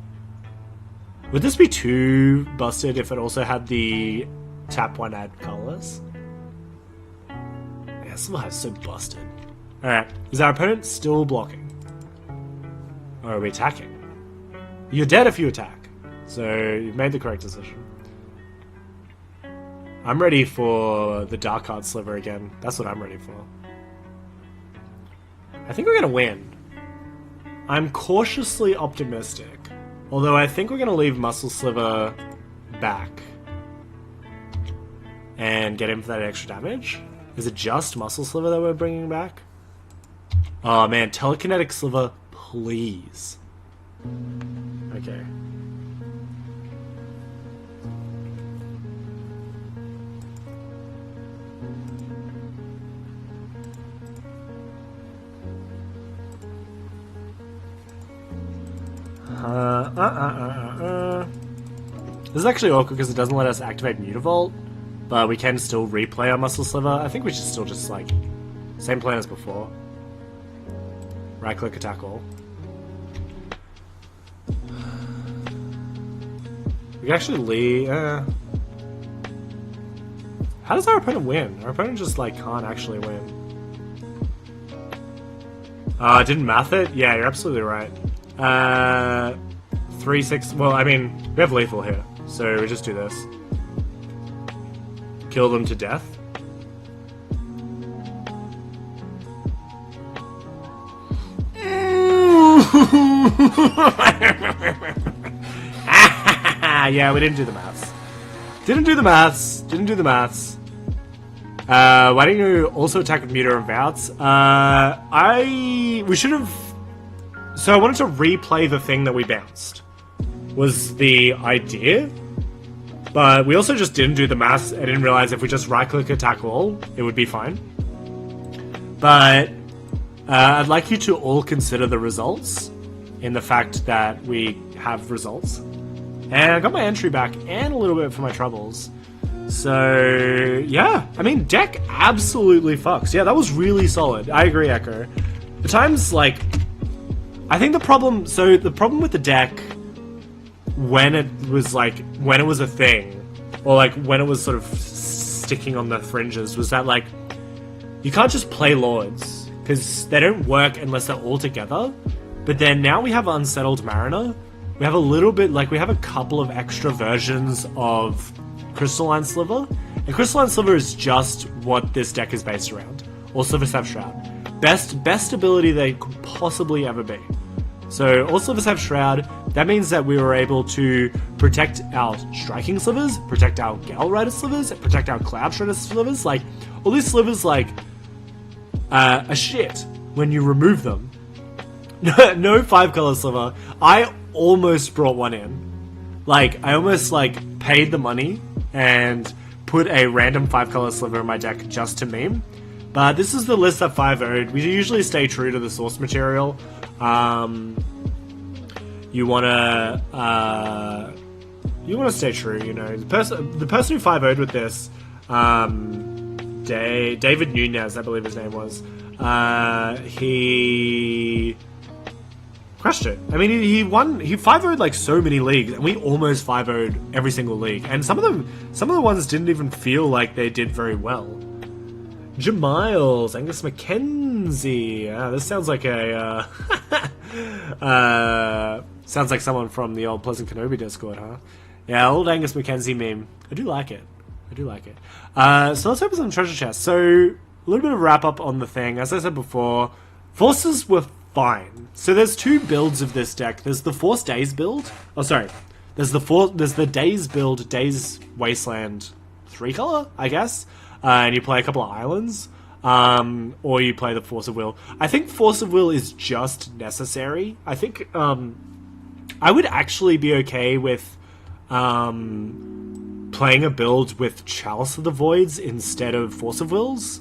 Would this be too busted if it also had the tap 1 add colorless? Yeah, Sliver Hive's so busted. Alright, is our opponent still blocking? Or are we attacking? You're dead if you attack. So you've made the correct decision. I'm ready for the Dark Card Sliver again. That's what I'm ready for. I think we're gonna win. I'm cautiously optimistic. Although I think we're gonna leave Muscle Sliver back. And get him for that extra damage. Is it just Muscle Sliver that we're bringing back? Oh man, Telekinetic Sliver, please. Okay. This is actually awkward because it doesn't let us activate Mutavault, but we can still replay our Muscle Sliver. I think we should still just, like, same plan as before. Right-click, attack all. We can actually leave... How does our opponent win? Our opponent just, like, can't actually win. Didn't math it? Yeah, you're absolutely right. 3-6... Well, I mean, we have lethal here, so we just do this. Kill them to death. Yeah, we didn't do the maths. Didn't do the maths. Why don't you also attack with Muta and Vouts? We should have... So I wanted to replay the thing that we bounced. Was the idea. But we also just didn't do the maths. I didn't realize if we just right-click attack all, it would be fine. But I'd like you to all consider the results in the fact that we have results. And I got my entry back and a little bit for my troubles. So, yeah. I mean, deck absolutely fucks. Yeah, that was really solid. I agree, Echo. The times, like... I think the problem... So, the problem with the deck... When it was, like... When it was a thing... Or, like, when it was sort of sticking on the fringes... Was that, like... You can't just play Lords. Because they don't work unless they're all together. But then now we have Unsettled Mariner... We have a little bit, like, we have a couple of extra versions of Crystalline Sliver. And Crystalline Sliver is just what this deck is based around. Or Sliver Sap Shroud. Best ability they could possibly ever be. So, all Sliver Sap Shroud, that means that we were able to protect our Striking Slivers, protect our Gale Rider Slivers, protect our Cloud Shredder Slivers. Like, all these Slivers, like, are shit when you remove them. No 5-color Sliver. I almost brought one in. Like, I almost, like, paid the money and put a random 5-color Sliver in my deck just to meme. But this is the list that 5-0'd. We usually stay true to the source material. You wanna stay true, you know. The person who 5-0'd with this, David Nunez, I believe his name was, he... crushed it. I mean, he 5-0'd like so many leagues, and we almost 5-0'd every single league. And some of the ones didn't even feel like they did very well. Jamiles, Angus McKenzie. This sounds like a sounds like someone from the old Pleasant Kenobi Discord, huh? Yeah, old Angus McKenzie meme. I do like it. So let's open some treasure chests. So a little bit of wrap up on the thing. As I said before, forces were fine. So there's two builds of this deck. There's the Force Days build. Oh, sorry. There's the Days build, Days Wasteland 3-color, I guess. And you play a couple of islands. Or you play the Force of Will. I think Force of Will is just necessary. I think I would actually be okay with playing a build with Chalice of the Voids instead of Force of Wills.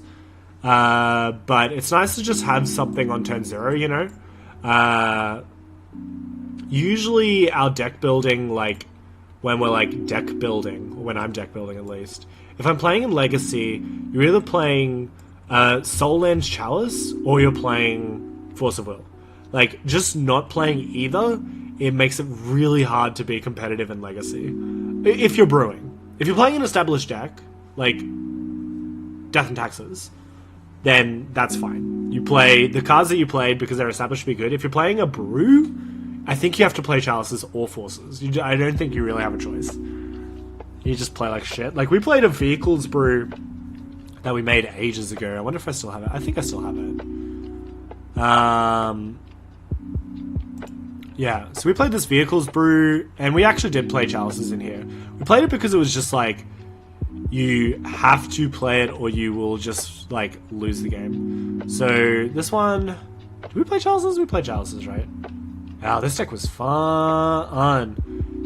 But it's nice to just have something on turn 0, you know? Usually our deck building, like, when we're, like, deck building, or when I'm deck building at least, if I'm playing in Legacy, you're either playing Soul Land Chalice, or you're playing Force of Will. Like, just not playing either, it makes it really hard to be competitive in Legacy. If you're brewing. If you're playing an established deck, like Death and Taxes, then that's fine. You play the cards that you played because they're established to be good. If you're playing a brew, I think you have to play Chalices or Forces. I don't think you really have a choice. You just play like shit. Like, we played a Vehicles brew that we made ages ago. I wonder if I still have it. I think I still have it. Yeah, so we played this Vehicles brew, and we actually did play Chalices in here. We played it because it was just like, you have to play it or you will just, like, lose the game. So, this one... Did we play Chalices? We played Chalices, right? Wow, this deck was fun.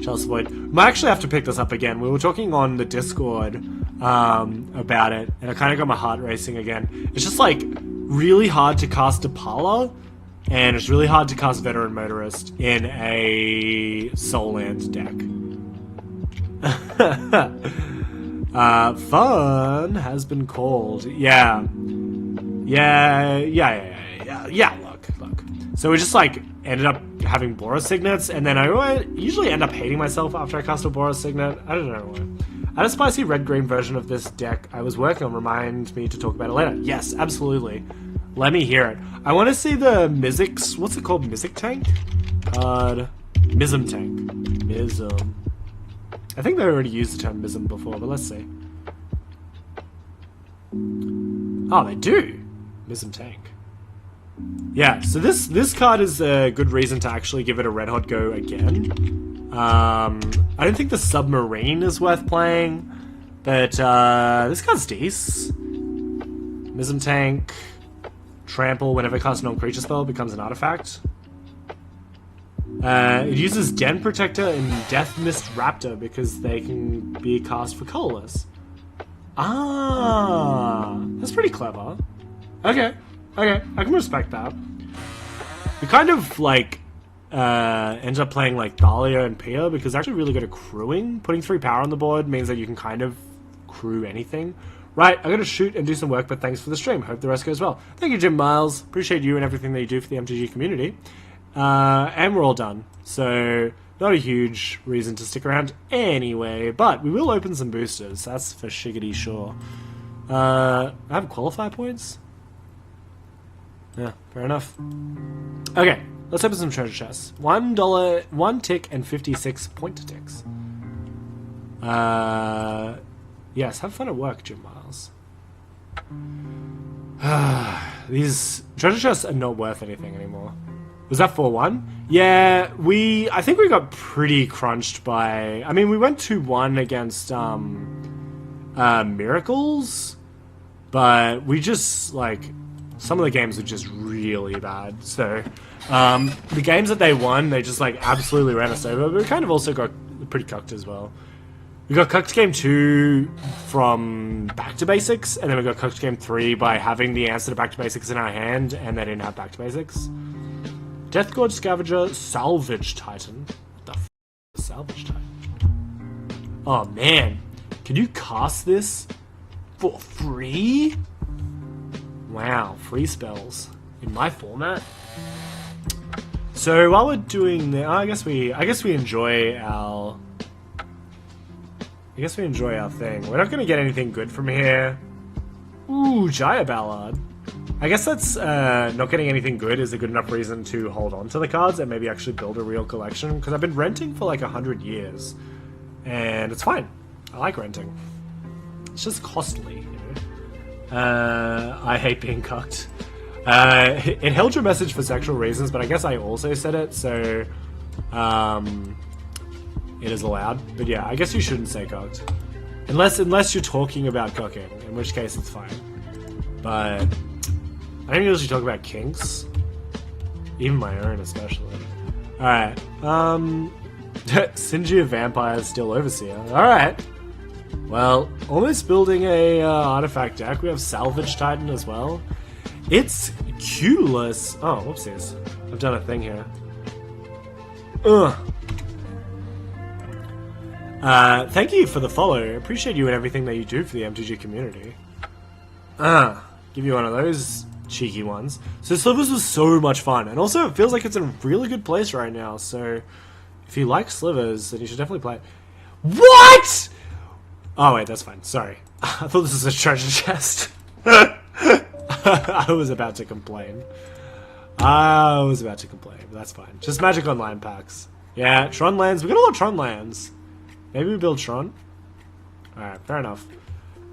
Chalice Void. Might actually have to pick this up again. We were talking on the Discord about it, and I kind of got my heart racing again. It's just, like, really hard to cast Depala, and it's really hard to cast Veteran Motorist in a Soul Land deck. Fun has been called. Yeah. Look. So we just like ended up having Boros Signets, and then I usually end up hating myself after I cast a Boros Signet. I don't know why. I had a spicy red-green version of this deck I was working on. Remind me to talk about it later. Yes, absolutely. Let me hear it. I want to see the Mizzix. What's it called? Mizzix tank? Mism tank. Mism. I think they already used the term Mism before, but let's see. Oh, they do. Mism tank. Yeah, so this card is a good reason to actually give it a red hot go again. I don't think the Submarine is worth playing, but this card's decent. Mism tank. Trample whenever cast a non-creature spell becomes an artifact. It uses Den Protector and Death Mist Raptor because they can be cast for colorless. Ah, that's pretty clever. Okay, I can respect that. We kind of like ended up playing like Thalia and Pia because they're actually really good at crewing. Putting 3 power on the board means that you can kind of crew anything. Right, I gotta shoot and do some work, but thanks for the stream. Hope the rest goes well. Thank you, Jim Miles. Appreciate you and everything that you do for the MTG community. And we're all done. So, not a huge reason to stick around anyway, but we will open some boosters. That's for shiggity sure. I have qualifier points? Yeah, fair enough. Okay, let's open some treasure chests. $1, 1 tick, and 56 point ticks. Yes, have fun at work, Jim Miles. These treasure chests are not worth anything anymore. Was that 4-1? Yeah, I think we got pretty crunched by... I mean, we went 2-1 against Miracles, but we just, like... Some of the games were just really bad, so... the games that they won, they just, like, absolutely ran us over, but we kind of also got pretty cucked as well. We got cucked game 2 from Back to Basics, and then we got cucked game 3 by having the answer to Back to Basics in our hand, and they didn't have Back to Basics. Death Gorge Scavenger, Salvage Titan. What the f is Salvage Titan? Oh man, can you cast this for free? Wow, free spells in my format. So while we're doing that, I guess we enjoy our. I guess we enjoy our thing. We're not going to get anything good from here. Ooh, Jaya Ballard. I guess that's not getting anything good is a good enough reason to hold on to the cards and maybe actually build a real collection. Because I've been renting for like 100 years. And it's fine. I like renting. It's just costly, you know? I hate being cucked. It held your message for sexual reasons, but I guess I also said it, so... it is allowed. But yeah, I guess you shouldn't say cucked. Unless you're talking about cucking, in which case it's fine. But... I don't usually talk about kinks. Even my own, especially. Alright, Singia Vampire still Overseer. Alright. Well, almost building a artifact deck. We have Salvage Titan as well. It's Q-less. Oh, whoopsies. I've done a thing here. Ugh. Thank you for the follow. I appreciate you and everything that you do for the MTG community. Give you one of those cheeky ones. So Slivers was so much fun, and also it feels like it's in a really good place right now, so if you like Slivers, then you should definitely play it. What?! Oh wait, that's fine, sorry. I thought this was a treasure chest. I was about to complain. But that's fine. Just Magic Online packs. Yeah, Tron lands. We got a lot of Tron lands. Maybe we build Tron? Alright, fair enough.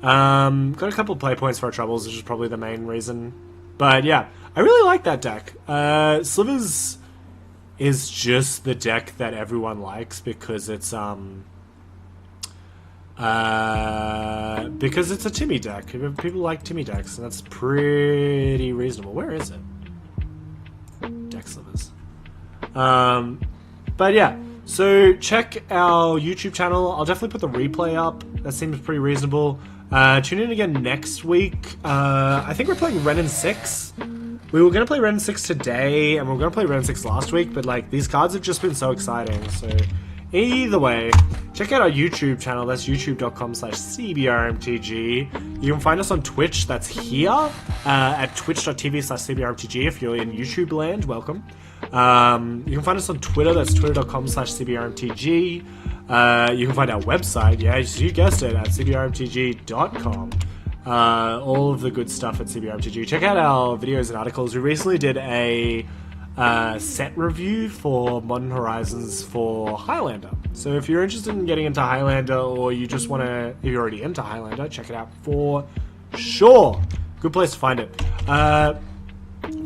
Got a couple of play points for our troubles, which is probably the main reason. But yeah, I really like that deck. Slivers is just the deck that everyone likes because it's a Timmy deck. People like Timmy decks, and that's pretty reasonable. Where is it? Deck Slivers. But yeah, so check our YouTube channel. I'll definitely put the replay up. That seems pretty reasonable. Tune in again next week. I think we're playing Ren and 6. We were going to play Ren and 6 today, and we were going to play Ren and 6 last week, but like these cards have just been so exciting, so Either way, check out our YouTube channel. That's youtube.com/CBRMTG. You can find us on Twitch. That's here at twitch.tv/CBRMTG. If you're in YouTube land, welcome. You can find us on Twitter. That's twitter.com/CBRMTG. You can find our website. Yeah, you guessed it, at cbrmtg.com. All of the good stuff at CBRMTG. Check out our videos and articles. We recently did a set review for Modern Horizons for Highlander. So if you're interested in getting into Highlander, or you just want to, if you're already into Highlander, check it out for sure. Good place to find it.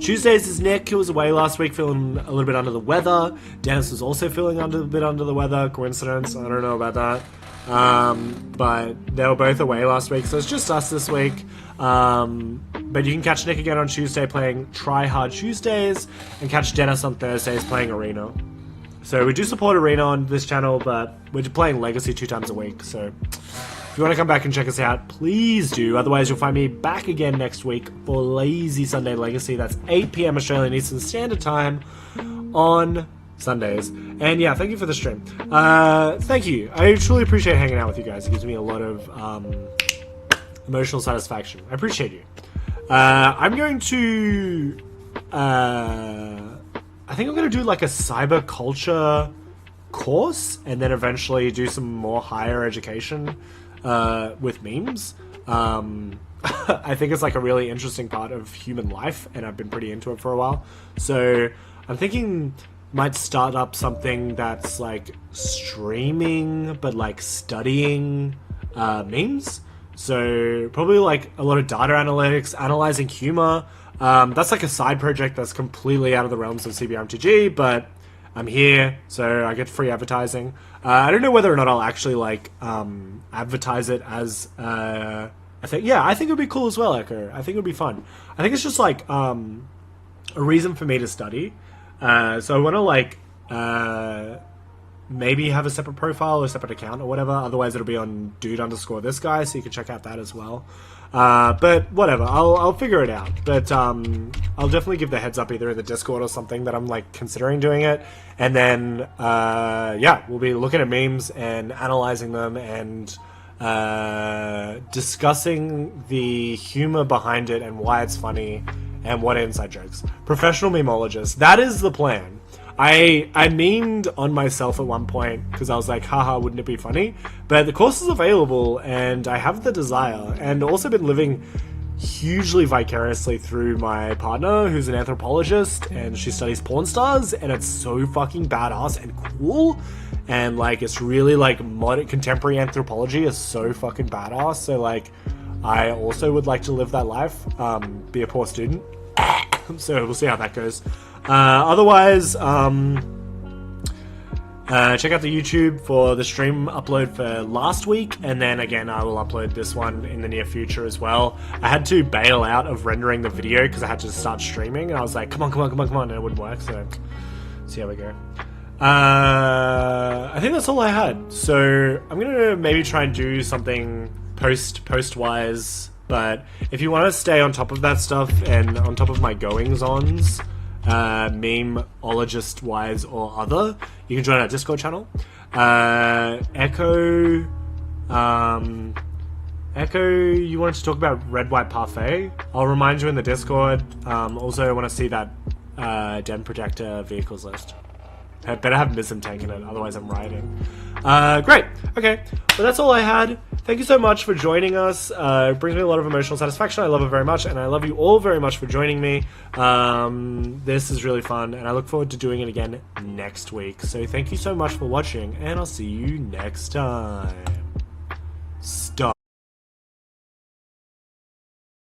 Tuesdays is Nick, who was away last week feeling a little bit under the weather. Dennis was also feeling a bit under the weather. Coincidence? I don't know about that. But they were both away last week, so it's just us this week. But you can catch Nick again on Tuesday playing Try Hard Tuesdays, and catch Dennis on Thursdays playing Arena. So we do support Arena on this channel, but we're playing Legacy 2 times a week, so if you want to come back and check us out, please do. Otherwise, you'll find me back again next week for Lazy Sunday Legacy. That's 8 PM Australian Eastern Standard Time on Sundays. And yeah, thank you for the stream. Thank you. I truly appreciate hanging out with you guys. It gives me a lot of emotional satisfaction. I appreciate you. I'm going to... I think I'm going to do like a cyber culture course, and then eventually do some more higher education with memes. I think it's like a really interesting part of human life, and I've been pretty into it for a while. So I'm thinking might start up something that's like streaming, but like studying memes. So probably like a lot of data analytics, analyzing humor. That's like a side project that's completely out of the realms of CBRMTG, but I'm here, so I get free advertising. I don't know whether or not I'll actually like advertise it as I think it would be cool as well, Echo. I think it would be fun. I think it's just like a reason for me to study. So I want to like maybe have a separate profile or a separate account or whatever. Otherwise, it'll be on dude_this guy, so you can check out that as well. But whatever, I'll figure it out. But I'll definitely give the heads up either in the Discord or something that I'm like considering doing it. And then yeah, we'll be looking at memes and analyzing them and discussing the humor behind it and why it's funny and what inside jokes. Professional memologist. That is the plan. I memed on myself at one point because I was like, haha, wouldn't it be funny? But the course is available and I have the desire, and also been living hugely vicariously through my partner, who's an anthropologist, and she studies porn stars, and it's so fucking badass and cool. And like, it's really like modern contemporary anthropology is so fucking badass. So like, I also would like to live that life, be a poor student. So we'll see how that goes. Otherwise, check out the YouTube for the stream upload for last week, and then again I will upload this one in the near future as well. I had to bail out of rendering the video because I had to start streaming, and I was like, come on, and it wouldn't work, so see how we go. I think that's all I had, so I'm gonna maybe try and do something post-wise, but if you want to stay on top of that stuff and on top of my goings-ons, memeologist wise or other, you can join our Discord channel. Echo, you wanted to talk about Red White Parfait? I'll remind you in the Discord. Also, I want to see that Den Projector vehicles list. I better have Mism tanking it, otherwise I'm rioting. Great. Okay. Well, that's all I had. Thank you so much for joining us. It brings me a lot of emotional satisfaction. I love it very much, and I love you all very much for joining me. This is really fun, and I look forward to doing it again next week. So thank you so much for watching, and I'll see you next time.